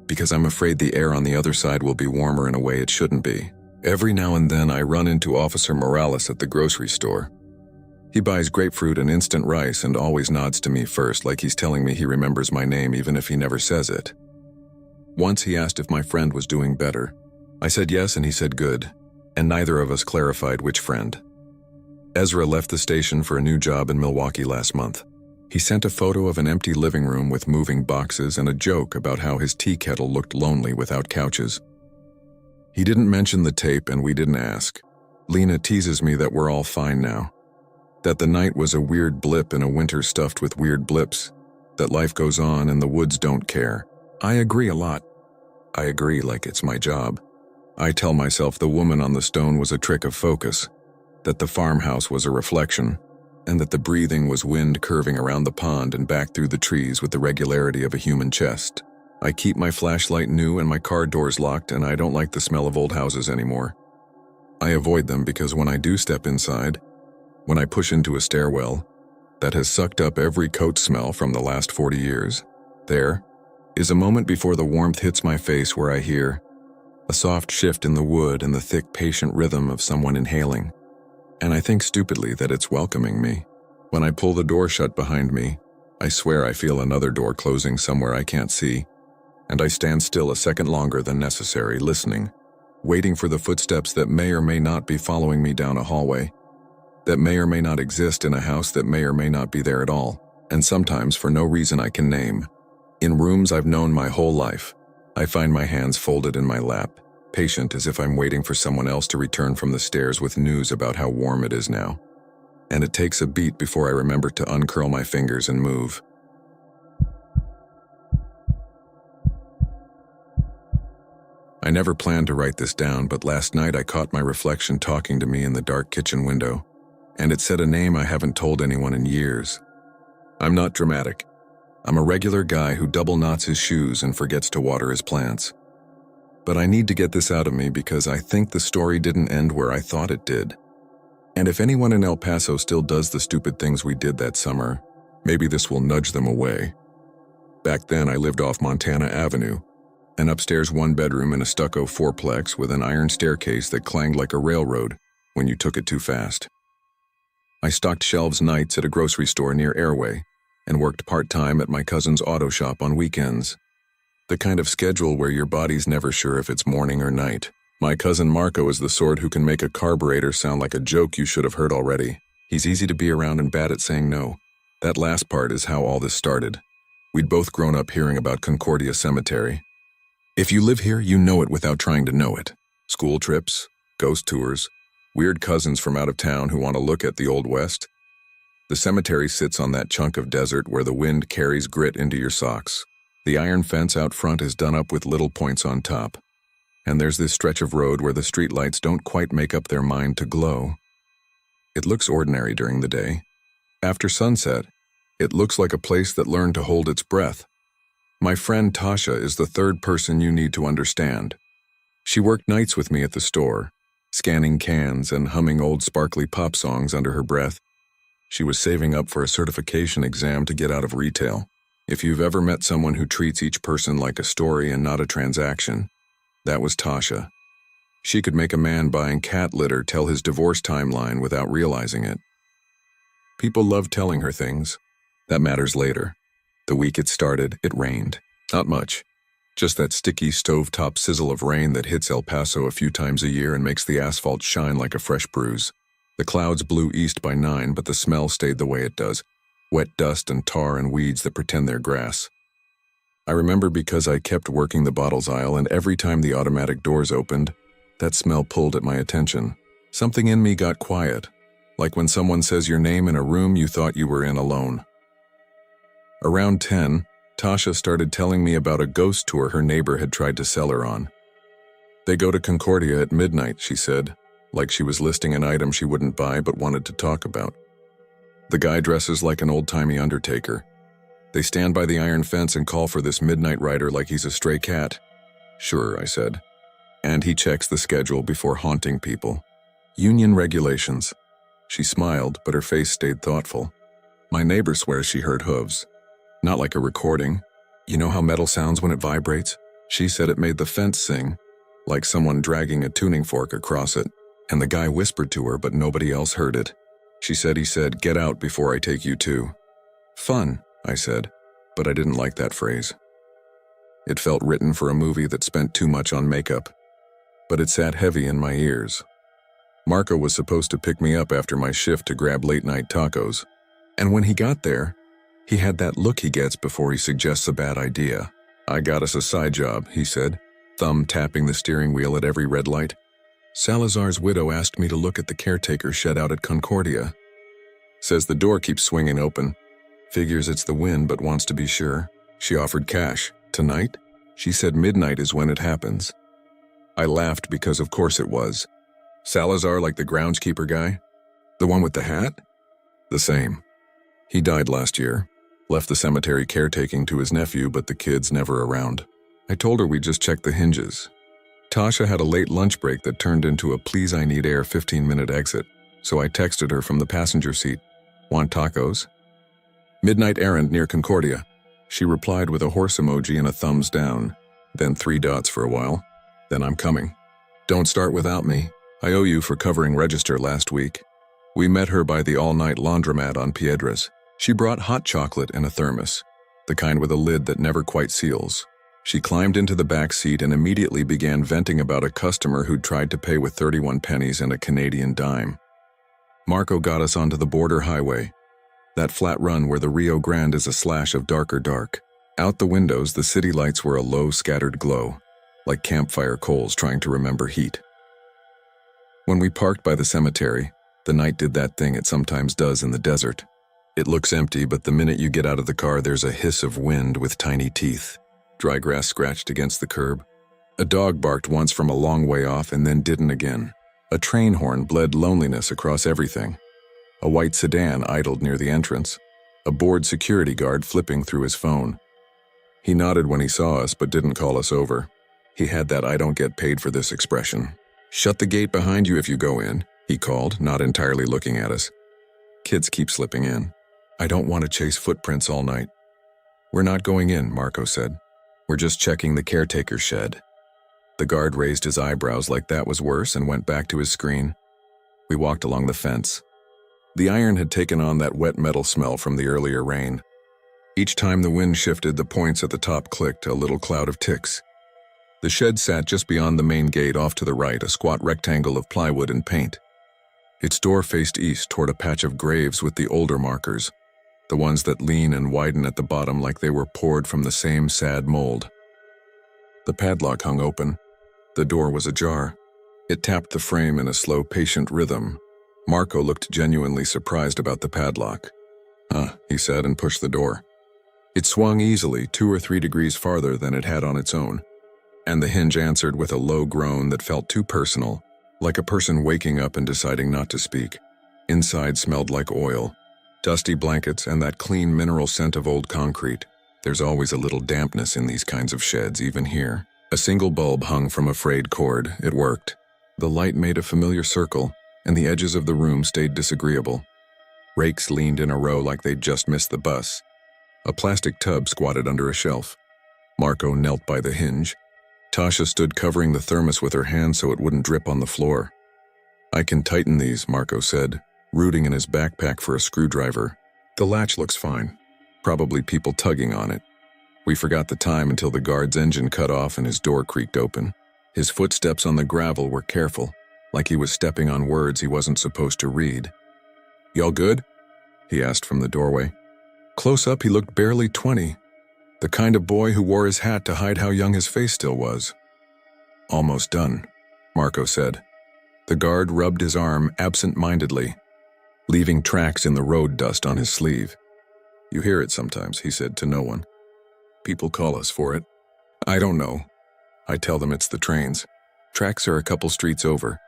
because I'm afraid the air on the other side will be warmer in a way it shouldn't be. Every now and then I run into Officer Morales at the grocery store. He buys grapefruit and instant rice and always nods to me first like he's telling me he remembers my name even if he never says it. Once he asked if my friend was doing better. I said yes and he said good, and neither of us clarified which friend. Ezra left the station for a new job in Milwaukee last month. He sent a photo of an empty living room with moving boxes and a joke about how his tea kettle looked lonely without couches. He didn't mention the tape and we didn't ask. Lena teases me that we're all fine now. That the night was a weird blip in a winter stuffed with weird blips. That life goes on and the woods don't care. I agree a lot. I agree like it's my job. I tell myself the woman on the stone was a trick of focus, that the farmhouse was a reflection, and that the breathing was wind curving around the pond and back through the trees with the regularity of a human chest. I keep my flashlight new and my car doors locked, and I don't like the smell of old houses anymore. I avoid them because when I do step inside, when I push into a stairwell that has sucked up every coat smell from the last 40 years, there is a moment before the warmth hits my face where I hear a soft shift in the wood and the thick, patient rhythm of someone inhaling. And I think stupidly that it's welcoming me. When I pull the door shut behind me, I swear I feel another door closing somewhere I can't see, and I stand still a second longer than necessary, listening, waiting for the footsteps that may or may not be following me down a hallway, that may or may not exist in a house that may or may not be there at all, and sometimes for no reason I can name. In rooms I've known my whole life, I find my hands folded in my lap, patient as if I'm waiting for someone else to return from the stairs with news about how warm it is now. And it takes a beat before I remember to uncurl my fingers and move. I never planned to write this down, but last night I caught my reflection talking to me in the dark kitchen window, and it said a name I haven't told anyone in years. I'm not dramatic. I'm a regular guy who double knots his shoes and forgets to water his plants. But I need to get this out of me because I think the story didn't end where I thought it did. And if anyone in El Paso still does the stupid things we did that summer, maybe this will nudge them away. Back then I lived off Montana Avenue, an upstairs one-bedroom in a stucco fourplex with an iron staircase that clanged like a railroad when you took it too fast. I stocked shelves nights at a grocery store near Airway and worked part-time at my cousin's auto shop on weekends. The kind of schedule where your body's never sure if it's morning or night. My cousin Marco is the sort who can make a carburetor sound like a joke you should have heard already. He's easy to be around and bad at saying no. That last part is how all this started. We'd both grown up hearing about Concordia Cemetery. If you live here, you know it without trying to know it. School trips, ghost tours, weird cousins from out of town who want to look at the Old West. The cemetery sits on that chunk of desert where the wind carries grit into your socks. The iron fence out front is done up with little points on top. And there's this stretch of road where the streetlights don't quite make up their mind to glow. It looks ordinary during the day. After sunset, it looks like a place that learned to hold its breath. My friend Tasha is the third person you need to understand. She worked nights with me at the store, scanning cans and humming old sparkly pop songs under her breath. She was saving up for a certification exam to get out of retail. If you've ever met someone who treats each person like a story and not a transaction, that was Tasha. She could make a man buying cat litter tell his divorce timeline without realizing it. People loved telling her things. That matters later. The week it started, it rained. Not much. Just that sticky stovetop sizzle of rain that hits El Paso a few times a year and makes the asphalt shine like a fresh bruise. The clouds blew east by 9, but the smell stayed the way it does. Wet dust and tar and weeds that pretend they're grass. I remember because I kept working the bottles aisle, and every time the automatic doors opened, that smell pulled at my attention. Something in me got quiet, like when someone says your name in a room you thought you were in alone. Around 10, Tasha started telling me about a ghost tour her neighbor had tried to sell her on. They go to Concordia at midnight, she said, like she was listing an item she wouldn't buy but wanted to talk about. The guy dresses like an old-timey undertaker. They stand by the iron fence and call for this midnight rider like he's a stray cat. Sure, I said. And he checks the schedule before haunting people. Union regulations. She smiled, but her face stayed thoughtful. My neighbor swears she heard hooves. Not like a recording. You know how metal sounds when it vibrates? She said it made the fence sing, like someone dragging a tuning fork across it. And the guy whispered to her, but nobody else heard it. She said he said, "Get out before I take you too." Fun, I said, but I didn't like that phrase. It felt written for a movie that spent too much on makeup, but it sat heavy in my ears. Marco was supposed to pick me up after my shift to grab late-night tacos, and when he got there, he had that look he gets before he suggests a bad idea. "I got us a side job," he said, thumb tapping the steering wheel at every red light. "Salazar's widow asked me to look at the caretaker shed out at Concordia. Says the door keeps swinging open. Figures it's the wind but wants to be sure. She offered cash. Tonight? She said midnight is when it happens." I laughed because of course it was. "Salazar, like the groundskeeper guy? The one with the hat?" "The same. He died last year. Left the cemetery caretaking to his nephew, but the kid's never around. I told her we'd just check the hinges. Tasha had a late lunch break that turned into a please I need air 15-minute exit, so I texted her from the passenger seat, "Want tacos?" "Midnight errand near Concordia." She replied with a horse emoji and a thumbs down, then 3 dots for a while. "Then I'm coming. Don't start without me. I owe you for covering register last week." We met her by the all-night laundromat on Piedras. She brought hot chocolate in a thermos, the kind with a lid that never quite seals. She climbed into the back seat and immediately began venting about a customer who'd tried to pay with 31 pennies and a Canadian dime. Marco got us onto the border highway, that flat run where the Rio Grande is a slash of darker dark. Out the windows, the city lights were a low, scattered glow, like campfire coals trying to remember heat. When we parked by the cemetery, the night did that thing it sometimes does in the desert. It looks empty, but the minute you get out of the car, there's a hiss of wind with tiny teeth. Dry grass scratched against the curb. A dog barked once from a long way off and then didn't again. A train horn bled loneliness across everything. A white sedan idled near the entrance, a bored security guard flipping through his phone. He nodded when he saw us, but didn't call us over. He had that "I don't get paid for this" expression. "Shut the gate behind you if you go in," he called, not entirely looking at us. "Kids keep slipping in. I don't want to chase footprints all night." "We're not going in," Marco said. "We're just checking the caretaker's shed." The guard raised his eyebrows like that was worse and went back to his screen. We walked along the fence. The iron had taken on that wet metal smell from the earlier rain. Each time the wind shifted, the points at the top clicked, a little cloud of ticks. The shed sat just beyond the main gate off to the right, a squat rectangle of plywood and paint. Its door faced east toward a patch of graves with the older markers, the ones that lean and widen at the bottom like they were poured from the same sad mold. The padlock hung open. The door was ajar. It tapped the frame in a slow, patient rhythm. Marco looked genuinely surprised about the padlock. "Huh," he said and pushed the door. It swung easily, 2 or 3 degrees farther than it had on its own, and the hinge answered with a low groan that felt too personal, like a person waking up and deciding not to speak. Inside smelled like oil, dusty blankets, and that clean mineral scent of old concrete. There's always a little dampness in these kinds of sheds, even here. A single bulb hung from a frayed cord. It worked. The light made a familiar circle, and the edges of the room stayed disagreeable. Rakes leaned in a row like they'd just missed the bus. A plastic tub squatted under a shelf. Marco knelt by the hinge. Tasha stood covering the thermos with her hand so it wouldn't drip on the floor. "I can tighten these," Marco said, rooting in his backpack for a screwdriver. "The latch looks fine. Probably people tugging on it." We forgot the time until the guard's engine cut off and his door creaked open. His footsteps on the gravel were careful, like he was stepping on words he wasn't supposed to read. "Y'all good?" he asked from the doorway. Close up, he looked barely 20, the kind of boy who wore his hat to hide how young his face still was. "Almost done," Marco said. The guard rubbed his arm absent-mindedly, leaving tracks in the road dust on his sleeve. "You hear it sometimes," he said to no one. "People call us for it. I don't know. I tell them it's the trains. Tracks are a couple streets over."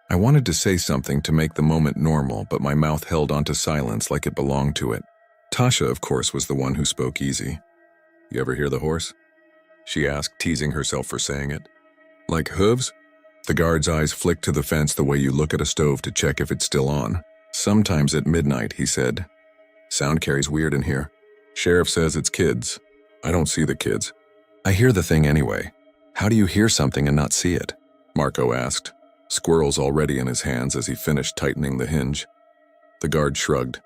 I wanted to say something to make the moment normal, but my mouth held onto silence like it belonged to it. Tasha, of course, was the one who spoke easy. "You ever hear the horse?" she asked, teasing herself for saying it. "Like hooves?" The guard's eyes flicked to the fence the way you look at a stove to check if it's still on. "Sometimes at midnight," he said. "Sound carries weird in here. Sheriff says it's kids. I don't see the kids." "I hear the thing anyway. How do you hear something and not see it?" Marco asked, squirrels already in his hands as he finished tightening the hinge. The guard shrugged.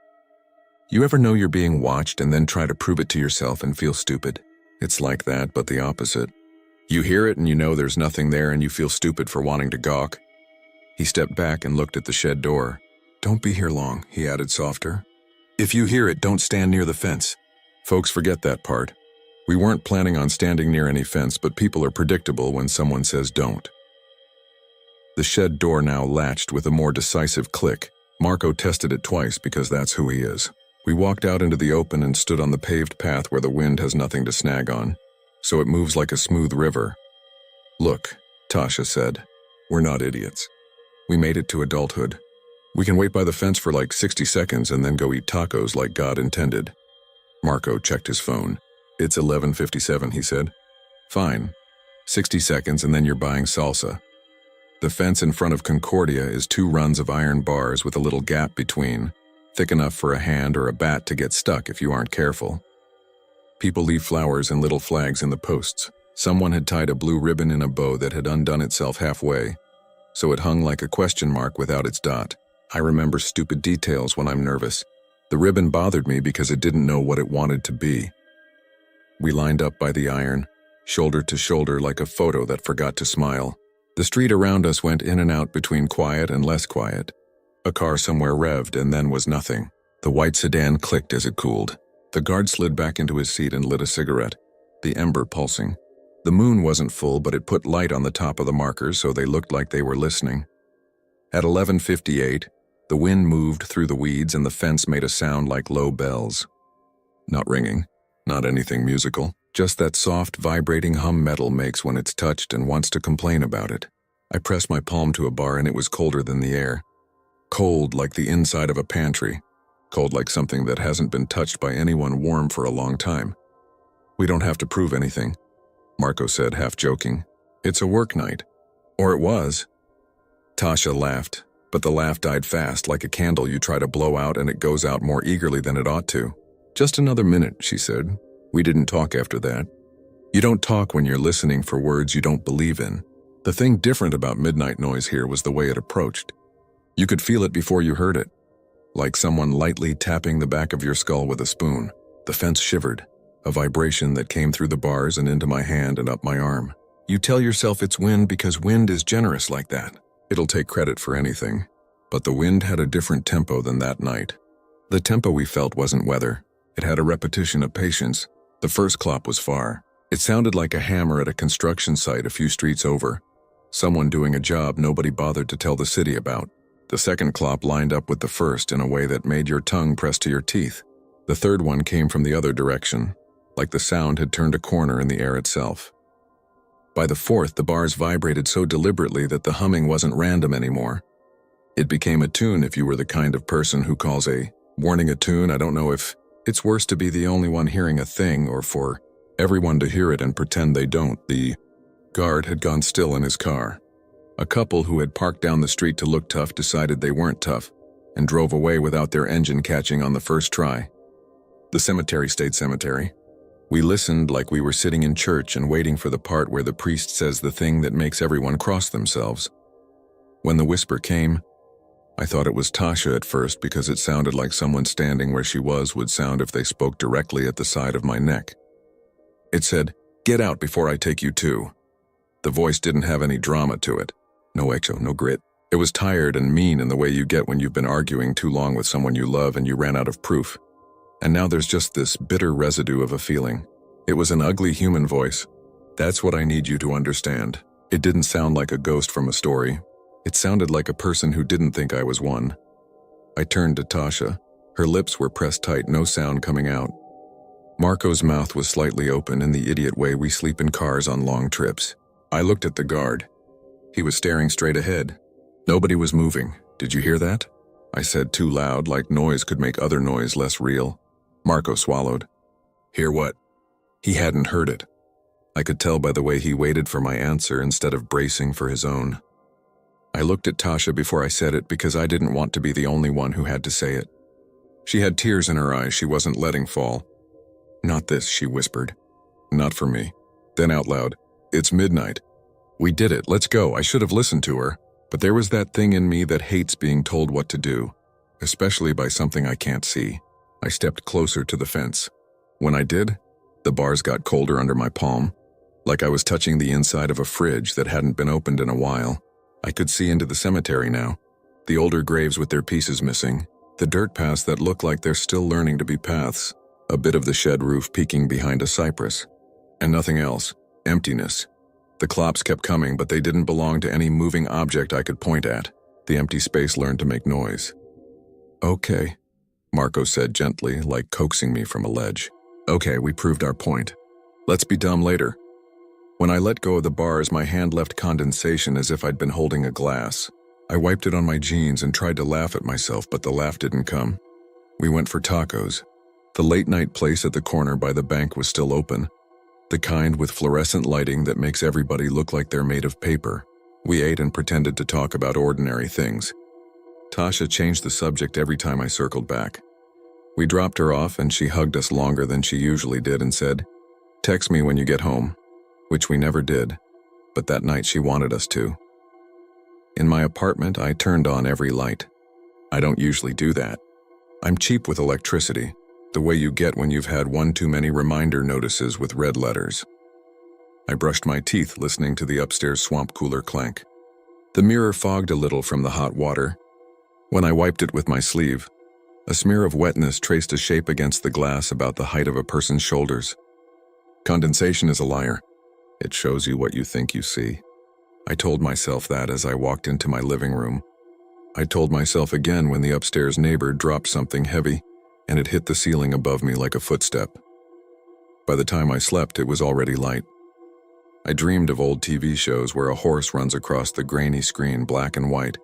"You ever know you're being watched and then try to prove it to yourself and feel stupid? It's like that, but the opposite. You hear it and you know there's nothing there and you feel stupid for wanting to gawk." He stepped back and looked at the shed door. "Don't be here long," he added softer. "If you hear it, don't stand near the fence." Folks forget that part. We weren't planning on standing near any fence, but people are predictable when someone says don't. The shed door now latched with a more decisive click. Marco tested it twice because that's who he is. We walked out into the open and stood on the paved path where the wind has nothing to snag on, so it moves like a smooth river. "Look," Tasha said, "we're not idiots. We made it to adulthood. We can wait by the fence for like 60 seconds and then go eat tacos like God intended." Marco checked his phone. It's 11:57, he said. Fine. 60 seconds and then you're buying salsa. The fence in front of Concordia is 2 runs of iron bars with a little gap between, thick enough for a hand or a bat to get stuck if you aren't careful. People leave flowers and little flags in the posts. Someone had tied a blue ribbon in a bow that had undone itself halfway, so it hung like a question mark without its dot. I remember stupid details when I'm nervous. The ribbon bothered me because it didn't know what it wanted to be. We lined up by the iron, shoulder to shoulder like a photo that forgot to smile. The street around us went in and out between quiet and less quiet. A car somewhere revved and then was nothing. The white sedan clicked as it cooled. The guard slid back into his seat and lit a cigarette, the ember pulsing. The moon wasn't full, but it put light on the top of the markers so they looked like they were listening. At 11:58, the wind moved through the weeds and the fence made a sound like low bells. Not ringing, not anything musical, just that soft, vibrating hum metal makes when it's touched and wants to complain about it. I pressed my palm to a bar and it was colder than the air. Cold like the inside of a pantry. Cold like something that hasn't been touched by anyone warm for a long time. We don't have to prove anything, Marco said, half joking. It's a work night. Or it was. Tasha laughed, but the laugh died fast like a candle you try to blow out and it goes out more eagerly than it ought to. Just another minute, she said. We didn't talk after that. You don't talk when you're listening for words you don't believe in. The thing different about midnight noise here was the way it approached. You could feel it before you heard it, like someone lightly tapping the back of your skull with a spoon. The fence shivered, a vibration that came through the bars and into my hand and up my arm. You tell yourself it's wind because wind is generous like that. It'll take credit for anything. But the wind had a different tempo than that night. The tempo we felt wasn't weather. It had a repetition of patience. The first clop was far. It sounded like a hammer at a construction site a few streets over. Someone doing a job nobody bothered to tell the city about. The second clop lined up with the first in a way that made your tongue press to your teeth. The third one came from the other direction, like the sound had turned a corner in the air itself. By the fourth, the bars vibrated so deliberately that the humming wasn't random anymore. It became a tune if you were the kind of person who calls a warning a tune. I don't know if it's worse to be the only one hearing a thing or for everyone to hear it and pretend they don't. The guard had gone still in his car. A couple who had parked down the street to look tough decided they weren't tough and drove away without their engine catching on the first try. The cemetery stayed cemetery. We listened like we were sitting in church and waiting for the part where the priest says the thing that makes everyone cross themselves. When the whisper came, I thought it was Tasha at first because it sounded like someone standing where she was would sound if they spoke directly at the side of my neck. It said, "Get out before I take you too." The voice didn't have any drama to it. No echo, no grit. It was tired and mean in the way you get when you've been arguing too long with someone you love and you ran out of proof. And now there's just this bitter residue of a feeling. It was an ugly human voice. That's what I need you to understand. It didn't sound like a ghost from a story. It sounded like a person who didn't think I was one. I turned to Tasha. Her lips were pressed tight, no sound coming out. Marco's mouth was slightly open in the idiot way we sleep in cars on long trips. I looked at the guard. He was staring straight ahead. Nobody was moving. Did you hear that? I said too loud, like noise could make other noise less real. Marco swallowed. Hear what? He hadn't heard it. I could tell by the way he waited for my answer instead of bracing for his own. I looked at Tasha before I said it because I didn't want to be the only one who had to say it. She had tears in her eyes she wasn't letting fall. Not this, she whispered. Not for me. Then out loud, it's midnight. We did it, let's go. I should have listened to her. But there was that thing in me that hates being told what to do, especially by something I can't see. I stepped closer to the fence. When I did, the bars got colder under my palm, like I was touching the inside of a fridge that hadn't been opened in a while. I could see into the cemetery now, the older graves with their pieces missing, the dirt paths that look like they're still learning to be paths, a bit of the shed roof peeking behind a cypress, and nothing else, emptiness. The clops kept coming, but they didn't belong to any moving object I could point at. The empty space learned to make noise. Okay, Marco said gently, like coaxing me from a ledge. Okay, we proved our point. Let's be dumb later. When I let go of the bars, my hand left condensation as if I'd been holding a glass. I wiped it on my jeans and tried to laugh at myself, but the laugh didn't come. We went for tacos. The late-night place at the corner by the bank was still open, the kind with fluorescent lighting that makes everybody look like they're made of paper. We ate and pretended to talk about ordinary things. Tasha changed the subject every time I circled back. We dropped her off and she hugged us longer than she usually did and said, "Text me when you get home," which we never did, but that night she wanted us to. In my apartment, I turned on every light. I don't usually do that. I'm cheap with electricity, the way you get when you've had one too many reminder notices with red letters. I brushed my teeth listening to the upstairs swamp cooler clank. The mirror fogged a little from the hot water. When I wiped it with my sleeve, a smear of wetness traced a shape against the glass about the height of a person's shoulders. Condensation is a liar. It shows you what you think you see. I told myself that as I walked into my living room. I told myself again when the upstairs neighbor dropped something heavy and it hit the ceiling above me like a footstep. By the time I slept, it was already light. I dreamed of old TV shows where a horse runs across the grainy screen black and white,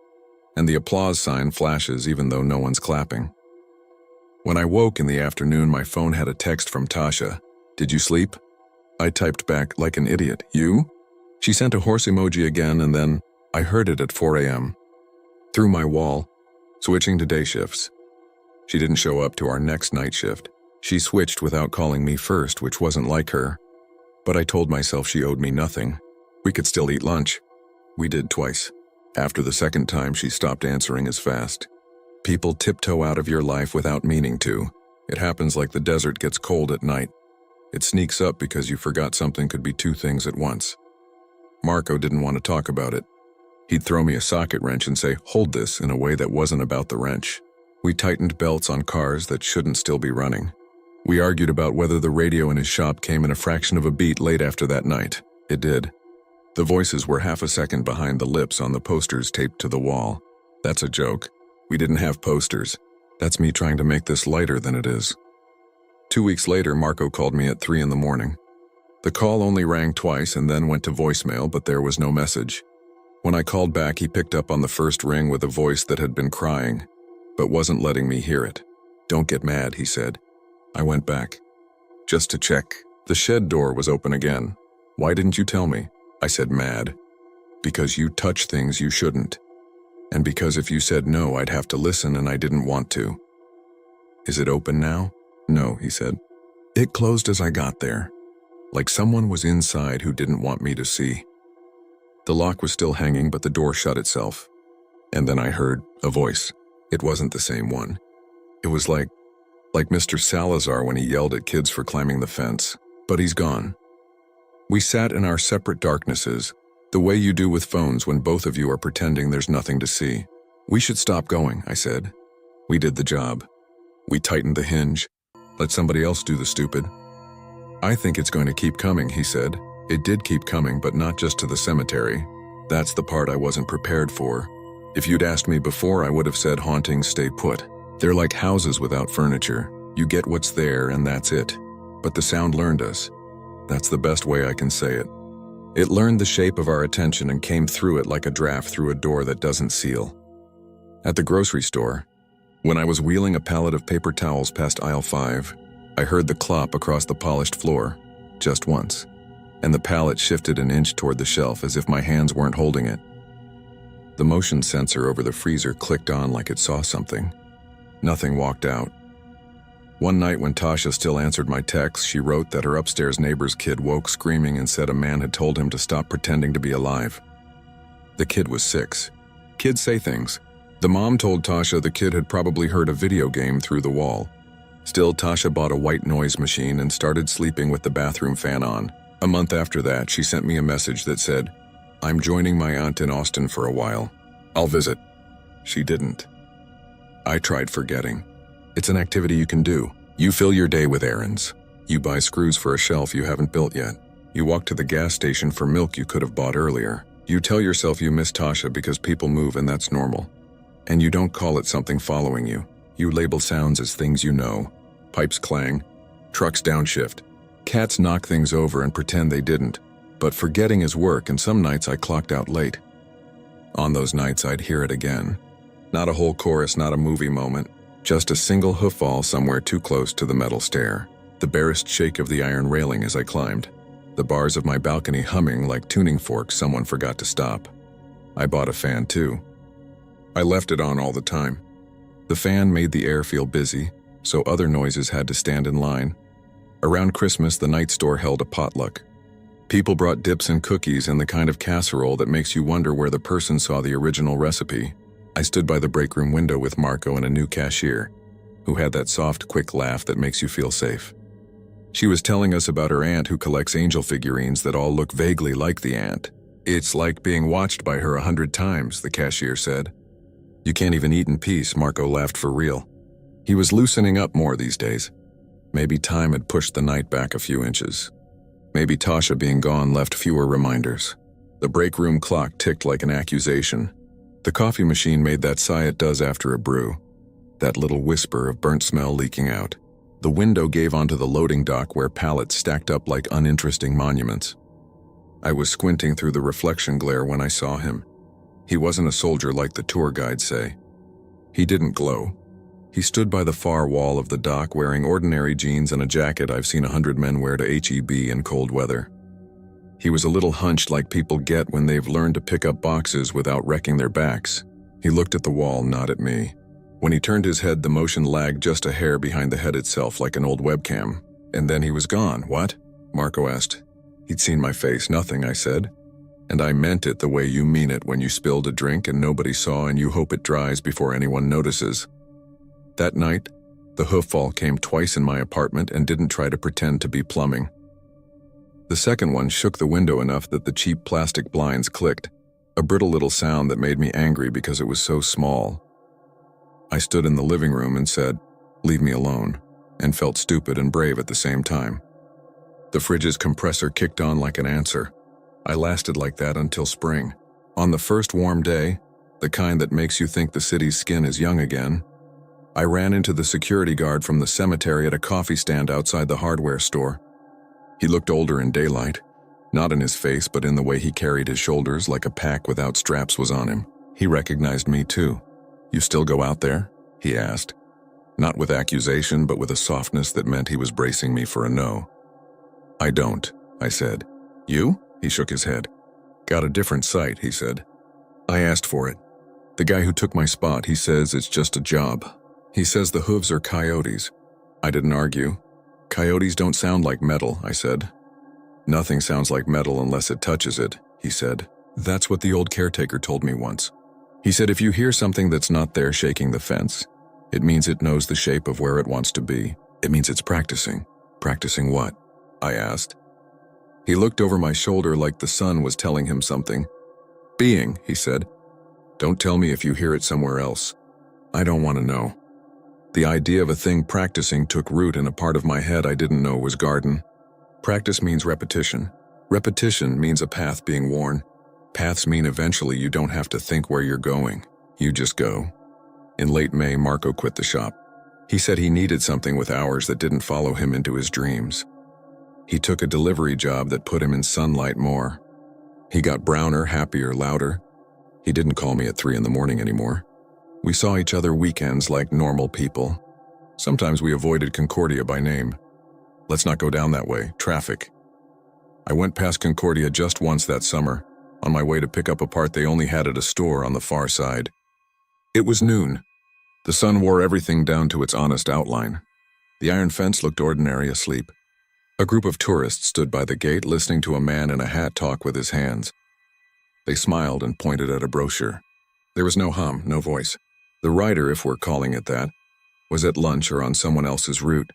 and the applause sign flashes even though no one's clapping. When I woke in the afternoon, my phone had a text from Tasha. "Did you sleep?" I typed back like an idiot, "You?" She sent a horse emoji again, and then I heard it at 4 a.m. Through my wall, switching to day shifts. She didn't show up to our next night shift. She switched without calling me first, which wasn't like her. But I told myself she owed me nothing. We could still eat lunch. We did twice. After the second time, she stopped answering as fast. People tiptoe out of your life without meaning to. It happens like the desert gets cold at night. It sneaks up because you forgot something could be two things at once. Marco didn't want to talk about it. He'd throw me a socket wrench and say, "Hold this," in a way that wasn't about the wrench. We tightened belts on cars that shouldn't still be running. We argued about whether the radio in his shop came in a fraction of a beat late after that night. It did. The voices were half a second behind the lips on the posters taped to the wall. That's a joke. We didn't have posters. That's me trying to make this lighter than it is. 2 weeks later, Marco called me at 3 in the morning. The call only rang twice and then went to voicemail, but there was no message. When I called back, he picked up on the first ring with a voice that had been crying, but wasn't letting me hear it. "Don't get mad," he said. I went back, just to check. The shed door was open again. "Why didn't you tell me?" I said, mad. "Because you touch things you shouldn't. And because if you said no, I'd have to listen, and I didn't want to." "Is it open now?" "No," he said. "It closed as I got there. Like someone was inside who didn't want me to see." The lock was still hanging, but the door shut itself. And then I heard a voice. It wasn't the same one. It was like Mr. Salazar when he yelled at kids for climbing the fence. But he's gone. We sat in our separate darknesses, the way you do with phones when both of you are pretending there's nothing to see. "We should stop going," I said. We did the job. We tightened the hinge. Let somebody else do the stupid. "I think it's going to keep coming," he said. It did keep coming, but not just to the cemetery. That's the part I wasn't prepared for. If you'd asked me before, I would have said hauntings stay put. They're like houses without furniture. You get what's there and that's it. But the sound learned us. That's the best way I can say it. It learned the shape of our attention and came through it like a draft through a door that doesn't seal. At the grocery store, when I was wheeling a pallet of paper towels past aisle 5, I heard the clop across the polished floor, just once, and the pallet shifted an inch toward the shelf as if my hands weren't holding it. The motion sensor over the freezer clicked on like it saw something. Nothing walked out. One night when Tasha still answered my texts, she wrote that her upstairs neighbor's kid woke screaming and said a man had told him to stop pretending to be alive. The kid was 6. Kids say things. The mom told Tasha the kid had probably heard a video game through the wall. Still, Tasha bought a white noise machine and started sleeping with the bathroom fan on. A month after that, she sent me a message that said, "I'm joining my aunt in Austin for a while. I'll visit." She didn't. I tried forgetting. It's an activity you can do. You fill your day with errands. You buy screws for a shelf you haven't built yet. You walk to the gas station for milk you could have bought earlier. You tell yourself you miss Tasha because people move and that's normal. And you don't call it something following you. You label sounds as things you know. Pipes clang, trucks downshift. Cats knock things over and pretend they didn't. But forgetting is work, and some nights I clocked out late. On those nights I'd hear it again. Not a whole chorus, not a movie moment. Just a single hoofball somewhere too close to the metal stair. The barest shake of the iron railing as I climbed. The bars of my balcony humming like tuning forks someone forgot to stop. I bought a fan too. I left it on all the time. The fan made the air feel busy, so other noises had to stand in line. Around Christmas, the night store held a potluck. People brought dips and cookies and the kind of casserole that makes you wonder where the person saw the original recipe. I stood by the break room window with Marco and a new cashier, who had that soft, quick laugh that makes you feel safe. She was telling us about her aunt who collects angel figurines that all look vaguely like the aunt. It's like being watched by her 100 times, the cashier said. You can't even eat in peace, Marco laughed for real. He was loosening up more these days. Maybe time had pushed the night back a few inches. Maybe Tasha being gone left fewer reminders. The break room clock ticked like an accusation. The coffee machine made that sigh it does after a brew. That little whisper of burnt smell leaking out. The window gave onto the loading dock where pallets stacked up like uninteresting monuments. I was squinting through the reflection glare when I saw him. He wasn't a soldier like the tour guides say. He didn't glow. He stood by the far wall of the dock wearing ordinary jeans and a jacket I've seen 100 men wear to HEB in cold weather. He was a little hunched like people get when they've learned to pick up boxes without wrecking their backs. He looked at the wall, not at me. When he turned his head, the motion lagged just a hair behind the head itself like an old webcam. And then he was gone. What? Marco asked. He'd seen my face. Nothing, I said. And I meant it the way you mean it when you spilled a drink and nobody saw and you hope it dries before anyone notices. That night, the hooffall came twice in my apartment and didn't try to pretend to be plumbing. The second one shook the window enough that the cheap plastic blinds clicked, a brittle little sound that made me angry because it was so small. I stood in the living room and said, "Leave me alone," and felt stupid and brave at the same time. The fridge's compressor kicked on like an answer. I lasted like that until spring. On the first warm day, the kind that makes you think the city's skin is young again, I ran into the security guard from the cemetery at a coffee stand outside the hardware store. He looked older in daylight, not in his face but in the way he carried his shoulders like a pack without straps was on him. He recognized me too. "You still go out there?" he asked. Not with accusation but with a softness that meant he was bracing me for a no. "I don't," I said. "You?" He shook his head. "Got a different site," he said. "I asked for it. The guy who took my spot, he says it's just a job. He says the hooves are coyotes." I didn't argue. "Coyotes don't sound like metal," I said. "Nothing sounds like metal unless it touches it," he said. "That's what the old caretaker told me once. He said if you hear something that's not there shaking the fence, it means it knows the shape of where it wants to be. It means it's practicing." "Practicing what?" I asked. He looked over my shoulder like the sun was telling him something. "Being," he said. "Don't tell me if you hear it somewhere else. I don't want to know." The idea of a thing practicing took root in a part of my head I didn't know was garden. Practice means repetition. Repetition means a path being worn. Paths mean eventually you don't have to think where you're going. You just go. In late May, Marco quit the shop. He said he needed something with hours that didn't follow him into his dreams. He took a delivery job that put him in sunlight more. He got browner, happier, louder. He didn't call me at 3 in the morning anymore. We saw each other weekends like normal people. Sometimes we avoided Concordia by name. "Let's not go down that way. Traffic." I went past Concordia just once that summer, on my way to pick up a part they only had at a store on the far side. It was noon. The sun wore everything down to its honest outline. The iron fence looked ordinary asleep. A group of tourists stood by the gate listening to a man in a hat talk with his hands. They smiled and pointed at a brochure. There was no hum, no voice. The rider, if we're calling it that, was at lunch or on someone else's route.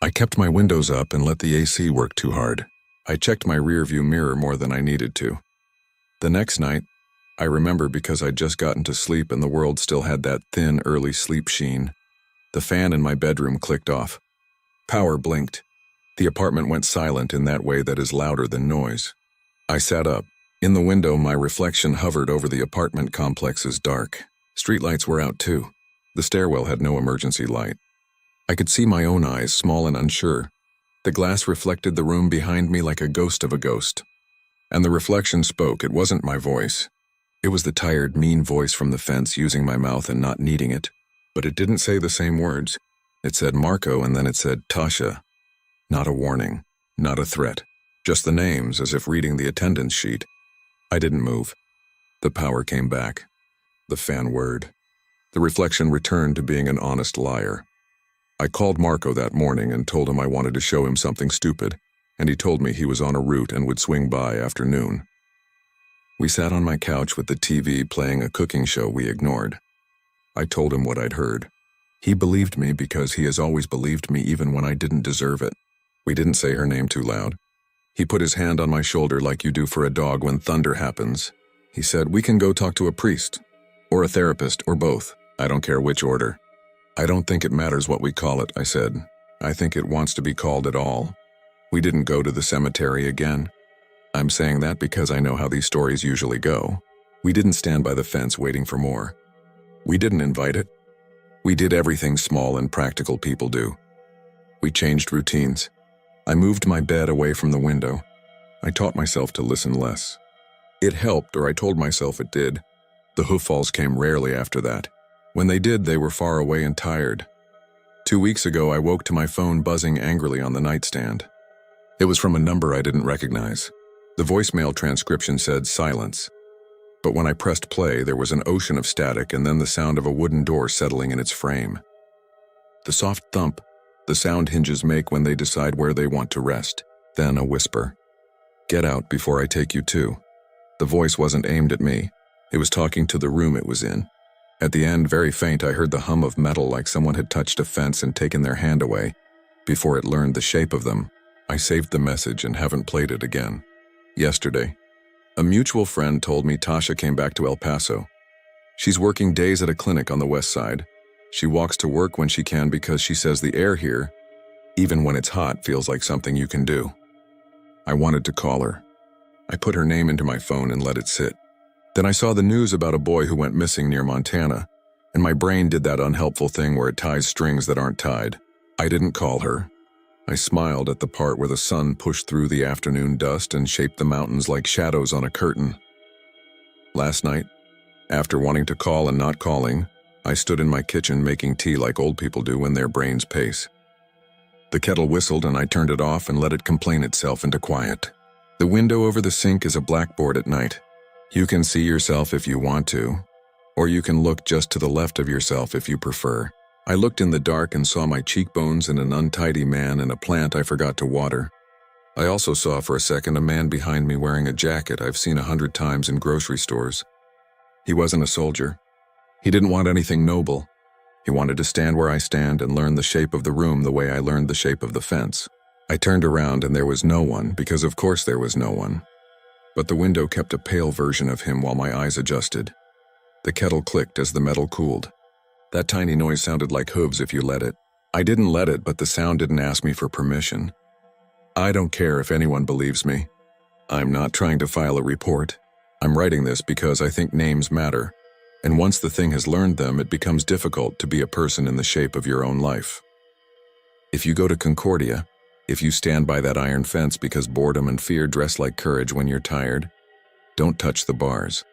I kept my windows up and let the AC work too hard. I checked my rearview mirror more than I needed to. The next night, I remember because I'd just gotten to sleep and the world still had that thin, early sleep sheen. The fan in my bedroom clicked off. Power blinked. The apartment went silent in that way that is louder than noise. I sat up. In the window, my reflection hovered over the apartment complex's dark. Streetlights were out too. The stairwell had no emergency light. I could see my own eyes, small and unsure. The glass reflected the room behind me like a ghost of a ghost. And the reflection spoke. It wasn't my voice. It was the tired, mean voice from the fence using my mouth and not needing it. but it didn't say the same words. It said Marco and then it said Tasha. Not a warning, not a threat, just the names as if reading the attendance sheet. I didn't move. The power came back. The fan whirred. The reflection returned to being an honest liar. I called Marco that morning and told him I wanted to show him something stupid, and he told me he was on a route and would swing by after noon. We sat on my couch with the TV playing a cooking show we ignored. I told him what I'd heard. He believed me because he has always believed me even when I didn't deserve it. We didn't say her name too loud. He put his hand on my shoulder like you do for a dog when thunder happens. He said, "We can go talk to a priest, or a therapist, or both. I don't care which order." "I don't think it matters what we call it," I said. "I think it wants to be called at all." We didn't go to the cemetery again. I'm saying that because I know how these stories usually go. We didn't stand by the fence waiting for more. We didn't invite it. We did everything small and practical people do. We changed routines. I moved my bed away from the window. I taught myself to listen less. It helped, or I told myself it did. The hoofalls came rarely after that. When they did, they were far away and tired. 2 weeks ago, I woke to my phone buzzing angrily on the nightstand. It was from a number I didn't recognize. The voicemail transcription said silence. But when I pressed play, there was an ocean of static and then the sound of a wooden door settling in its frame. The soft thump the sound hinges make when they decide where they want to rest. Then a whisper. "Get out before I take you too." The voice wasn't aimed at me. It was talking to the room it was in. At the end, very faint, I heard the hum of metal like someone had touched a fence and taken their hand away before it learned the shape of them. I saved the message and haven't played it again. Yesterday, a mutual friend told me Tasha came back to El Paso. She's working days at a clinic on the west side. She walks to work when she can because she says the air here, even when it's hot, feels like something you can do. I wanted to call her. I put her name into my phone and let it sit. Then I saw the news about a boy who went missing near Montana, and my brain did that unhelpful thing where it ties strings that aren't tied. I didn't call her. I smiled at the part where the sun pushed through the afternoon dust and shaped the mountains like shadows on a curtain. Last night, after wanting to call and not calling, I stood in my kitchen making tea like old people do when their brains pace. The kettle whistled and I turned it off and let it complain itself into quiet. The window over the sink is a blackboard at night. You can see yourself if you want to, or you can look just to the left of yourself if you prefer. I looked in the dark and saw my cheekbones and an untidy man and a plant I forgot to water. I also saw for a second a man behind me wearing a jacket I've seen 100 times in grocery stores. He wasn't a soldier. He didn't want anything noble. He wanted to stand where I stand and learn the shape of the room the way I learned the shape of the fence. I turned around and there was no one, because of course there was no one. But the window kept a pale version of him while my eyes adjusted. The kettle clicked as the metal cooled. That tiny noise sounded like hooves if you let it. I didn't let it, but the sound didn't ask me for permission. I don't care if anyone believes me. I'm not trying to file a report. I'm writing this because I think names matter. And once the thing has learned them, it becomes difficult to be a person in the shape of your own life. If you go to Concordia, if you stand by that iron fence because boredom and fear dress like courage when you're tired, don't touch the bars.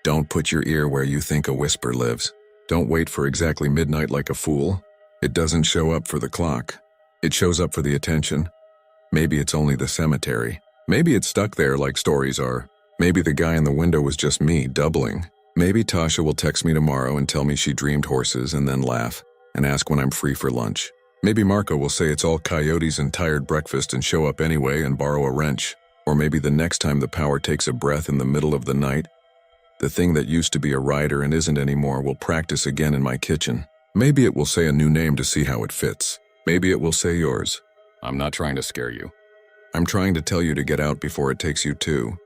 Don't put your ear where you think a whisper lives. Don't wait for exactly midnight like a fool. It doesn't show up for the clock. It shows up for the attention. Maybe it's only the cemetery. Maybe it's stuck there like stories are. Maybe the guy in the window was just me, doubling. Maybe Tasha will text me tomorrow and tell me she dreamed horses and then laugh and ask when I'm free for lunch. Maybe Marco will say it's all coyotes and tired breakfast and show up anyway and borrow a wrench. Or maybe the next time the power takes a breath in the middle of the night, the thing that used to be a rider and isn't anymore will practice again in my kitchen. Maybe it will say a new name to see how it fits. Maybe it will say yours. I'm not trying to scare you. I'm trying to tell you to get out before it takes you too.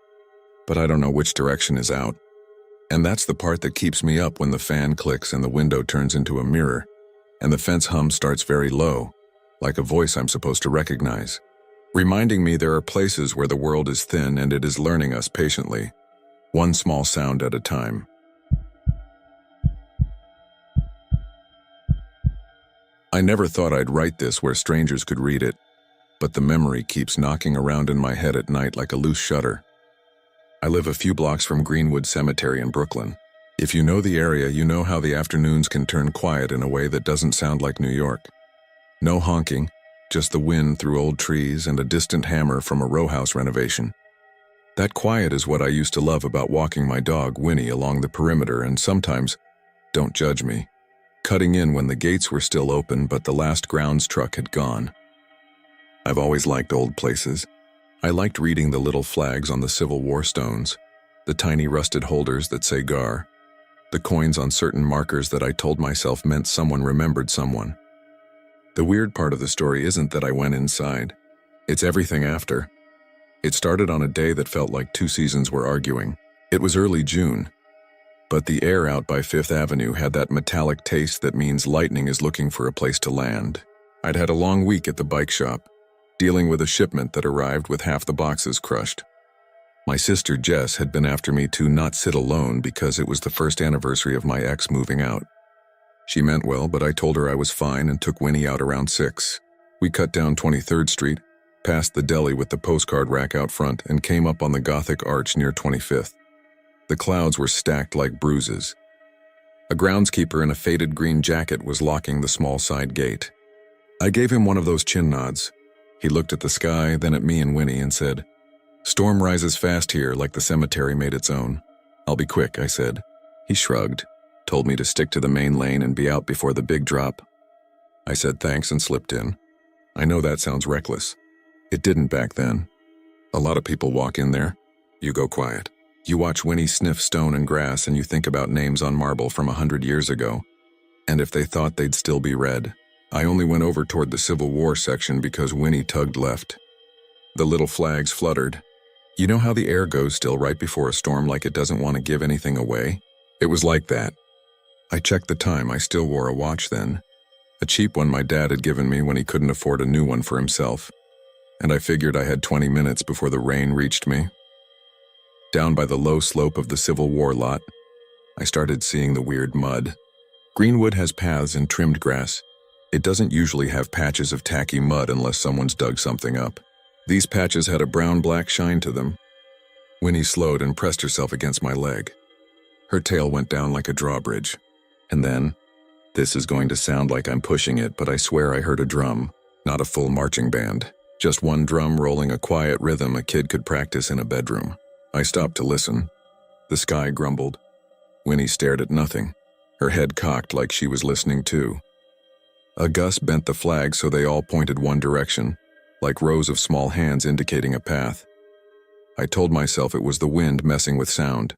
But I don't know which direction is out. And that's the part that keeps me up when the fan clicks and the window turns into a mirror, and the fence hum starts very low, like a voice I'm supposed to recognize, reminding me there are places where the world is thin and it is learning us patiently, one small sound at a time. I never thought I'd write this where strangers could read it, but the memory keeps knocking around in my head at night like a loose shutter. I live a few blocks from Greenwood Cemetery in Brooklyn. If you know the area, you know how the afternoons can turn quiet in a way that doesn't sound like New York. No honking, just the wind through old trees and a distant hammer from a row house renovation. That quiet is what I used to love about walking my dog, Winnie, along the perimeter and sometimes, don't judge me, cutting in when the gates were still open but the last grounds truck had gone. I've always liked old places. I liked reading the little flags on the Civil War stones, the tiny rusted holders that say Gar, the coins on certain markers that I told myself meant someone remembered someone. The weird part of the story isn't that I went inside. It's everything after. It started on a day that felt like two seasons were arguing. It was early June, but the air out by Fifth Avenue had that metallic taste that means lightning is looking for a place to land. I'd had a long week at the bike shop, dealing with a shipment that arrived with half the boxes crushed. My sister Jess had been after me to not sit alone because it was the first anniversary of my ex moving out. She meant well, but I told her I was fine and took Winnie out around 6. We cut down 23rd Street, past the deli with the postcard rack out front, and came up on the Gothic arch near 25th. The clouds were stacked like bruises. A groundskeeper in a faded green jacket was locking the small side gate. I gave him one of those chin nods. He looked at the sky, then at me and Winnie, and said, "Storm rises fast here, like the cemetery made its own." "I'll be quick," I said. He shrugged, told me to stick to the main lane and be out before the big drop. I said thanks and slipped in. I know that sounds reckless. It didn't back then. A lot of people walk in there. You go quiet. You watch Winnie sniff stone and grass and you think about names on marble from 100 years ago. And if they thought they'd still be read. I only went over toward the Civil War section because Winnie tugged left. The little flags fluttered. You know how the air goes still right before a storm, like it doesn't want to give anything away? It was like that. I checked the time. I still wore a watch then. A cheap one my dad had given me when he couldn't afford a new one for himself. And I figured I had 20 minutes before the rain reached me. Down by the low slope of the Civil War lot, I started seeing the weird mud. Greenwood has paths and trimmed grass. It doesn't usually have patches of tacky mud unless someone's dug something up. These patches had a brown-black shine to them. Winnie slowed and pressed herself against my leg. Her tail went down like a drawbridge. And then, this is going to sound like I'm pushing it, but I swear I heard a drum, not a full marching band. Just one drum rolling a quiet rhythm a kid could practice in a bedroom. I stopped to listen. The sky grumbled. Winnie stared at nothing, her head cocked like she was listening too. A gust bent the flags so they all pointed one direction, like rows of small hands indicating a path. I told myself it was the wind messing with sound.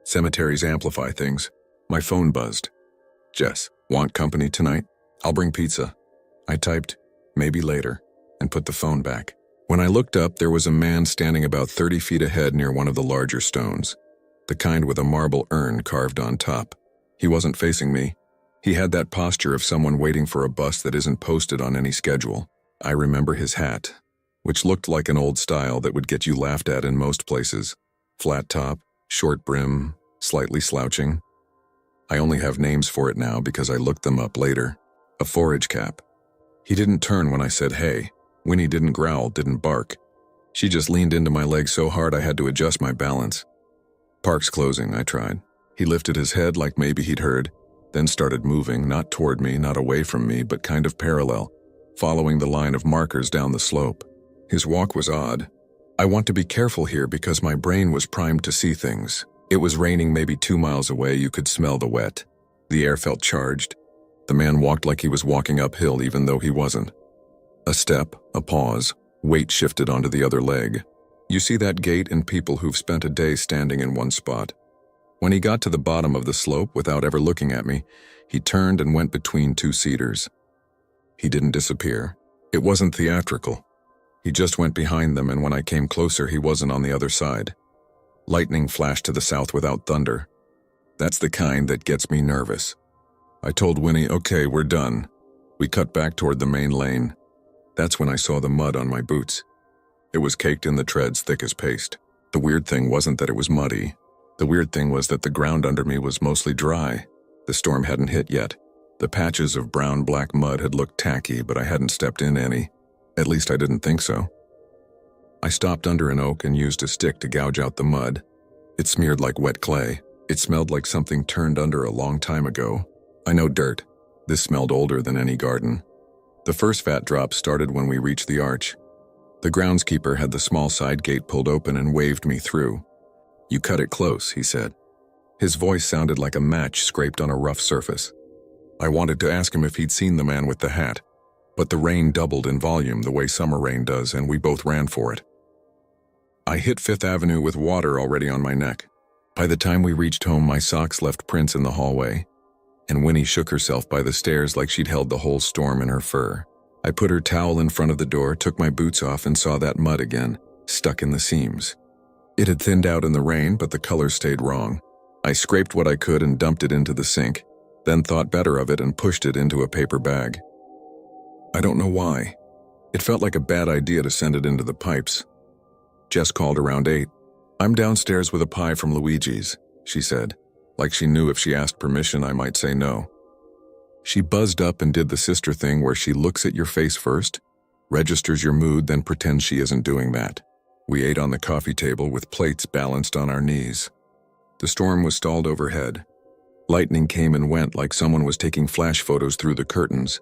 Cemeteries amplify things. My phone buzzed. "Jess, want company tonight? I'll bring pizza." I typed, "Maybe later," and put the phone back. When I looked up, there was a man standing about 30 feet ahead near one of the larger stones, the kind with a marble urn carved on top. He wasn't facing me. He had that posture of someone waiting for a bus that isn't posted on any schedule. I remember his hat, which looked like an old style that would get you laughed at in most places. Flat top, short brim, slightly slouching. I only have names for it now because I looked them up later. A forage cap. He didn't turn when I said hey. Winnie didn't growl, didn't bark. She just leaned into my leg so hard I had to adjust my balance. "Park's closing," I tried. He lifted his head like maybe he'd heard, then started moving, not toward me, not away from me, but kind of parallel, following the line of markers down the slope. His walk was odd. I want to be careful here because my brain was primed to see things. It was raining maybe 2 miles away. You could smell the wet. The air felt charged. The man walked like he was walking uphill even though he wasn't. A step, a pause, weight shifted onto the other leg. You see that gait in people who've spent a day standing in one spot. When he got to the bottom of the slope without ever looking at me, he turned and went between two cedars. He didn't disappear. It wasn't theatrical. He just went behind them, and when I came closer, he wasn't on the other side. Lightning flashed to the south without thunder. That's the kind that gets me nervous. I told Winnie, "Okay, we're done." We cut back toward the main lane. That's when I saw the mud on my boots. It was caked in the treads, thick as paste. The weird thing wasn't that it was muddy. The weird thing was that the ground under me was mostly dry. The storm hadn't hit yet. The patches of brown-black mud had looked tacky, but I hadn't stepped in any. At least I didn't think so. I stopped under an oak and used a stick to gouge out the mud. It smeared like wet clay. It smelled like something turned under a long time ago. I know dirt. This smelled older than any garden. The first fat drop started when we reached the arch. The groundskeeper had the small side gate pulled open and waved me through. "You cut it close," he said. His voice sounded like a match scraped on a rough surface. I wanted to ask him if he'd seen the man with the hat, but the rain doubled in volume the way summer rain does, and we both ran for it. I hit Fifth Avenue with water already on my neck. By the time we reached home, my socks left prints in the hallway, and Winnie shook herself by the stairs like she'd held the whole storm in her fur. I put her towel in front of the door, took my boots off, and saw that mud again, stuck in the seams. It had thinned out in the rain, but the color stayed wrong. I scraped what I could and dumped it into the sink, then thought better of it and pushed it into a paper bag. I don't know why. It felt like a bad idea to send it into the pipes. Jess called around 8. "I'm downstairs with a pie from Luigi's," she said, like she knew if she asked permission I might say no. She buzzed up and did the sister thing where she looks at your face first, registers your mood, then pretends she isn't doing that. We ate on the coffee table with plates balanced on our knees. The storm was stalled overhead. Lightning came and went like someone was taking flash photos through the curtains.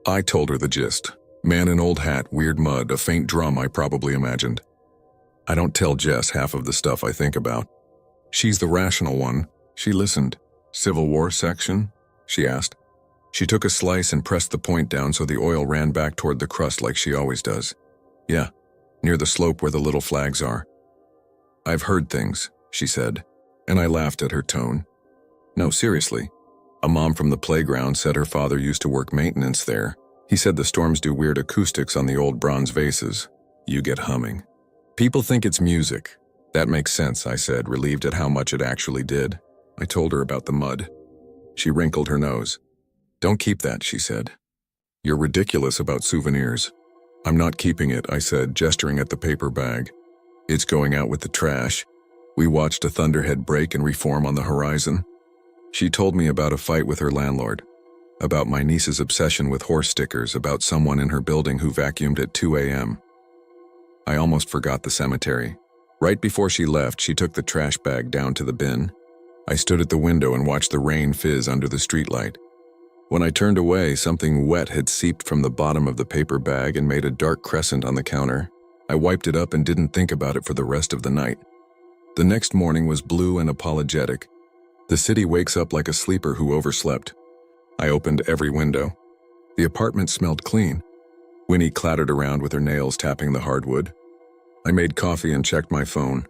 I told her the gist. Man in old hat, weird mud, a faint drum I probably imagined. I don't tell Jess half of the stuff I think about. She's the rational one. She listened. "Civil War section?" she asked. She took a slice and pressed the point down so the oil ran back toward the crust like she always does. "Yeah, near the slope where the little flags are." "I've heard things," she said, and I laughed at her tone. "No, seriously. A mom from the playground said her father used to work maintenance there. He said the storms do weird acoustics on the old bronze vases. You get humming. People think it's music." "That makes sense," I said, relieved at how much it actually did. I told her about the mud. She wrinkled her nose. "Don't keep that," she said. "You're ridiculous about souvenirs." "I'm not keeping it," I said, gesturing at the paper bag. "It's going out with the trash." We watched a thunderhead break and reform on the horizon. She told me about a fight with her landlord, about my niece's obsession with horse stickers, about someone in her building who vacuumed at 2 a.m. I almost forgot the cemetery. Right before she left, she took the trash bag down to the bin. I stood at the window and watched the rain fizz under the streetlight. When I turned away, something wet had seeped from the bottom of the paper bag and made a dark crescent on the counter. I wiped it up and didn't think about it for the rest of the night. The next morning was blue and apologetic. The city wakes up like a sleeper who overslept. I opened every window. The apartment smelled clean. Winnie clattered around with her nails tapping the hardwood. I made coffee and checked my phone.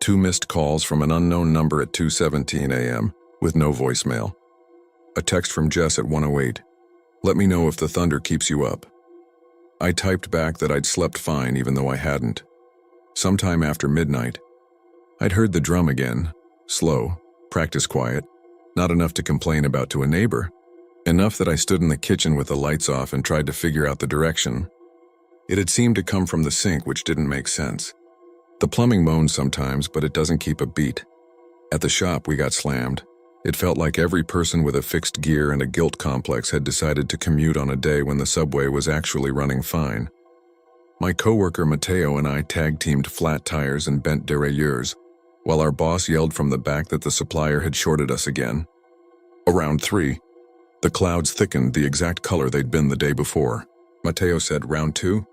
2 missed calls from an unknown number at 2:17 a.m. with no voicemail. A text from Jess at 1:08. "Let me know if the thunder keeps you up." I typed back that I'd slept fine even though I hadn't. Sometime after midnight, I'd heard the drum again, slow, practice quiet, not enough to complain about to a neighbor, enough that I stood in the kitchen with the lights off and tried to figure out the direction. It had seemed to come from the sink, which didn't make sense. The plumbing moans sometimes, but it doesn't keep a beat. At the shop, we got slammed. It felt like every person with a fixed gear and a guilt complex had decided to commute on a day when the subway was actually running fine. My coworker Mateo and I tag-teamed flat tires and bent derailleurs, while our boss yelled from the back that the supplier had shorted us again. Around 3, the clouds thickened the exact color they'd been the day before. Mateo said, "Round 2?"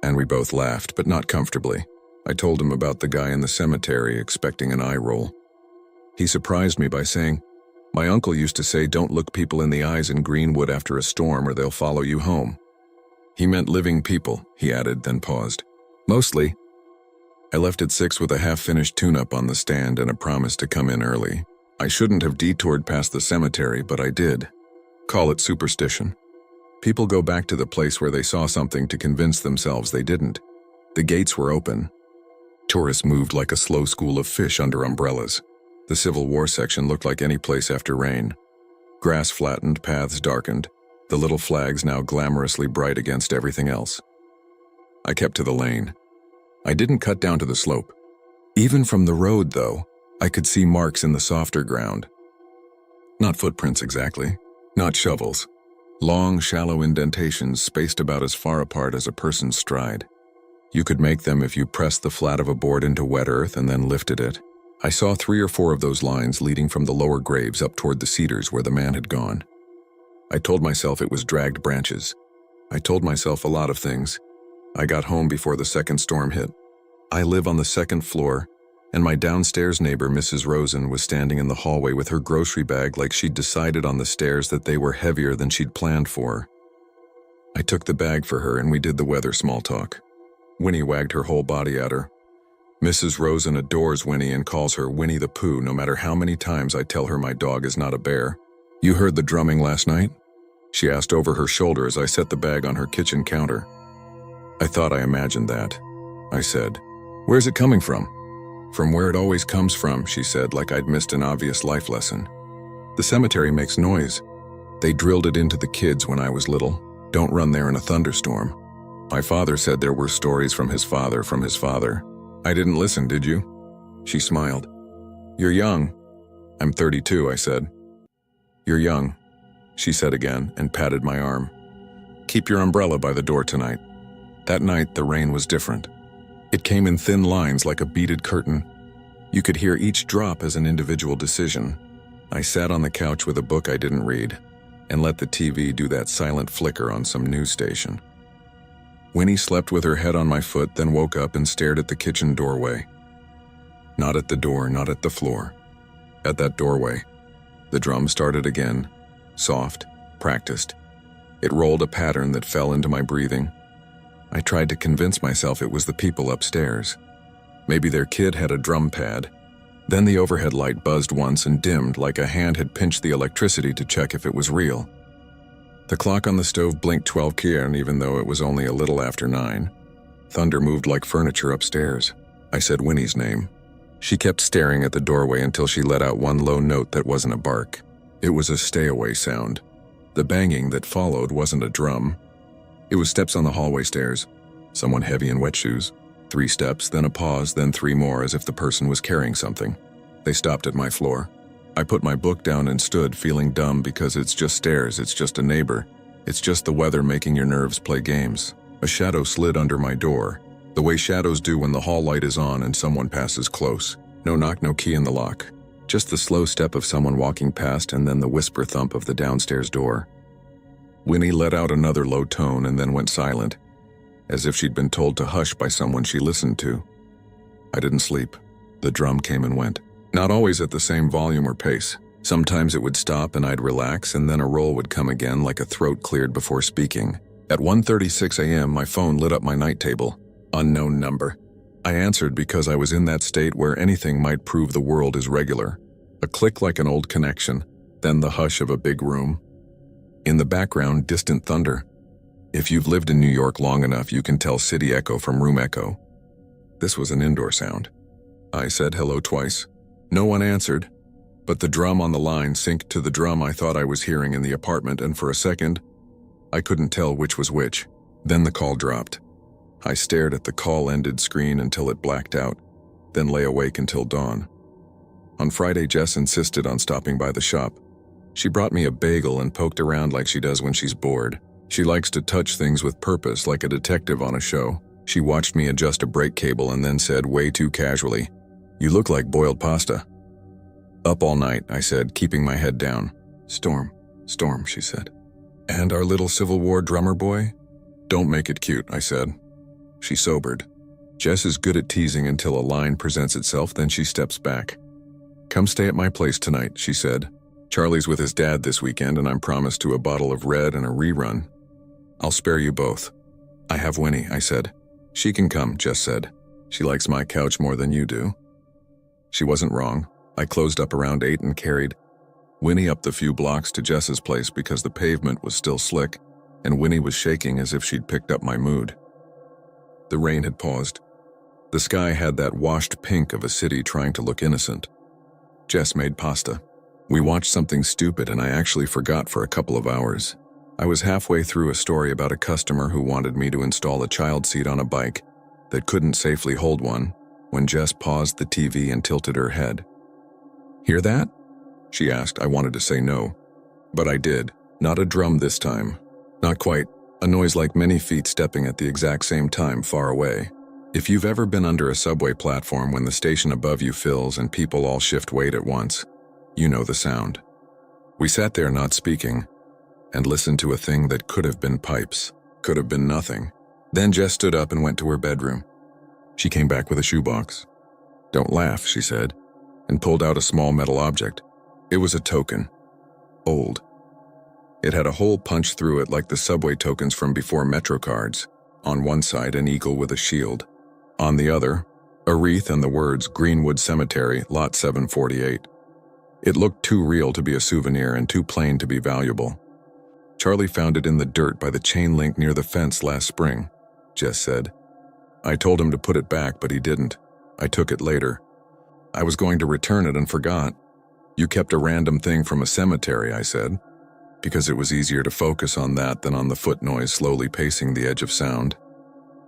And we both laughed, but not comfortably. I told him about the guy in the cemetery, expecting an eye roll. He surprised me by saying, "My uncle used to say don't look people in the eyes in Greenwood after a storm or they'll follow you home." He meant living people, he added, then paused. "Mostly." I left at 6 with a half-finished tune-up on the stand and a promise to come in early. I shouldn't have detoured past the cemetery, but I did. Call it superstition. People go back to the place where they saw something to convince themselves they didn't. The gates were open. Tourists moved like a slow school of fish under umbrellas. The Civil War section looked like any place after rain. Grass flattened, paths darkened, the little flags now glamorously bright against everything else. I kept to the lane. I didn't cut down to the slope. Even from the road, though, I could see marks in the softer ground. Not footprints exactly, not shovels. Long, shallow indentations spaced about as far apart as a person's stride. You could make them if you pressed the flat of a board into wet earth and then lifted it. I saw 3 or 4 of those lines leading from the lower graves up toward the cedars where the man had gone. I told myself it was dragged branches. I told myself a lot of things. I got home before the second storm hit. I live on the 2nd floor, and my downstairs neighbor, Mrs. Rosen, was standing in the hallway with her grocery bag like she'd decided on the stairs that they were heavier than she'd planned for. I took the bag for her and we did the weather small talk. Winnie wagged her whole body at her. Mrs. Rosen adores Winnie and calls her Winnie the Pooh no matter how many times I tell her my dog is not a bear. "You heard the drumming last night?" she asked over her shoulder as I set the bag on her kitchen counter. "I thought I imagined that," I said. "Where's it coming from?" "From where it always comes from," she said, like I'd missed an obvious life lesson. "The cemetery makes noise. They drilled it into the kids when I was little. Don't run there in a thunderstorm. My father said there were stories from his father. I didn't listen, did you?" She smiled. "You're young." "I'm 32, I said. "You're young," she said again and patted my arm. "Keep your umbrella by the door tonight." That night, the rain was different. It came in thin lines like a beaded curtain. You could hear each drop as an individual decision. I sat on the couch with a book I didn't read and let the TV do that silent flicker on some news station. Winnie slept with her head on my foot, then woke up and stared at the kitchen doorway. Not at the door, not at the floor. At that doorway. The drum started again, soft, practiced. It rolled a pattern that fell into my breathing. I tried to convince myself it was the people upstairs. Maybe their kid had a drum pad. Then the overhead light buzzed once and dimmed like a hand had pinched the electricity to check if it was real. The clock on the stove blinked 12 km even though it was only a little after 9. Thunder moved like furniture upstairs. I said Winnie's name. She kept staring at the doorway until she let out one low note that wasn't a bark. It was a stay-away sound. The banging that followed wasn't a drum. It was steps on the hallway stairs. Someone heavy in wet shoes. 3 steps, then a pause, then 3 more as if the person was carrying something. They stopped at my floor. I put my book down and stood, feeling dumb because it's just stairs, it's just a neighbor. It's just the weather making your nerves play games. A shadow slid under my door, the way shadows do when the hall light is on and someone passes close. No knock, no key in the lock. Just the slow step of someone walking past and then the whisper thump of the downstairs door. Winnie let out another low tone and then went silent, as if she'd been told to hush by someone she listened to. I didn't sleep. The drum came and went. Not always at the same volume or pace. Sometimes it would stop and I'd relax, and then a roll would come again like a throat cleared before speaking. At 1:36 a.m., my phone lit up my night table. Unknown number. I answered because I was in that state where anything might prove the world is regular. A click like an old connection, then the hush of a big room. In the background, distant thunder. If you've lived in New York long enough, you can tell city echo from room echo. This was an indoor sound. I said hello twice. No one answered, but the drum on the line synced to the drum I thought I was hearing in the apartment, and for a second, I couldn't tell which was which. Then the call dropped. I stared at the call-ended screen until it blacked out, then lay awake until dawn. On Friday, Jess insisted on stopping by the shop. She brought me a bagel and poked around like she does when she's bored. She likes to touch things with purpose, like a detective on a show. She watched me adjust a brake cable and then said way too casually, "You look like boiled pasta." "Up all night," I said, keeping my head down. Storm, she said. "And our little Civil War drummer boy?" "Don't make it cute," I said. She sobered. Jess is good at teasing until a line presents itself, then she steps back. "Come stay at my place tonight," she said. "Charlie's with his dad this weekend and I'm promised to a bottle of red and a rerun. I'll spare you both." "I have Winnie," I said. "She can come," Jess said. "She likes my couch more than you do." She wasn't wrong. I closed up around 8 and carried Winnie up the few blocks to Jess's place because the pavement was still slick, and Winnie was shaking as if she'd picked up my mood. The rain had paused. The sky had that washed pink of a city trying to look innocent. Jess made pasta. We watched something stupid and I actually forgot for a couple of hours. I was halfway through a story about a customer who wanted me to install a child seat on a bike that couldn't safely hold one when Jess paused the TV and tilted her head. "Hear that?" she asked. I wanted to say no, but I did. Not a drum this time. Not quite. A noise like many feet stepping at the exact same time far away. If you've ever been under a subway platform when the station above you fills and people all shift weight at once, you know the sound. We sat there not speaking and listened to a thing that could have been pipes, could have been nothing. Then Jess stood up and went to her bedroom. She came back with a shoebox. "Don't laugh," she said, and pulled out a small metal object. It was a token. Old. It had a hole punched through it like the subway tokens from before Metro cards. On one side, an eagle with a shield. On the other, a wreath and the words Greenwood Cemetery, Lot 748. It looked too real to be a souvenir and too plain to be valuable. "Charlie found it in the dirt by the chain link near the fence last spring," Jess said. "I told him to put it back, but he didn't. I took it later. I was going to return it and forgot." "You kept a random thing from a cemetery," I said, because it was easier to focus on that than on the foot noise slowly pacing the edge of sound.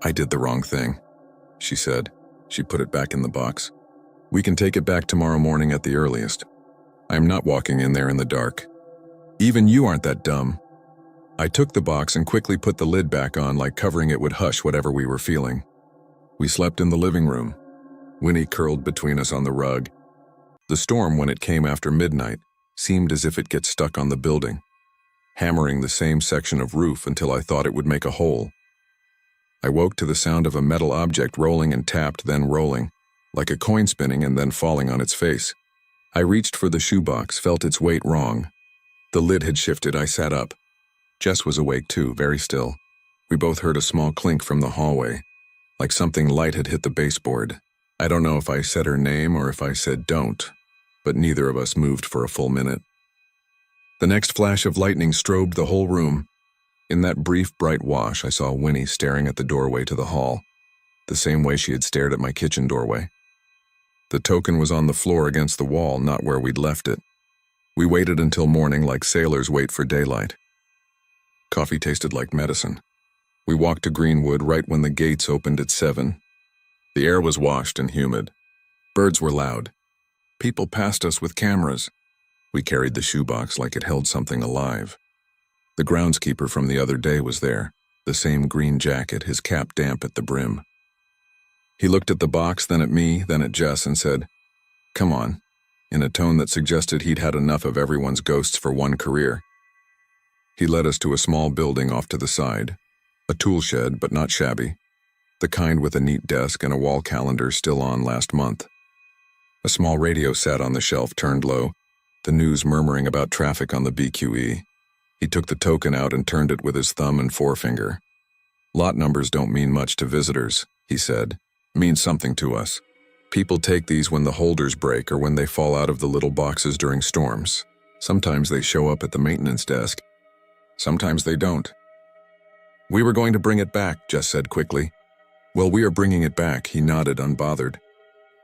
"I did the wrong thing," she said. She put it back in the box. "We can take it back tomorrow morning at the earliest. I am not walking in there in the dark. Even you aren't that dumb." I took the box and quickly put the lid back on, like covering it would hush whatever we were feeling. We slept in the living room. Winnie curled between us on the rug. The storm, when it came after midnight, seemed as if it gets stuck on the building, hammering the same section of roof until I thought it would make a hole. I woke to the sound of a metal object rolling and tapped, then rolling, like a coin spinning and then falling on its face. I reached for the shoebox, felt its weight wrong. The lid had shifted. I sat up. Jess was awake too, very still. We both heard a small clink from the hallway, like something light had hit the baseboard. I don't know if I said her name or if I said don't, but neither of us moved for a full minute. The next flash of lightning strobed the whole room. In that brief, bright wash, I saw Winnie staring at the doorway to the hall, the same way she had stared at my kitchen doorway. The token was on the floor against the wall, not where we'd left it. We waited until morning like sailors wait for daylight. Coffee tasted like medicine. We walked to Greenwood right when the gates opened at 7. The air was washed and humid. Birds were loud. People passed us with cameras. We carried the shoebox like it held something alive. The groundskeeper from the other day was there, the same green jacket, his cap damp at the brim. He looked at the box, then at me, then at Jess, and said, "Come on," in a tone that suggested he'd had enough of everyone's ghosts for one career. He led us to a small building off to the side, a tool shed, but not shabby, the kind with a neat desk and a wall calendar still on last month. A small radio sat on the shelf, turned low, the news murmuring about traffic on the BQE. He took the token out and turned it with his thumb and forefinger. "Lot numbers don't mean much to visitors," he said. "Mean something to us. People take these when the holders break or when they fall out of the little boxes during storms. Sometimes they show up at the maintenance desk. Sometimes they don't." "We were going to bring it back," Jess said quickly. "Well, we are bringing it back," he nodded, unbothered.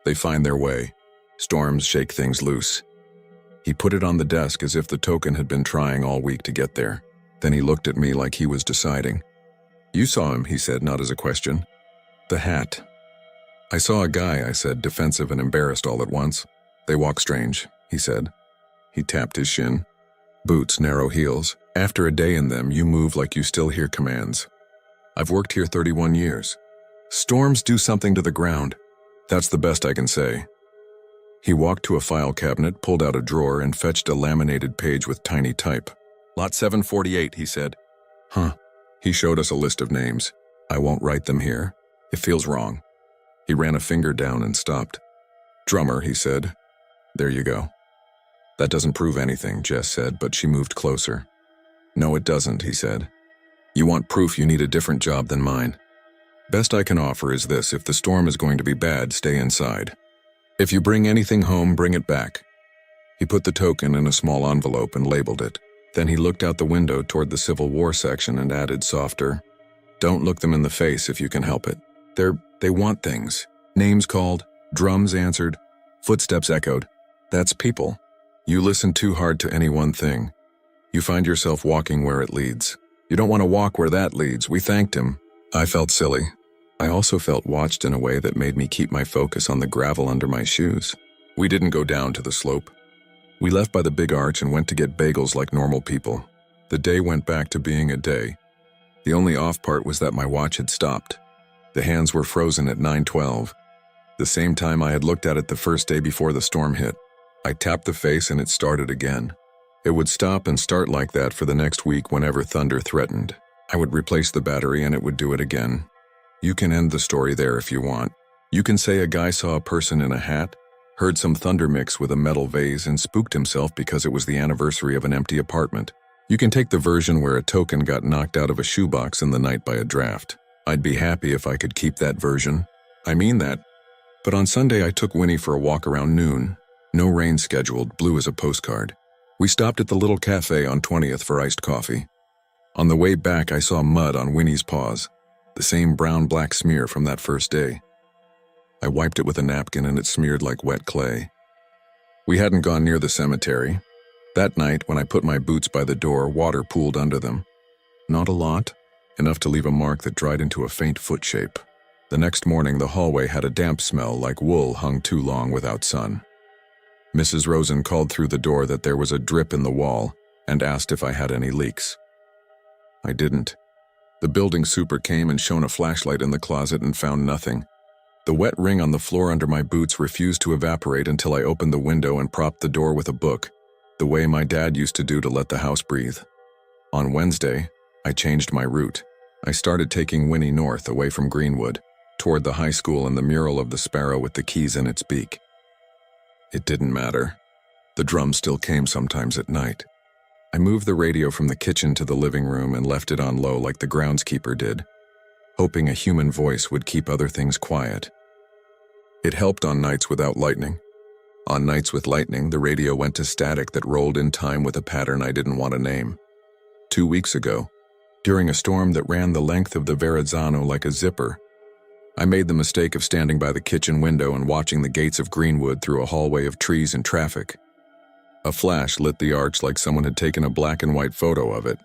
"They find their way. Storms shake things loose." He put it on the desk as if the token had been trying all week to get there. Then he looked at me like he was deciding. "You saw him," he said, not as a question. "The hat." "I saw a guy," I said, defensive and embarrassed all at once. "They walk strange," he said. He tapped his shin. "Boots, narrow heels. After a day in them, you move like you still hear commands. I've worked here 31 years. Storms do something to the ground. That's the best I can say." He walked to a file cabinet, pulled out a drawer, and fetched a laminated page with tiny type. "Lot 748, he said. "Huh." He showed us a list of names. "I won't write them here. It feels wrong." He ran a finger down and stopped. "Drummer," he said. "There you go." "That doesn't prove anything," Jess said, but she moved closer. "No, it doesn't," he said. "You want proof, you need a different job than mine. Best I can offer is this: if the storm is going to be bad, stay inside. If you bring anything home, bring it back." He put the token in a small envelope and labeled it. Then he looked out the window toward the Civil War section and added softer, "Don't look them in the face if you can help it. They want things. Names called, drums answered, footsteps echoed. That's people. You listen too hard to any one thing. You find yourself walking where it leads. You don't want to walk where that leads." We thanked him. I felt silly. I also felt watched in a way that made me keep my focus on the gravel under my shoes. We didn't go down to the slope. We left by the big arch and went to get bagels like normal people. The day went back to being a day. The only off part was that my watch had stopped. The hands were frozen at 9:12, the same time I had looked at it the first day before the storm hit. I tapped the face and it started again. It would stop and start like that for the next week whenever thunder threatened. I would replace the battery and it would do it again. You can end the story there if you want. You can say a guy saw a person in a hat, heard some thunder mix with a metal vase, and spooked himself because it was the anniversary of an empty apartment. You can take the version where a token got knocked out of a shoebox in the night by a draft. I'd be happy if I could keep that version. I mean that. But on Sunday I took Winnie for a walk around noon. No rain scheduled, blue as a postcard. We stopped at the little cafe on 20th for iced coffee. On the way back I saw mud on Winnie's paws, the same brown-black smear from that first day. I wiped it with a napkin and it smeared like wet clay. We hadn't gone near the cemetery. That night, when I put my boots by the door, water pooled under them. Not a lot, enough to leave a mark that dried into a faint foot shape. The next morning, the hallway had a damp smell like wool hung too long without sun. Mrs. Rosen called through the door that there was a drip in the wall and asked if I had any leaks. I didn't. The building super came and shone a flashlight in the closet and found nothing. The wet ring on the floor under my boots refused to evaporate until I opened the window and propped the door with a book, the way my dad used to do to let the house breathe. On Wednesday, I changed my route. I started taking Winnie north, away from Greenwood, toward the high school and the mural of the sparrow with the keys in its beak. It didn't matter. The drum still came sometimes at night. I moved the radio from the kitchen to the living room and left it on low like the groundskeeper did, hoping a human voice would keep other things quiet. It helped on nights without lightning. On nights with lightning, the radio went to static that rolled in time with a pattern I didn't want to name. 2 weeks ago, during a storm that ran the length of the Verrazzano like a zipper, I made the mistake of standing by the kitchen window and watching the gates of Greenwood through a hallway of trees and traffic. A flash lit the arch like someone had taken a black and white photo of it.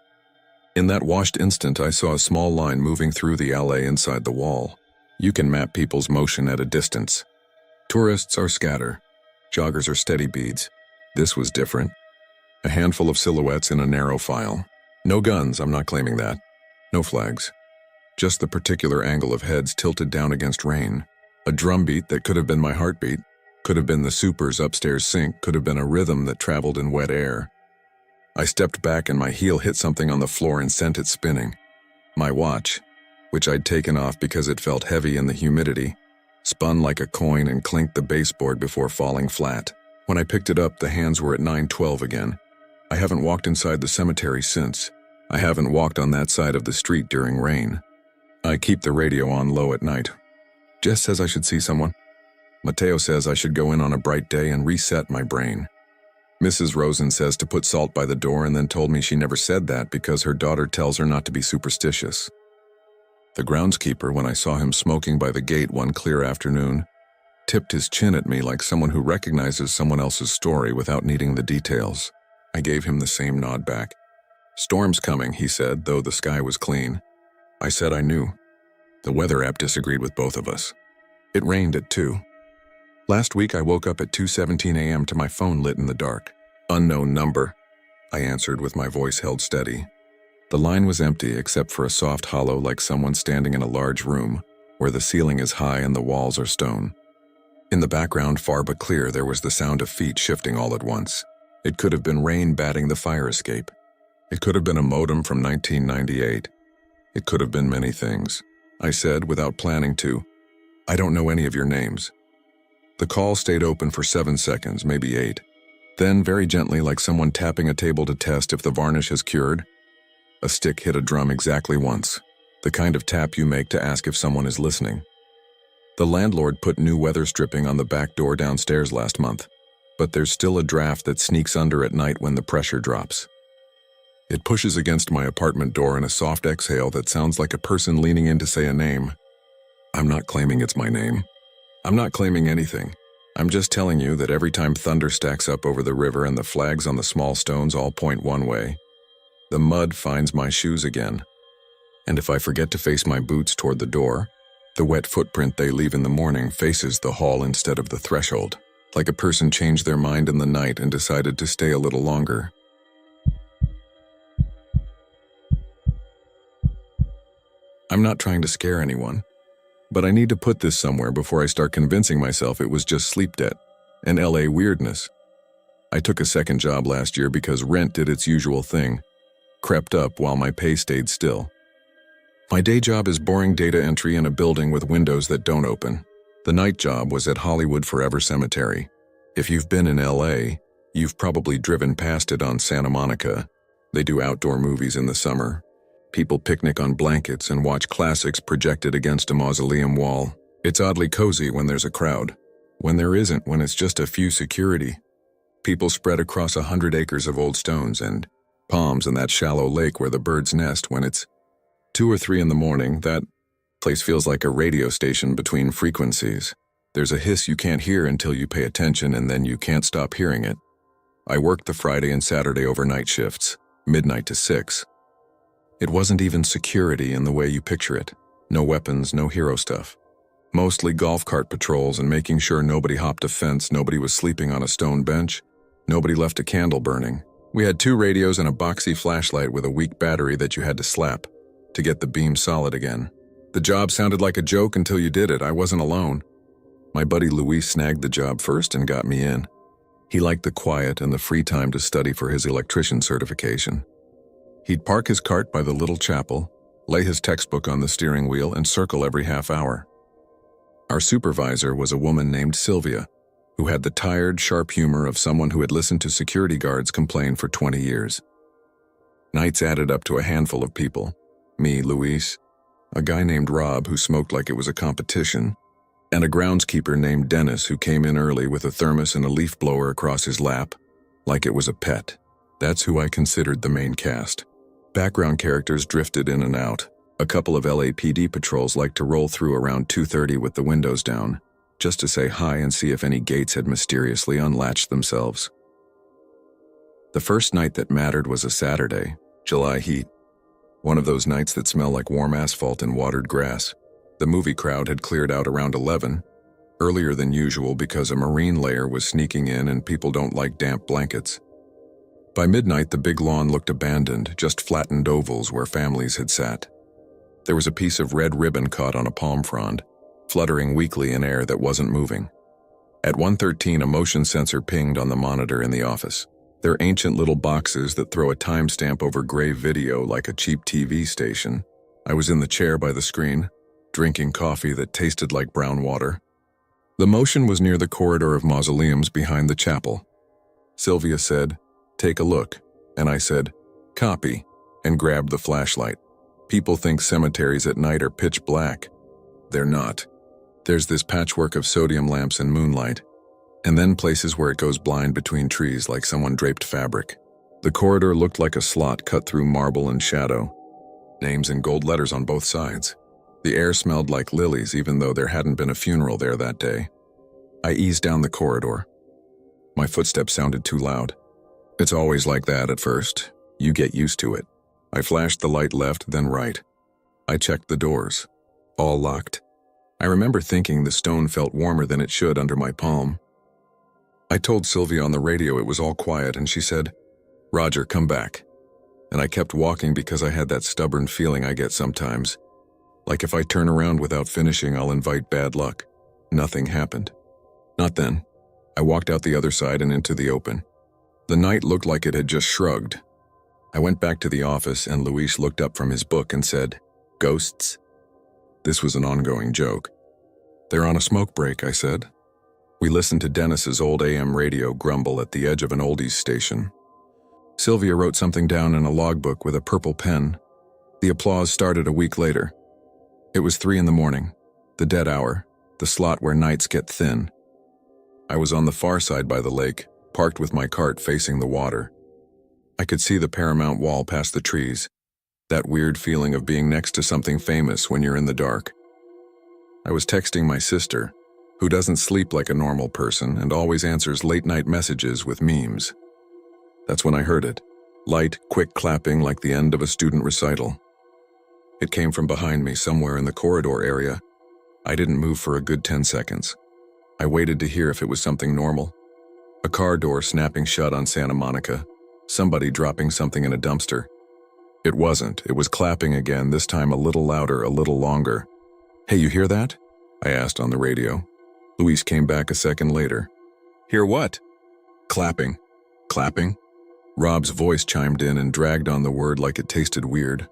In that washed instant, I saw a small line moving through the alley inside the wall. You can map people's motion at a distance. Tourists are scatter. Joggers are steady beads. This was different. A handful of silhouettes in a narrow file. No guns, I'm not claiming that. No flags. Just the particular angle of heads tilted down against rain. A drumbeat that could have been my heartbeat, could have been the super's upstairs sink, could have been a rhythm that traveled in wet air. I stepped back and my heel hit something on the floor and sent it spinning. My watch, which I'd taken off because it felt heavy in the humidity, spun like a coin and clinked the baseboard before falling flat. When I picked it up, the hands were at 9:12 again. I haven't walked inside the cemetery since. I haven't walked on that side of the street during rain. I keep the radio on low at night. Jess says I should see someone. Mateo says I should go in on a bright day and reset my brain. Mrs. Rosen says to put salt by the door and then told me she never said that because her daughter tells her not to be superstitious. The groundskeeper, when I saw him smoking by the gate one clear afternoon, tipped his chin at me like someone who recognizes someone else's story without needing the details. I gave him the same nod back. Storm's coming, he said, though the sky was clean. I said I knew. The weather app disagreed with both of us. It rained at 2. Last week I woke up at 2:17 a.m. to my phone lit in the dark. Unknown number, I answered with my voice held steady. The line was empty except for a soft hollow like someone standing in a large room where the ceiling is high and the walls are stone. In the background, far but clear, there was the sound of feet shifting all at once. It could have been rain batting the fire escape. It could have been a modem from 1998. It could have been many things. I said, without planning to, I don't know any of your names. The call stayed open for 7 seconds, maybe 8. Then, very gently, like someone tapping a table to test if the varnish has cured, a stick hit a drum exactly once, the kind of tap you make to ask if someone is listening. The landlord put new weather stripping on the back door downstairs last month, but there's still a draft that sneaks under at night when the pressure drops. It pushes against my apartment door in a soft exhale that sounds like a person leaning in to say a name. I'm not claiming it's my name. I'm not claiming anything. I'm just telling you that every time thunder stacks up over the river and the flags on the small stones all point one way, the mud finds my shoes again. And if I forget to face my boots toward the door, the wet footprint they leave in the morning faces the hall instead of the threshold, like a person changed their mind in the night and decided to stay a little longer. I'm not trying to scare anyone. But I need to put this somewhere before I start convincing myself it was just sleep debt and LA weirdness. I took a second job last year because rent did its usual thing, crept up while my pay stayed still. My day job is boring data entry in a building with windows that don't open. The night job was at Hollywood Forever Cemetery. If you've been in LA, you've probably driven past it on Santa Monica. They do outdoor movies in the summer. People picnic on blankets and watch classics projected against a mausoleum wall. It's oddly cozy when there's a crowd. When there isn't, when it's just a few security. People spread across 100 acres of old stones and palms and that shallow lake where the birds nest. When it's 2 or 3 in the morning, that place feels like a radio station between frequencies. There's a hiss you can't hear until you pay attention, and then you can't stop hearing it. I worked the Friday and Saturday overnight shifts, midnight to 6. It wasn't even security in the way you picture it. No weapons, no hero stuff. Mostly golf cart patrols and making sure nobody hopped a fence, nobody was sleeping on a stone bench, nobody left a candle burning. We had 2 radios and a boxy flashlight with a weak battery that you had to slap to get the beam solid again. The job sounded like a joke until you did it. I wasn't alone. My buddy Luis snagged the job first and got me in. He liked the quiet and the free time to study for his electrician certification. He'd park his cart by the little chapel, lay his textbook on the steering wheel, and circle every half hour. Our supervisor was a woman named Sylvia, who had the tired, sharp humor of someone who had listened to security guards complain for 20 years. Nights added up to a handful of people. Me, Luis, a guy named Rob who smoked like it was a competition, and a groundskeeper named Dennis who came in early with a thermos and a leaf blower across his lap, like it was a pet. That's who I considered the main cast. Background characters drifted in and out. A couple of LAPD patrols liked to roll through around 2:30 with the windows down, just to say hi and see if any gates had mysteriously unlatched themselves. The first night that mattered was a Saturday, July heat. One of those nights that smell like warm asphalt and watered grass. The movie crowd had cleared out around 11, earlier than usual because a marine layer was sneaking in and people don't like damp blankets. By midnight, the big lawn looked abandoned, just flattened ovals where families had sat. There was a piece of red ribbon caught on a palm frond, fluttering weakly in air that wasn't moving. At 1:13, a motion sensor pinged on the monitor in the office. They're ancient little boxes that throw a timestamp over gray video like a cheap TV station. I was in the chair by the screen, drinking coffee that tasted like brown water. The motion was near the corridor of mausoleums behind the chapel. Sylvia said, "Take a look," and I said, "Copy," and grabbed the flashlight. People think cemeteries at night are pitch black. They're not. There's this patchwork of sodium lamps and moonlight, and then places where it goes blind between trees like someone draped fabric. The corridor looked like a slot cut through marble and shadow. Names in gold letters on both sides. The air smelled like lilies even though there hadn't been a funeral there that day. I eased down the corridor. My footsteps sounded too loud. It's always like that at first. You get used to it. I flashed the light left, then right. I checked the doors. All locked. I remember thinking the stone felt warmer than it should under my palm. I told Sylvia on the radio it was all quiet, and she said, "Roger, come back." And I kept walking because I had that stubborn feeling I get sometimes. Like if I turn around without finishing, I'll invite bad luck. Nothing happened. Not then. I walked out the other side and into the open. The night looked like it had just shrugged. I went back to the office and Luis looked up from his book and said, "Ghosts?" This was an ongoing joke. "They're on a smoke break," I said. We listened to Dennis's old AM radio grumble at the edge of an oldies station. Sylvia wrote something down in a logbook with a purple pen. The applause started a week later. It was 3 in the morning, the dead hour, the slot where nights get thin. I was on the far side by the lake, parked with my cart facing the water. I could see the Paramount wall past the trees, that weird feeling of being next to something famous when you're in the dark. I was texting my sister, who doesn't sleep like a normal person and always answers late-night messages with memes. That's when I heard it. Light, quick clapping like the end of a student recital. It came from behind me, somewhere in the corridor area. I didn't move for a good 10 seconds. I waited to hear if it was something normal. A car door snapping shut on Santa Monica. Somebody dropping something in a dumpster. It wasn't. It was clapping again, this time a little louder, a little longer. "Hey, you hear that?" I asked on the radio. Luis came back a second later. Hear what? Clapping. Clapping? Rob's voice chimed in and dragged on the word like it tasted weird.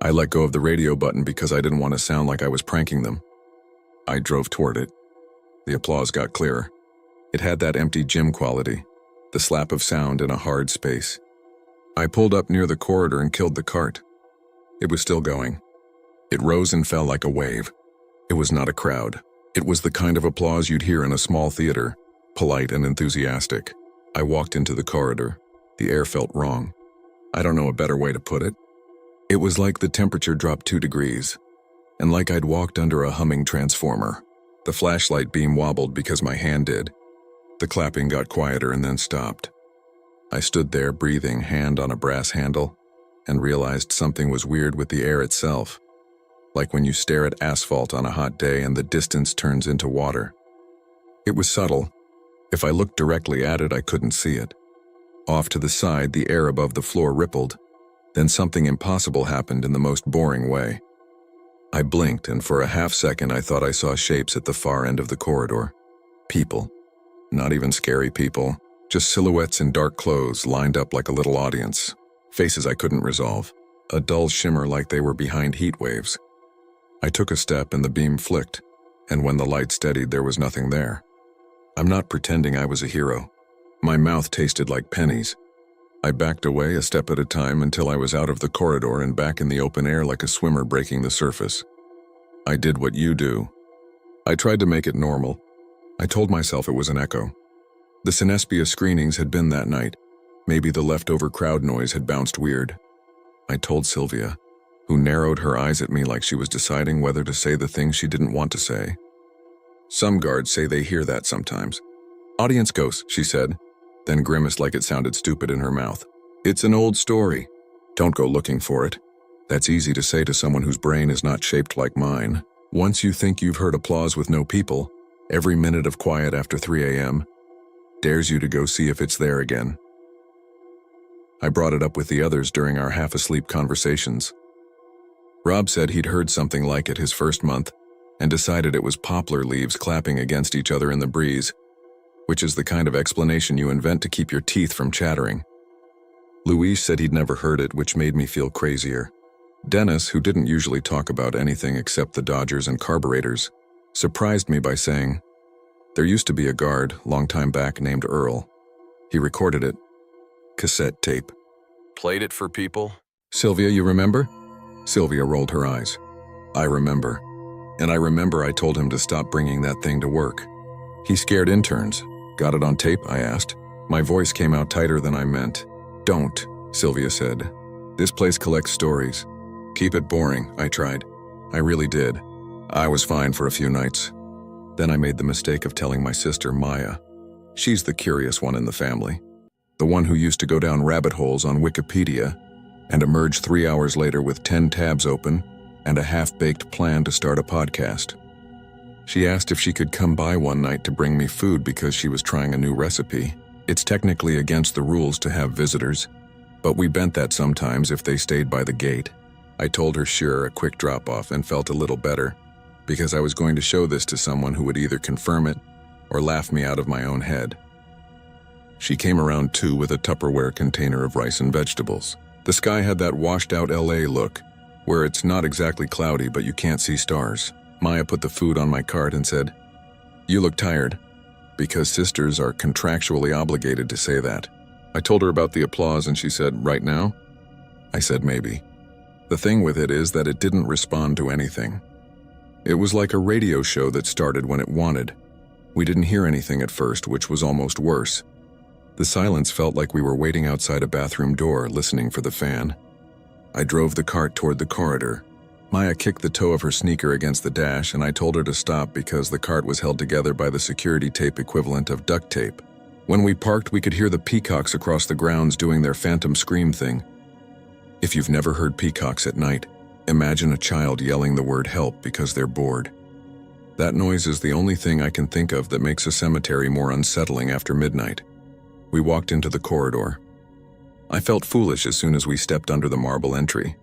I let go of the radio button because I didn't want to sound like I was pranking them. I drove toward it. The applause got clearer. It had that empty gym quality, the slap of sound in a hard space. I pulled up near the corridor and killed the cart. It was still going. It rose and fell like a wave. It was not a crowd. It was the kind of applause you'd hear in a small theater, polite and enthusiastic. I walked into the corridor. The air felt wrong. I don't know a better way to put it. It was like the temperature dropped 2 degrees, and like I'd walked under a humming transformer. The flashlight beam wobbled because my hand did. The clapping got quieter and then stopped. I stood there, breathing, hand on a brass handle, and realized something was weird with the air itself. Like when you stare at asphalt on a hot day and the distance turns into water. It was subtle. If I looked directly at it, I couldn't see it. Off to the side, the air above the floor rippled. Then something impossible happened in the most boring way. I blinked, and for a half second I thought I saw shapes at the far end of the corridor. People. Not even scary people. Just silhouettes in dark clothes lined up like a little audience. Faces I couldn't resolve. A dull shimmer like they were behind heat waves. I took a step and the beam flicked, and when the light steadied, there was nothing there. I'm not pretending I was a hero. My mouth tasted like pennies. I backed away a step at a time until I was out of the corridor and back in the open air like a swimmer breaking the surface. I did what you do. I tried to make it normal. I told myself it was an echo. The Cinespia screenings had been that night. Maybe the leftover crowd noise had bounced weird. I told Sylvia, who narrowed her eyes at me like she was deciding whether to say the things she didn't want to say. Some guards say they hear that sometimes. Audience ghosts, she said, then grimaced like it sounded stupid in her mouth. It's an old story. Don't go looking for it. That's easy to say to someone whose brain is not shaped like mine. Once you think you've heard applause with no people, every minute of quiet after 3 a.m. dares you to go see if it's there again. I brought it up with the others during our half-asleep conversations. Rob said he'd heard something like it his first month and decided it was poplar leaves clapping against each other in the breeze, which is the kind of explanation you invent to keep your teeth from chattering. Luis said he'd never heard it, which made me feel crazier. Dennis, who didn't usually talk about anything except the Dodgers and carburetors, surprised me by saying, "There used to be a guard, long time back, named Earl. He recorded it. Cassette tape. Played it for people." Sylvia, you remember? Sylvia rolled her eyes. I remember. And I remember I told him to stop bringing that thing to work. He scared interns. Got it on tape? I asked. My voice came out tighter than I meant. Don't, Sylvia said. This place collects stories. Keep it boring, I tried. I really did. I was fine for a few nights. Then I made the mistake of telling my sister, Maya. She's the curious one in the family. The one who used to go down rabbit holes on Wikipedia and emerge 3 hours later with 10 tabs open and a half-baked plan to start a podcast. She asked if she could come by one night to bring me food because she was trying a new recipe. It's technically against the rules to have visitors, but we bent that sometimes if they stayed by the gate. I told her sure, a quick drop-off, and felt a little better because I was going to show this to someone who would either confirm it or laugh me out of my own head. She came around too with a Tupperware container of rice and vegetables. The sky had that washed-out LA look, where it's not exactly cloudy but you can't see stars. Maya put the food on my cart and said, "You look tired," because sisters are contractually obligated to say that. I told her about the applause and she said, "Right now?" I said, "Maybe." The thing with it is that it didn't respond to anything. It was like a radio show that started when it wanted. We didn't hear anything at first, which was almost worse. The silence felt like we were waiting outside a bathroom door, listening for the fan. I drove the cart toward the corridor. Maya kicked the toe of her sneaker against the dash, and I told her to stop because the cart was held together by the security tape equivalent of duct tape. When we parked, we could hear the peacocks across the grounds doing their phantom scream thing. If you've never heard peacocks at night, imagine a child yelling the word help because they're bored. That noise is the only thing I can think of that makes a cemetery more unsettling after midnight. We walked into the corridor. I felt foolish as soon as we stepped under the marble entry.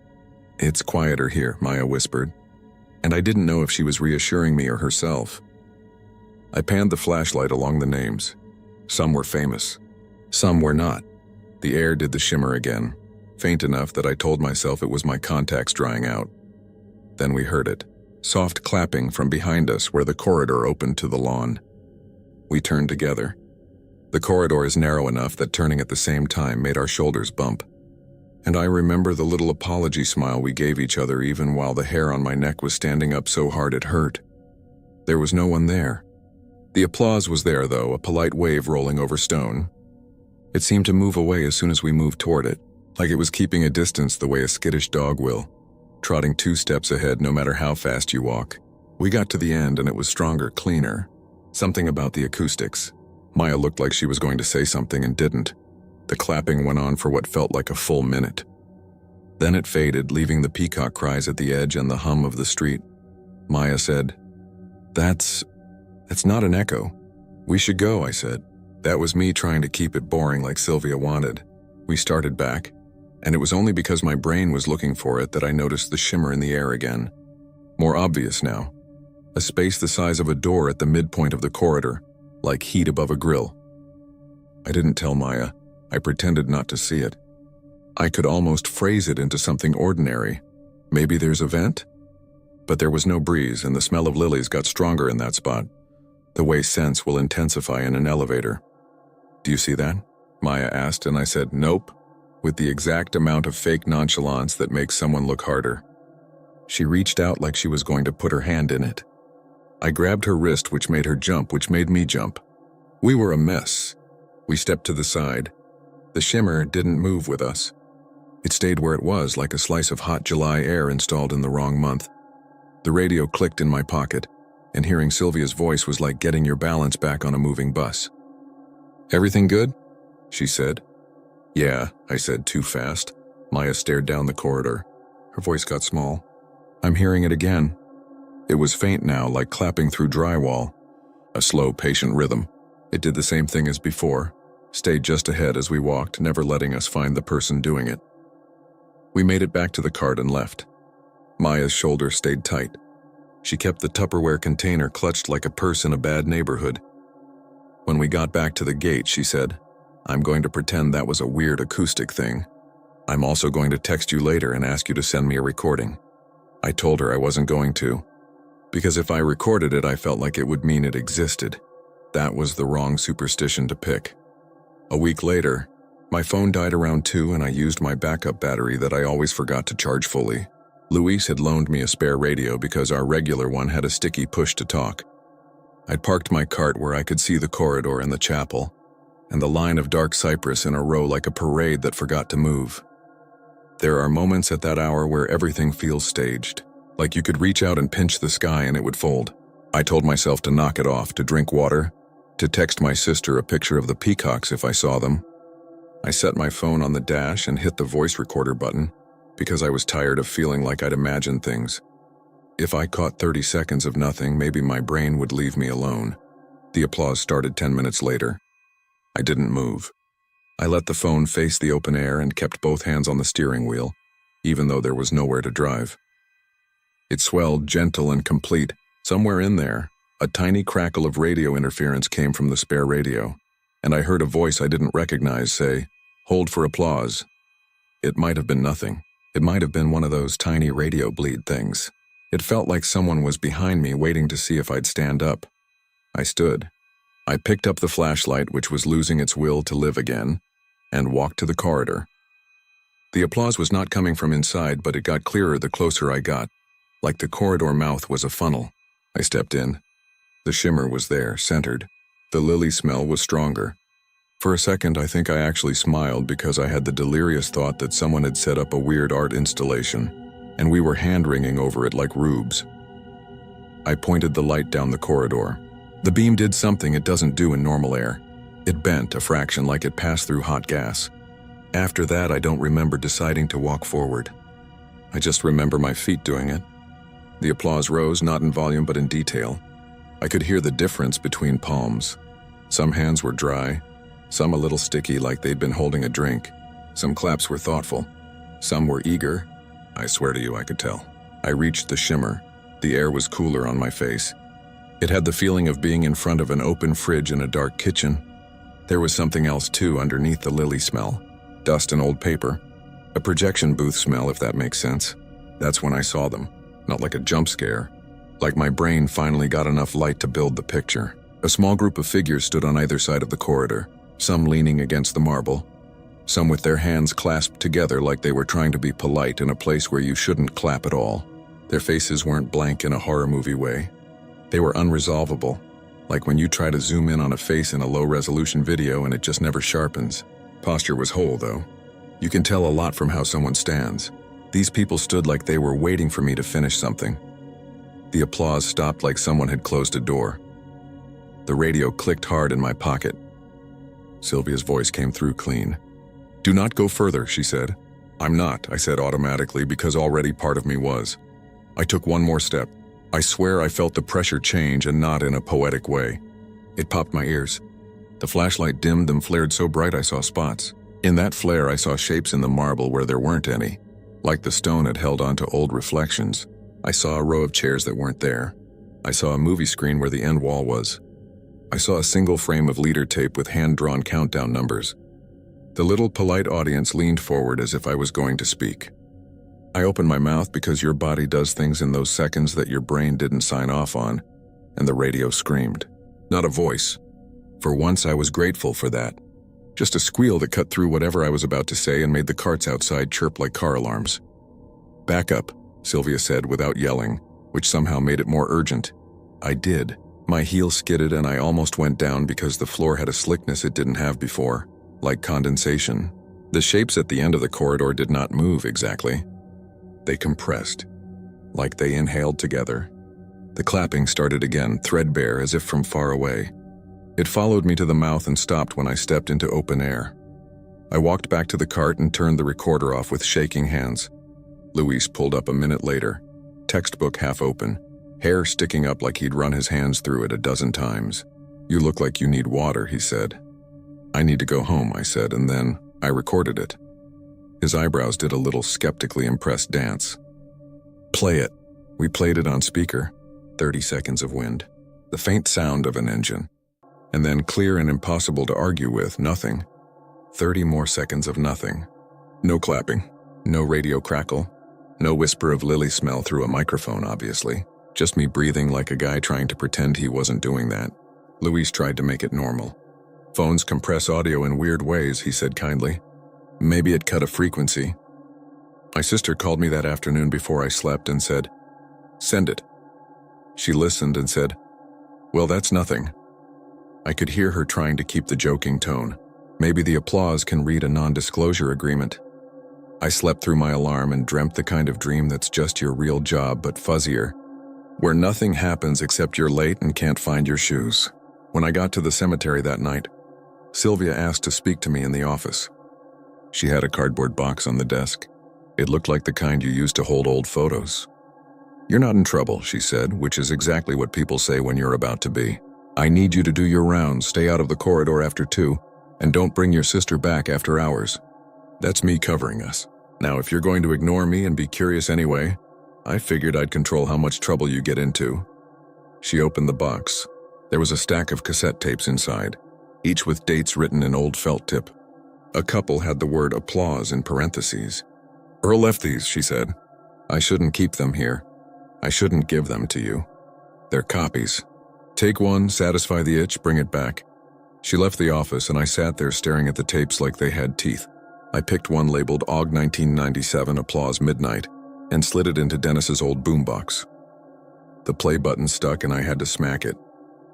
"It's quieter here," Maya whispered. and I didn't know if she was reassuring me or herself. I panned the flashlight along the names. Some were famous. Some were not. The air did the shimmer again, faint enough that I told myself it was my contacts drying out. Then we heard it, soft clapping from behind us where the corridor opened to the lawn. We turned together. The corridor is narrow enough that turning at the same time made our shoulders bump. And I remember the little apology smile we gave each other even while the hair on my neck was standing up so hard it hurt. There was no one there. The applause was there though, a polite wave rolling over stone. It seemed to move away as soon as we moved toward it, like it was keeping a distance the way a skittish dog will, trotting 2 steps ahead no matter how fast you walk. We got to the end and it was stronger, cleaner. Something about the acoustics. Maya looked like she was going to say something and didn't. The clapping went on for what felt like a full minute. Then it faded, leaving the peacock cries at the edge and the hum of the street. Maya said, That's not an echo. We should go, I said. That was me trying to keep it boring like Sylvia wanted. We started back, and it was only because my brain was looking for it that I noticed the shimmer in the air again. More obvious now. A space the size of a door at the midpoint of the corridor, like heat above a grill. I didn't tell Maya. I pretended not to see it. I could almost phrase it into something ordinary. Maybe there's a vent? But there was no breeze, and the smell of lilies got stronger in that spot, the way scents will intensify in an elevator. Do you see that? Maya asked, and I said, nope, with the exact amount of fake nonchalance that makes someone look harder. She reached out like she was going to put her hand in it. I grabbed her wrist, which made her jump, which made me jump. We were a mess. We stepped to the side. The shimmer didn't move with us. It stayed where it was, like a slice of hot July air installed in the wrong month. The radio clicked in my pocket, and hearing Sylvia's voice was like getting your balance back on a moving bus. Everything good? She said. Yeah, I said too fast. Maya stared down the corridor. Her voice got small. I'm hearing it again. It was faint now, like clapping through drywall. A slow, patient rhythm. It did the same thing as before, stayed just ahead as we walked, never letting us find the person doing it. We made it back to the cart and left. Maya's shoulder stayed tight. She kept the Tupperware container clutched like a purse in a bad neighborhood. When we got back to the gate, she said, I'm going to pretend that was a weird acoustic thing. I'm also going to text you later and ask you to send me a recording. I told her I wasn't going to, because if I recorded it, I felt like it would mean it existed. That was the wrong superstition to pick. A week later, my phone died around 2 and I used my backup battery that I always forgot to charge fully. Luis had loaned me a spare radio because our regular one had a sticky push to talk. I'd parked my cart where I could see the corridor and the chapel, and the line of dark cypress in a row like a parade that forgot to move. There are moments at that hour where everything feels staged, like you could reach out and pinch the sky and it would fold. I told myself to knock it off, to drink water, to text my sister a picture of the peacocks if I saw them. I set my phone on the dash and hit the voice recorder button because I was tired of feeling like I'd imagined things. If I caught 30 seconds of nothing, maybe my brain would leave me alone. The applause started 10 minutes later. I didn't move. I let the phone face the open air and kept both hands on the steering wheel, even though there was nowhere to drive. It swelled, gentle and complete. Somewhere in there, a tiny crackle of radio interference came from the spare radio, and I heard a voice I didn't recognize say, "Hold for applause." It might have been nothing. It might have been one of those tiny radio bleed things. It felt like someone was behind me waiting to see if I'd stand up. I stood. I picked up the flashlight, which was losing its will to live again, and walked to the corridor. The applause was not coming from inside, but it got clearer the closer I got, like the corridor mouth was a funnel. I stepped in. The shimmer was there, centered. The lily smell was stronger. For a second, I think I actually smiled because I had the delirious thought that someone had set up a weird art installation, and we were hand-wringing over it like rubes. I pointed the light down the corridor. The beam did something it doesn't do in normal air. It bent a fraction like it passed through hot gas. After that, I don't remember deciding to walk forward. I just remember my feet doing it. The applause rose, not in volume but in detail. I could hear the difference between palms. Some hands were dry, some a little sticky like they'd been holding a drink. Some claps were thoughtful. Some were eager. I swear to you, I could tell. I reached the shimmer. The air was cooler on my face. It had the feeling of being in front of an open fridge in a dark kitchen. There was something else too underneath the lily smell. Dust and old paper. A projection booth smell, if that makes sense. That's when I saw them. Not like a jump scare. Like my brain finally got enough light to build the picture. A small group of figures stood on either side of the corridor, some leaning against the marble, some with their hands clasped together like they were trying to be polite in a place where you shouldn't clap at all. Their faces weren't blank in a horror movie way. They were unresolvable, like when you try to zoom in on a face in a low-resolution video and it just never sharpens. Posture was whole, though. You can tell a lot from how someone stands. These people stood like they were waiting for me to finish something. The applause stopped like someone had closed a door. The radio clicked hard in my pocket. Sylvia's voice came through clean. "Do not go further," she said. "I'm not," I said automatically because already part of me was. I took one more step. I swear I felt the pressure change and not in a poetic way. It popped my ears. The flashlight dimmed and flared so bright I saw spots. In that flare I saw shapes in the marble where there weren't any. Like the stone had held onto old reflections. I saw a row of chairs that weren't there. I saw a movie screen where the end wall was. I saw a single frame of leader tape with hand-drawn countdown numbers. The little polite audience leaned forward as if I was going to speak. I opened my mouth because your body does things in those seconds that your brain didn't sign off on, and the radio screamed. Not a voice. For once I was grateful for that. Just a squeal that cut through whatever I was about to say and made the carts outside chirp like car alarms. "Back up," Sylvia said without yelling, which somehow made it more urgent. I did. My heel skidded and I almost went down because the floor had a slickness it didn't have before, like condensation. The shapes at the end of the corridor did not move exactly. They compressed, like they inhaled together. The clapping started again, threadbare as if from far away. It followed me to the mouth and stopped when I stepped into open air. I walked back to the cart and turned the recorder off with shaking hands. Luis pulled up a minute later, textbook half open, hair sticking up like he'd run his hands through it a dozen times. "You look like you need water," he said. "I need to go home," I said, and then I recorded it. His eyebrows did a little skeptically impressed dance. "Play it." We played it on speaker. 30 seconds of wind. The faint sound of an engine. And then clear and impossible to argue with, nothing. 30 more seconds of nothing. No clapping. No radio crackle. No whisper of lily smell through a microphone, obviously. Just me breathing like a guy trying to pretend he wasn't doing that. Luis tried to make it normal. "Phones compress audio in weird ways," he said kindly. "Maybe it cut a frequency." My sister called me that afternoon before I slept and said, "Send it." She listened and said, "Well, that's nothing." I could hear her trying to keep the joking tone. Maybe the applause can read a non-disclosure agreement. I slept through my alarm and dreamt the kind of dream that's just your real job but fuzzier, where nothing happens except you're late and can't find your shoes. When I got to the cemetery that night, Sylvia asked to speak to me in the office. She had a cardboard box on the desk. It looked like the kind you use to hold old photos. "You're not in trouble," she said, which is exactly what people say when you're about to be. "I need you to do your rounds, stay out of the corridor after 2, and don't bring your sister back after hours." That's me covering us. Now, if you're going to ignore me and be curious anyway, I figured I'd control how much trouble you get into. She opened the box. There was a stack of cassette tapes inside, each with dates written in old felt tip. A couple had the word applause in parentheses. "Earl left these," she said. "I shouldn't keep them here. I shouldn't give them to you. They're copies. Take one, satisfy the itch, bring it back." She left the office and I sat there staring at the tapes like they had teeth. I picked one labeled AUG 1997 Applause Midnight and slid it into Dennis's old boombox. The play button stuck and I had to smack it.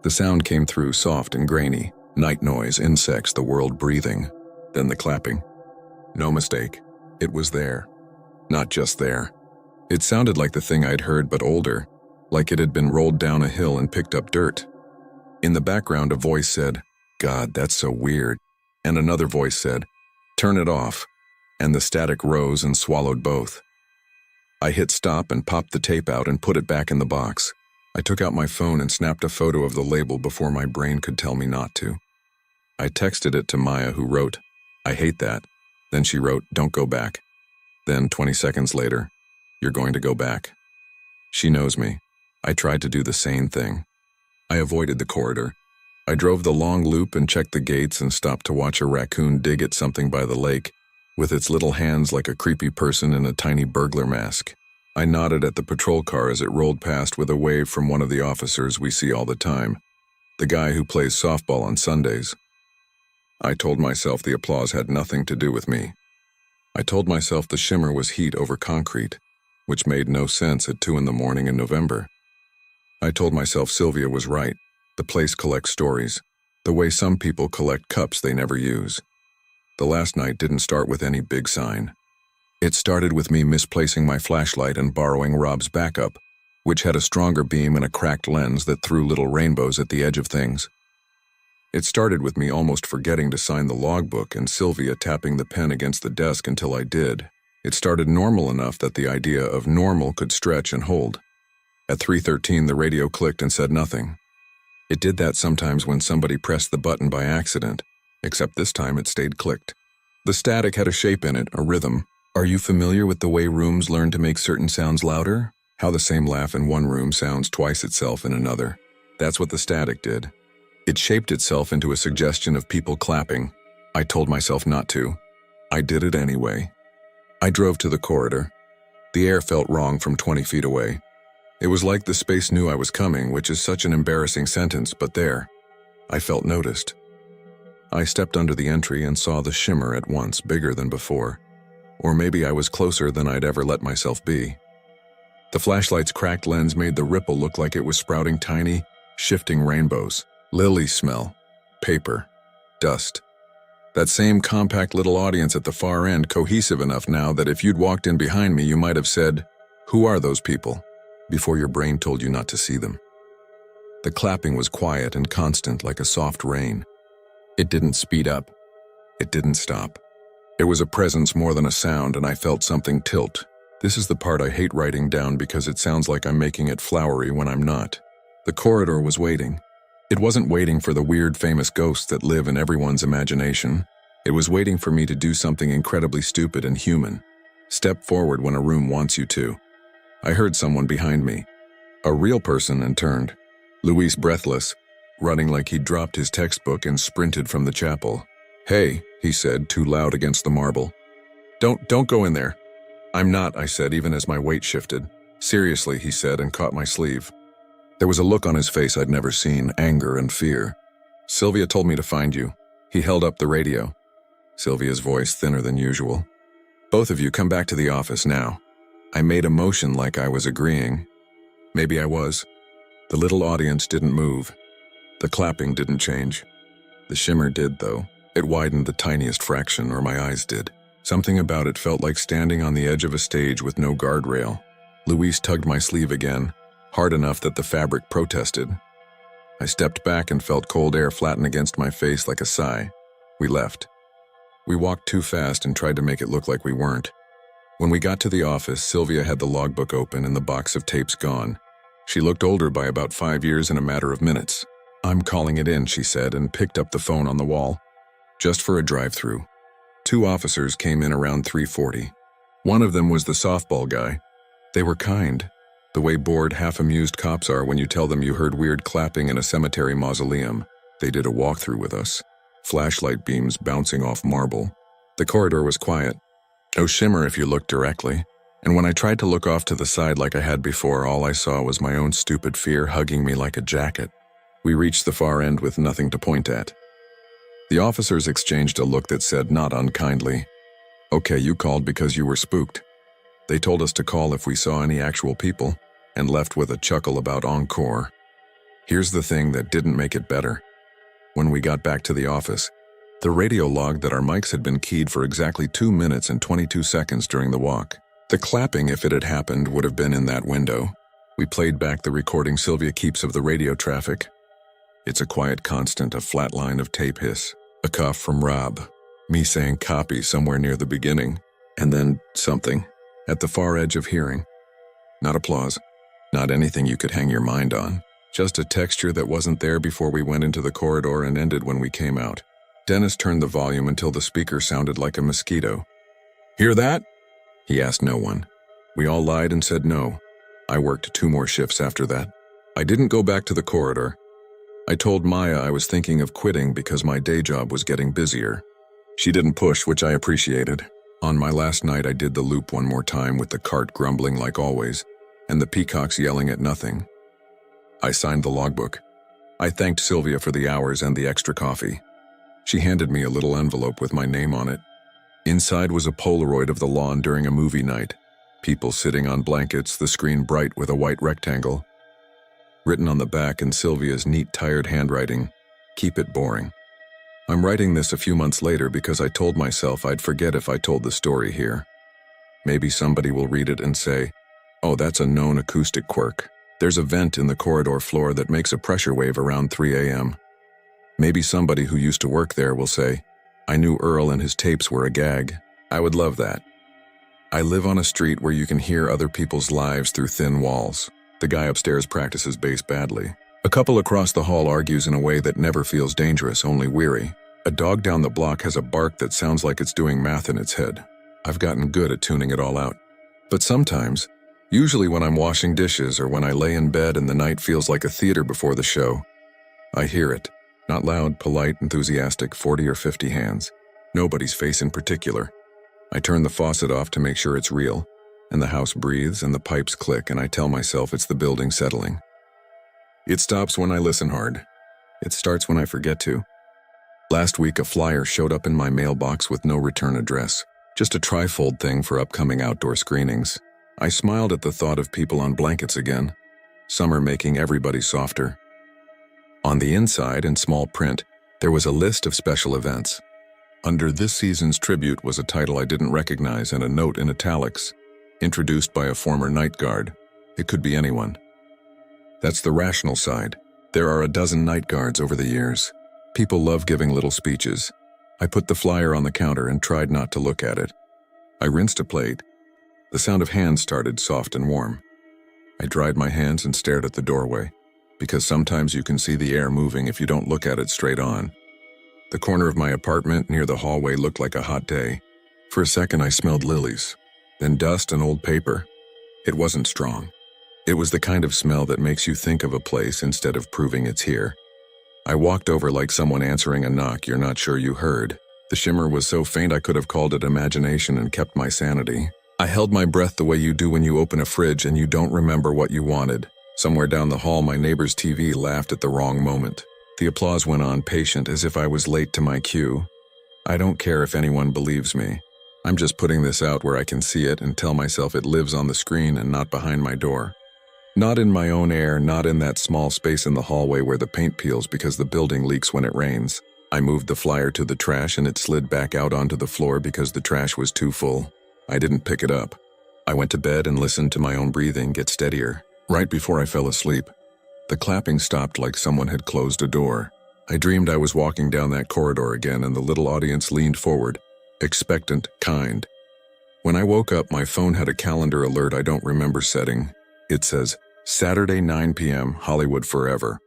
The sound came through soft and grainy. Night noise, insects, the world breathing. Then the clapping. No mistake. It was there. Not just there. It sounded like the thing I'd heard but older, like it had been rolled down a hill and picked up dirt. In the background a voice said, "God, that's so weird." And another voice said, "Turn it off." And the static rose and swallowed both. I hit stop and popped the tape out and put it back in the box. I took out my phone and snapped a photo of the label before my brain could tell me not to. I texted it to Maya, who wrote, "I hate that." Then she wrote, "Don't go back." Then 20 seconds later, "You're going to go back." She knows me. I tried to do the same thing. I avoided the corridor. I drove the long loop and checked the gates and stopped to watch a raccoon dig at something by the lake, with its little hands like a creepy person in a tiny burglar mask. I nodded at the patrol car as it rolled past with a wave from one of the officers we see all the time, the guy who plays softball on Sundays. I told myself the applause had nothing to do with me. I told myself the shimmer was heat over concrete, which made no sense at 2 a.m. in November. I told myself Sylvia was right. The place collects stories, the way some people collect cups they never use. The last night didn't start with any big sign. It started with me misplacing my flashlight and borrowing Rob's backup, which had a stronger beam and a cracked lens that threw little rainbows at the edge of things. It started with me almost forgetting to sign the logbook and Sylvia tapping the pen against the desk until I did. It started normal enough that the idea of normal could stretch and hold. At 3:13, the radio clicked and said nothing. It did that sometimes when somebody pressed the button by accident, except this time it stayed clicked. The static had a shape in it, a rhythm. Are you familiar with the way rooms learn to make certain sounds louder? How the same laugh in one room sounds twice itself in another. That's what the static did. It shaped itself into a suggestion of people clapping. I told myself not to. I did it anyway. I drove to the corridor. The air felt wrong from 20 feet away. It was like the space knew I was coming, which is such an embarrassing sentence, but there. I felt noticed. I stepped under the entry and saw the shimmer at once, bigger than before. Or maybe I was closer than I'd ever let myself be. The flashlight's cracked lens made the ripple look like it was sprouting tiny, shifting rainbows. Lily smell, paper, dust. That same compact little audience at the far end, cohesive enough now that if you'd walked in behind me, you might have said, "Who are those people?" before your brain told you not to see them. The clapping was quiet and constant like a soft rain. It didn't speed up. It didn't stop. It was a presence more than a sound, and I felt something tilt. This is the part I hate writing down because it sounds like I'm making it flowery when I'm not. The corridor was waiting. It wasn't waiting for the weird, famous ghosts that live in everyone's imagination. It was waiting for me to do something incredibly stupid and human. Step forward when a room wants you to. I heard someone behind me. A real person, and turned. Luis, breathless, running like he'd dropped his textbook and sprinted from the chapel. "Hey," he said, too loud against the marble. Don't go in there." "I'm not," I said, even as my weight shifted. "Seriously," he said, and caught my sleeve. There was a look on his face I'd never seen, anger and fear. "Sylvia told me to find you." He held up the radio. Sylvia's voice thinner than usual. "Both of you come back to the office now." I made a motion like I was agreeing. Maybe I was. The little audience didn't move. The clapping didn't change. The shimmer did, though. It widened the tiniest fraction, or my eyes did. Something about it felt like standing on the edge of a stage with no guardrail. Luis tugged my sleeve again, hard enough that the fabric protested. I stepped back and felt cold air flatten against my face like a sigh. We left. We walked too fast and tried to make it look like we weren't. When we got to the office, Sylvia had the logbook open and the box of tapes gone. She looked older by about 5 years in a matter of minutes. "I'm calling it in," she said, and picked up the phone on the wall. "Just for a drive-through." 2 officers came in around 3:40. One of them was the softball guy. They were kind, the way bored, half-amused cops are when you tell them you heard weird clapping in a cemetery mausoleum. They did a walkthrough with us, flashlight beams bouncing off marble. The corridor was quiet. No shimmer if you looked directly. And when I tried to look off to the side like I had before, all I saw was my own stupid fear hugging me like a jacket. We reached the far end with nothing to point at. The officers exchanged a look that said, not unkindly, "Okay, you called because you were spooked." They told us to call if we saw any actual people, and left with a chuckle about encore. Here's the thing that didn't make it better. When we got back to the office, the radio logged that our mics had been keyed for exactly 2 minutes and 22 seconds during the walk. The clapping, if it had happened, would have been in that window. We played back the recording Sylvia keeps of the radio traffic. It's a quiet constant, a flat line of tape hiss, a cough from Rob, me saying copy somewhere near the beginning, and then something at the far edge of hearing. Not applause, not anything you could hang your mind on, just a texture that wasn't there before we went into the corridor and ended when we came out. Dennis turned the volume until the speaker sounded like a mosquito. "Hear that?" He asked no one. We all lied and said no. I worked 2 more shifts after that. I didn't go back to the corridor. I told Maya I was thinking of quitting because my day job was getting busier. She didn't push, which I appreciated. On my last night, I did the loop one more time with the cart grumbling like always, and the peacocks yelling at nothing. I signed the logbook. I thanked Sylvia for the hours and the extra coffee. She handed me a little envelope with my name on it. Inside was a Polaroid of the lawn during a movie night. People sitting on blankets, the screen bright with a white rectangle. Written on the back in Sylvia's neat, tired handwriting, "Keep it boring." I'm writing this a few months later because I told myself I'd forget if I told the story here. Maybe somebody will read it and say, "Oh, that's a known acoustic quirk. There's a vent in the corridor floor that makes a pressure wave around 3 a.m. Maybe somebody who used to work there will say, "I knew Earl and his tapes were a gag." I would love that. I live on a street where you can hear other people's lives through thin walls. The guy upstairs practices bass badly. A couple across the hall argues in a way that never feels dangerous, only weary. A dog down the block has a bark that sounds like it's doing math in its head. I've gotten good at tuning it all out. But sometimes, usually when I'm washing dishes or when I lay in bed and the night feels like a theater before the show, I hear it. Not loud, polite, enthusiastic, 40 or 50 hands. Nobody's face in particular. I turn the faucet off to make sure it's real, and the house breathes and the pipes click, and I tell myself it's the building settling. It stops when I listen hard. It starts when I forget to. Last week, a flyer showed up in my mailbox with no return address, just a trifold thing for upcoming outdoor screenings. I smiled at the thought of people on blankets again, summer making everybody softer. On the inside, in small print, there was a list of special events. Under this season's tribute was a title I didn't recognize and a note in italics, introduced by a former night guard. It could be anyone. That's the rational side. There are a dozen night guards over the years. People love giving little speeches. I put the flyer on the counter and tried not to look at it. I rinsed a plate. The sound of hands started, soft and warm. I dried my hands and stared at the doorway, because sometimes you can see the air moving if you don't look at it straight on. The corner of my apartment near the hallway looked like a hot day. For a second I smelled lilies, then dust and old paper. It wasn't strong. It was the kind of smell that makes you think of a place instead of proving it's here. I walked over like someone answering a knock you're not sure you heard. The shimmer was so faint I could have called it imagination and kept my sanity. I held my breath the way you do when you open a fridge and you don't remember what you wanted. Somewhere down the hall, my neighbor's TV laughed at the wrong moment. The applause went on, patient, as if I was late to my cue. I don't care if anyone believes me. I'm just putting this out where I can see it and tell myself it lives on the screen and not behind my door. Not in my own air, not in that small space in the hallway where the paint peels because the building leaks when it rains. I moved the flyer to the trash and it slid back out onto the floor because the trash was too full. I didn't pick it up. I went to bed and listened to my own breathing get steadier. Right before I fell asleep, the clapping stopped like someone had closed a door. I dreamed I was walking down that corridor again and the little audience leaned forward, expectant, kind. When I woke up, my phone had a calendar alert I don't remember setting. It says, Saturday 9 p.m., Hollywood Forever.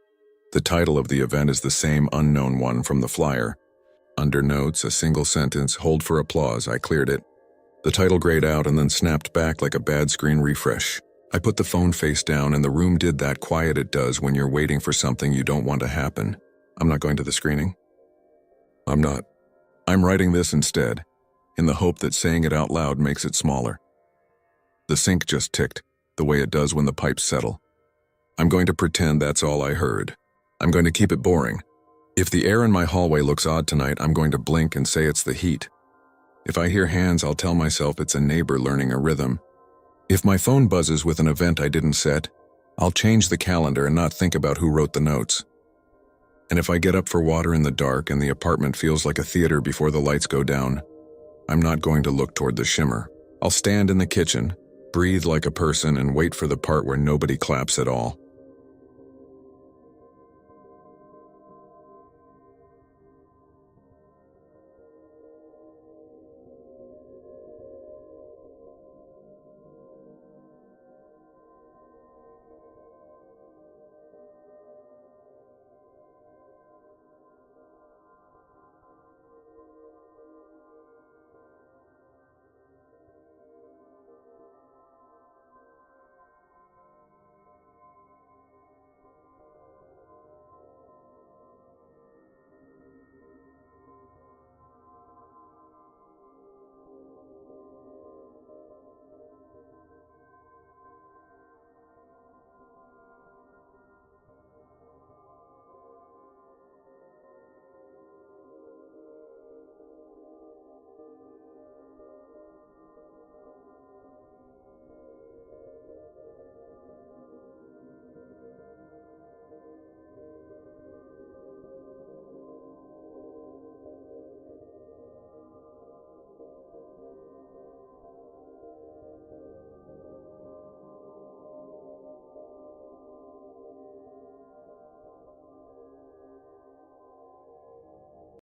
The title of the event is the same unknown one from the flyer. Under notes, a single sentence, hold for applause. I cleared it. The title grayed out and then snapped back like a bad screen refresh. I put the phone face down and the room did that quiet it does when you're waiting for something you don't want to happen. I'm not going to the screening. I'm not. I'm writing this instead, in the hope that saying it out loud makes it smaller. The sink just ticked, the way it does when the pipes settle. I'm going to pretend that's all I heard. I'm going to keep it boring. If the air in my hallway looks odd tonight, I'm going to blink and say it's the heat. If I hear hands, I'll tell myself it's a neighbor learning a rhythm. If my phone buzzes with an event I didn't set, I'll change the calendar and not think about who wrote the notes. And if I get up for water in the dark and the apartment feels like a theater before the lights go down, I'm not going to look toward the shimmer. I'll stand in the kitchen, breathe like a person, and wait for the part where nobody claps at all.